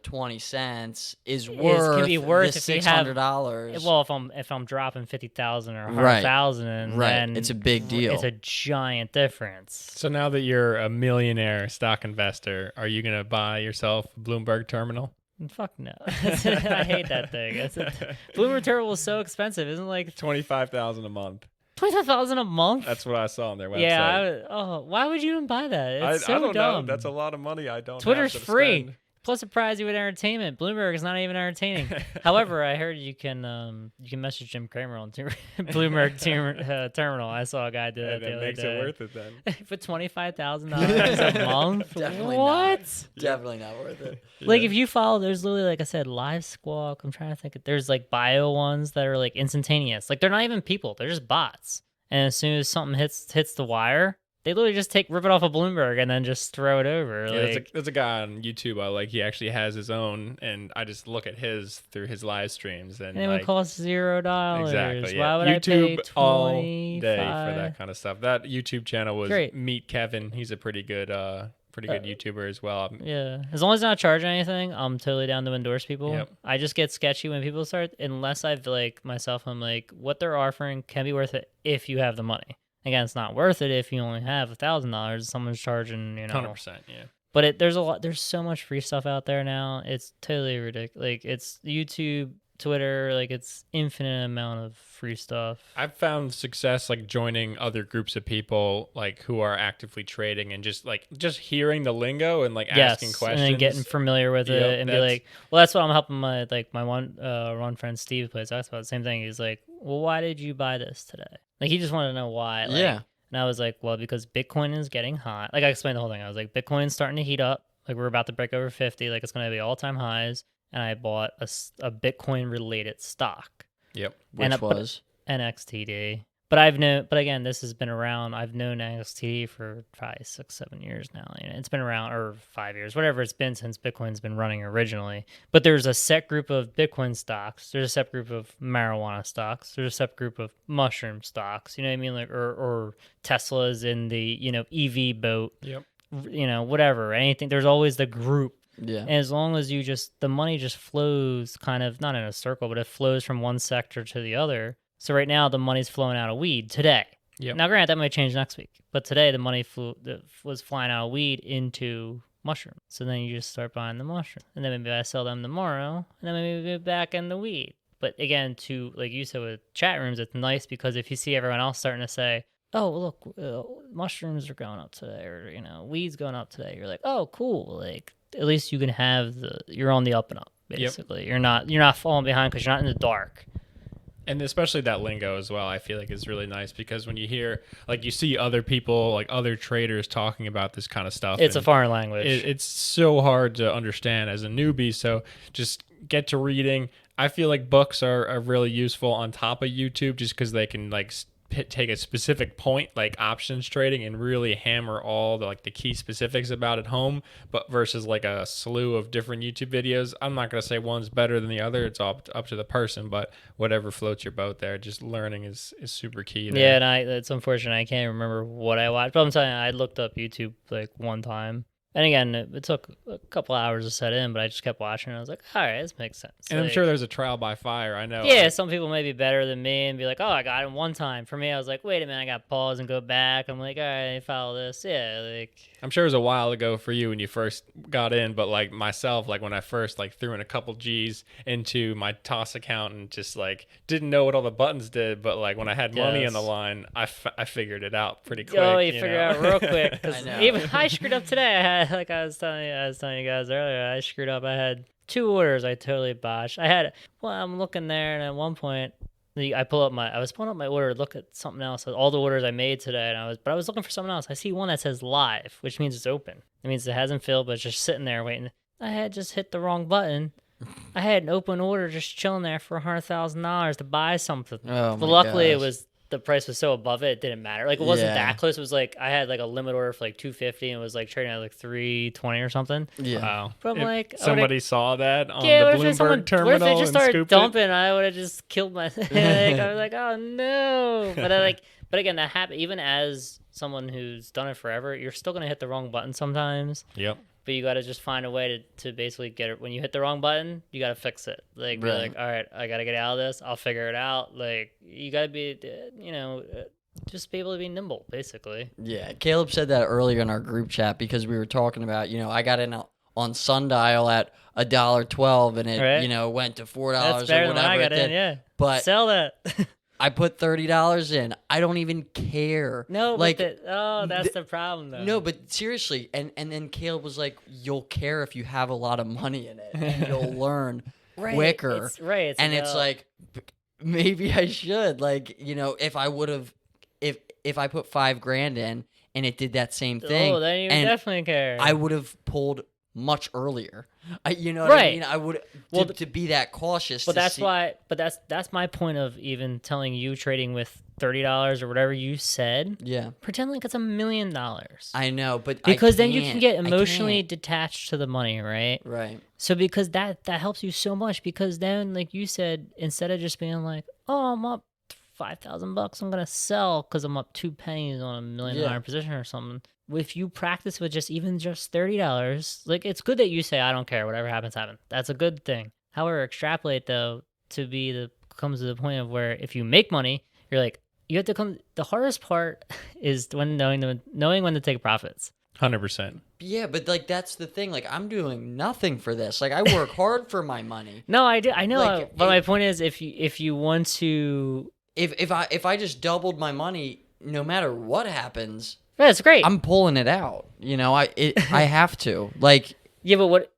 20 cents is Can worth be worth the if you have- $600. well, if I'm dropping 50,000 or Right. 100,000, Right. then It's a big deal. It's a giant difference. So now that you're a millionaire stock investor, are you going to buy yourself a Bloomberg terminal? Fuck no. I hate that thing. Bloomberg Terminal is so expensive. Isn't it like $25,000 a month. 25,000 a month? That's what I saw on their website. Yeah. Why would you even buy that? It's so I don't dumb. know. That's a lot of money I don't Twitter's have to free. spend. Plus, it provides you with entertainment. Bloomberg is not even entertaining. However, I heard you can message Jim Cramer on Bloomberg Terminal. I saw a guy do that And the that other makes day. it worth it then. For $25,000 a month? Definitely what? not. Definitely not worth it. Like, if you follow, there's literally, like I said, Live Squawk. I'm trying to think. There's like bio ones that are like instantaneous. Like, they're not even people. They're just bots. And as soon as something hits the wire, they literally just rip it off of Bloomberg and then just throw it over. Yeah, Like, there's a guy on YouTube. He actually has his own, and I just look at his through his live streams, and it would cost $0. exactly. Why Yeah. would YouTube I pay all 25? day for that kind of stuff. That YouTube channel was Great. Meet Kevin. He's a pretty good YouTuber as well. Yeah, as long as it's not charging anything, I'm totally down to endorse people. Yep. I just get sketchy when people start, unless I've I'm like, what they're offering can be worth it if you have the money. Again, it's not worth it if you only have $1,000. Someone's charging, 100%. Yeah. there's so much free stuff out there now. It's totally ridiculous. Like it's YouTube, Twitter, like it's infinite amount of free stuff. I've found success like joining other groups of people like who are actively trading and just hearing the lingo and like asking questions and then getting familiar with it and be like, well, that's what I'm helping my one friend Steve plays. That's about the same thing. He's like, well, why did you buy this today? Like he just wanted to know why. Like, yeah. And I was like, well, because Bitcoin is getting hot. Like I explained the whole thing. I was like, Bitcoin's starting to heat up. Like we're about to break over 50. Like it's going to be all-time highs. And I bought a Bitcoin-related stock. Yep. Which was? NXTD. But again, this has been around. I've known NXTD for 5, 6, 7 years now. You know, it's been around, or 5 years, whatever it's been since Bitcoin's been running originally. But there's a set group of Bitcoin stocks. There's a set group of marijuana stocks. There's a set group of mushroom stocks. You know what I mean? Like or Tesla's in the EV boat. Yep. Whatever, anything. There's always the group. Yeah. And as long as the money just flows kind of, not in a circle, but it flows from one sector to the other. So right now the money's flowing out of weed today. Yep. Now granted, that might change next week. But today the money was flying out of weed into mushroom. So then you just start buying the mushroom. And then maybe I sell them tomorrow. And then maybe we get back in the weed. But again, like you said with chat rooms, it's nice because if you see everyone else starting to say, oh, look, mushrooms are going up today, or, weed's going up today. You're like, oh, cool. Like, at least you can you're on the up and up, basically. Yep. You're not falling behind because you're not in the dark. And especially that lingo as well, I feel like is really nice because when you hear, like, you see other people, like other traders talking about this kind of stuff. It's a foreign language. It's so hard to understand as a newbie. So just get to reading. I feel like books are really useful on top of YouTube just because they can, like, take a specific point like options trading and really hammer all the key specifics about it home, but versus like a slew of different YouTube videos. I'm not going to say one's better than the other. It's all up to the person, but whatever floats your boat there, just learning is super key there. Yeah, and it's unfortunate I can't remember what I watched, but I'm telling you, I looked up YouTube like one time. And again, it took a couple hours to set in, but I just kept watching and I was like, all right, this makes sense. And I'm sure there's a trial by fire. I know. Yeah, some people may be better than me and be like, oh, I got it one time. For me, I was like, wait a minute, I got to pause and go back. I'm like, all right, follow this. Yeah, like. I'm sure it was a while ago for you when you first got in, but like myself, like when I first threw in a couple G's into my Toss account and just didn't know what all the buttons did, but like when I had money on the line, I figured it out pretty quick. Oh, you figured it out real quick. Because even I screwed up today. I was telling you guys earlier, I screwed up. I had 2 orders I totally botched. I'm looking there, and at one point, I was pulling up my order to look at something else, all the orders I made today, and I was looking for something else. I see one that says live, which means it's open. It means it hasn't filled, but it's just sitting there waiting. I had just hit the wrong button. I had an open order just chilling there for $100,000 to buy something. Oh, but luckily, the price was so above it didn't matter. Like it wasn't that close. It was like I had like a limit order for like $250 and it was like trading at like $320 or something. Yeah. Wow. But I'm like, somebody saw that on the Bloomberg terminal. What if they just started scooped dumping? I would have just killed myself. I was like, oh no. But again, that happens. Even as someone who's done it forever, you're still gonna hit the wrong button sometimes. Yep. But you got to just find a way to basically get it. When you hit the wrong button, you got to fix it. Like, be like, all right, I got to get out of this. I'll figure it out. Like, you got to be, just be able to be nimble, basically. Yeah. Caleb said that earlier in our group chat because we were talking about, I got in on Sundial at $1.12 and it, went to $4 That's better or whatever. Than I got in, yeah. But sell that. I put $30 in. I don't even care. No, like that's the problem though. No, but seriously, and then Caleb was like, "You'll care if you have a lot of money in it, and you'll learn quicker." It's like, maybe I should. Like, if I would have, if I put $5,000 in and it did that same thing, then you definitely care. I would have pulled much earlier. What I mean? I would to be that cautious. But that's why. But that's my point of even telling you trading with $30 or whatever you said. Yeah. Pretend like it's $1 million. I know, but because then you can get emotionally detached to the money, right? Right. So because that helps you so much. Because then, like you said, instead of just being like, oh, I'm up $5,000, I'm gonna sell because I'm up 2 pennies on $1 million position or something. If you practice with just $30, like it's good that you say I don't care, whatever happens, happen. That's a good thing. However, extrapolate though comes to the point of where if you make money, you're like you have to come. The hardest part is when knowing when to take profits. 100%. Yeah, but like that's the thing. Like I'm doing nothing for this. Like I work hard for my money. No, I do. I know. Like, But my point is, if you want to, If I just doubled my money, no matter what happens, yeah, it's great. I'm pulling it out. You know, I have to. Like Yeah, but what?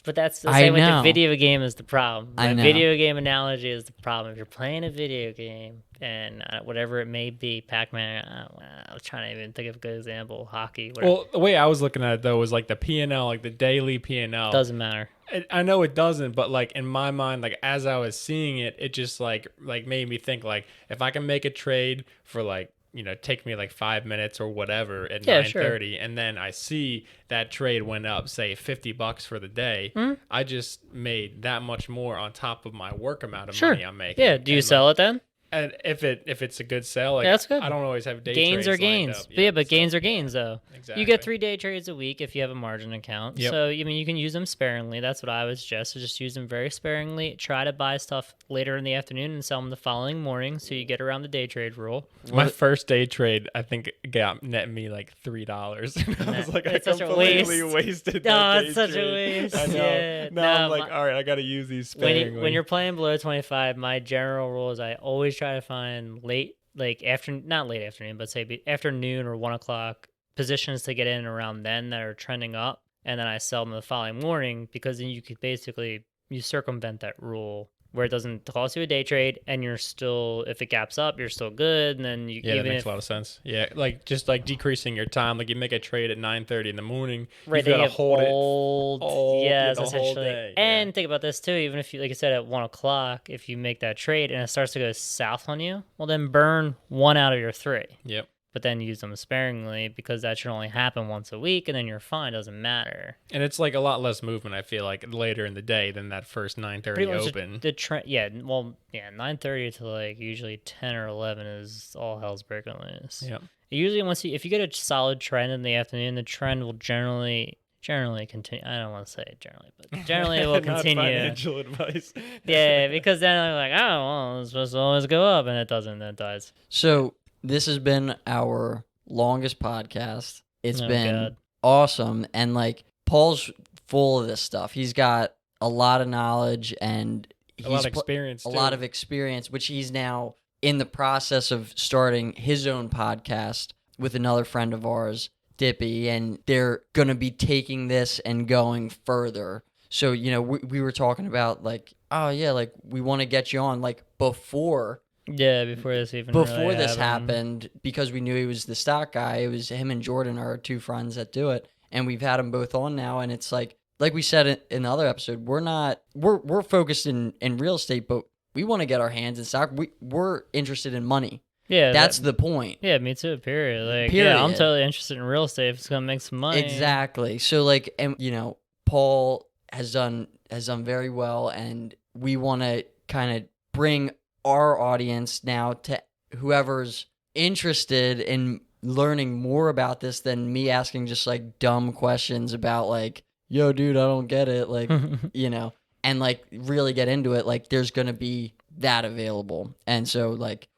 But that's the I same with the know. video game is the problem. I The know. video game analogy is the problem. If you're playing a video game and whatever it may be, Pac-Man. I was trying to even think of a good example. Hockey. Whatever. Well, the way I was looking at it though was like the P&L, like the daily P&L. Doesn't matter. I know it doesn't, but like in my mind, like as I was seeing it, it just like made me think like if I can make a trade for like, you know, take me like 5 minutes or whatever at Yeah, 9:30, and then I see that trade went up, say $50 for the day. I just made that much more on top of my work amount of money I'm making. Yeah. Do you And, sell it then? And if it's a good sell, like Yeah, that's good. I don't always have day Gains trades are gains. lined up. But yeah, but gains are gains though. Exactly. You get 3 day trades a week if you have a margin account. Yep. So I mean you can use them sparingly. That's what I would suggest. So just use them very sparingly. Try to buy stuff later in the afternoon and sell them the following morning so you get around the day trade rule. My first day trade, I think, got net me like $3. I was like, I It's such a completely waste. wasted that No, day it's such a trade. waste. I know. Yeah. Now I'm No, like, all right, I got to use these When sparingly. when you're playing below 25, my general rule is I always try to find late, like not late afternoon, but say afternoon or 1 o'clock positions to get in around then that are trending up, and then I sell them the following morning because then you could basically you circumvent that rule where it doesn't cost you a day trade, and you're still, if it gaps up, you're still good, and then you Yeah, that even makes if a lot of sense. Yeah, like just like decreasing your time. Like you make a trade at 9:30 in the morning, right, you've they got to get hold old, yes, the whole essentially. day. Yeah. And think about this too. Even if you, like I said, at 1 o'clock, if you make that trade and it starts to go south on you, well, then burn 1 out of your 3. Yep. But then use them sparingly because that should only happen once a week, and then you're fine. Doesn't matter. And it's like a lot less movement, I feel like, later in the day than that first 9:30 Pretty much open. the trend. Yeah, well, yeah, 9:30 to like usually 10 or 11 is all hell's breaking loose. Yep. Usually, if you get a solid trend in the afternoon, the trend will generally continue. I don't want to say it generally, but generally it will Not continue. financial advice. Yeah, because then I'm like, oh, well, it's supposed to always go up, and it doesn't. It dies. So this has been our longest podcast. It's Oh, been God. awesome, and like Paul's full of this stuff. He's got a lot of knowledge and A lot of pl- experience. a too. lot of experience, which he's now in the process of starting his own podcast with another friend of ours, Dippy, and they're going to be taking this and going further. So, you know, we were talking about like, oh yeah, like we want to get you on like before Yeah, before this even before really this happened, because we knew he was the stock guy. It was him and Jordan are our 2 friends that do it, and we've had them both on now. And it's like we said in the other episode, we're focused in real estate, but we want to get our hands in stock. We're interested in money. Yeah, That's the point. Yeah, me too. Period. Like, yeah, I'm Period. totally interested in real estate if it's gonna make some money. Exactly. So like, and you know, Paul has done very well, and we want to kind of bring our audience now to whoever's interested in learning more about this than me asking just like dumb questions about like, yo, dude, I don't get it. Like, you know, and like really get into it. Like, there's going to be that available. And so like,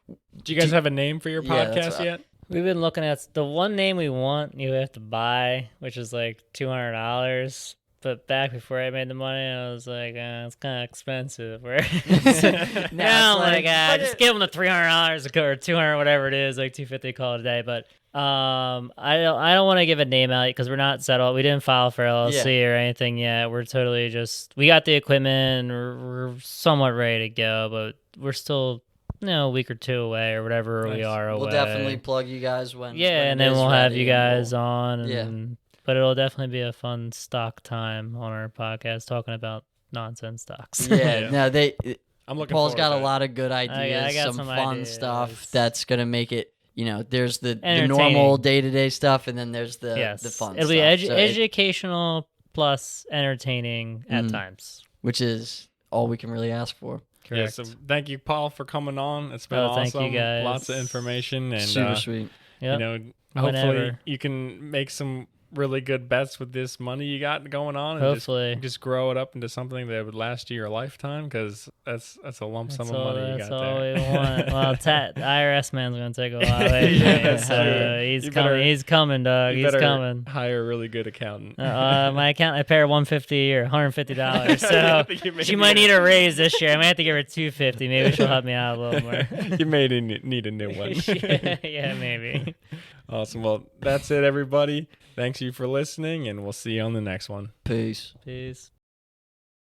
Do you guys have a name for your Yeah, that's podcast what yet? We've been looking at the one name we want. You have to buy, which is like $200. But back before I made the money, I was like, it's kind of expensive. Now I'm like, just give them the $300 or $200, whatever it is, like $250, call it a day. But I don't want to give a name out because we're not settled. We didn't file for LLC or anything yet. We're totally we got the equipment. We're somewhat ready to go, but we're still, a week or 2 away or whatever we are away. We'll definitely plug you guys when. Yeah, when and it then is we'll have ready, you and guys on. And, yeah. But it'll definitely be a fun stock time on our podcast talking about nonsense stocks. Yeah, Yeah. no, I'm looking. Paul's forward got to a it. lot of good ideas, I got some some fun ideas. stuff that's gonna make it. You know, there's the Entertaining. normal day-to-day stuff, and then there's the Yes. fun It'll stuff. be So educational plus entertaining at Mhm. times. which is all we can really ask for. Yeah, Correct. so thank you, Paul, for coming on. It's been Oh, awesome. thank you, guys. Lots of information, and Super sweet. Yep. hopefully Whenever. you can make some really good bets with this money you got going on, and Hopefully. just grow it up into something that would last you your lifetime, because that's a lump sum of money you got That's all there. we want. Well, IRS man's gonna take a while. Yeah, that's true. He's You coming. better- He's coming, dog. You He's better coming. hire a really good accountant. My account, I pay her $150 a year, $150. So You she might need a raise this year. I might have to give her $250. Maybe she'll help me out a little more. You may need a new one. Yeah, maybe. Awesome. Well, that's it, everybody. Thanks you for listening, and we'll see you on the next one. Peace. Peace.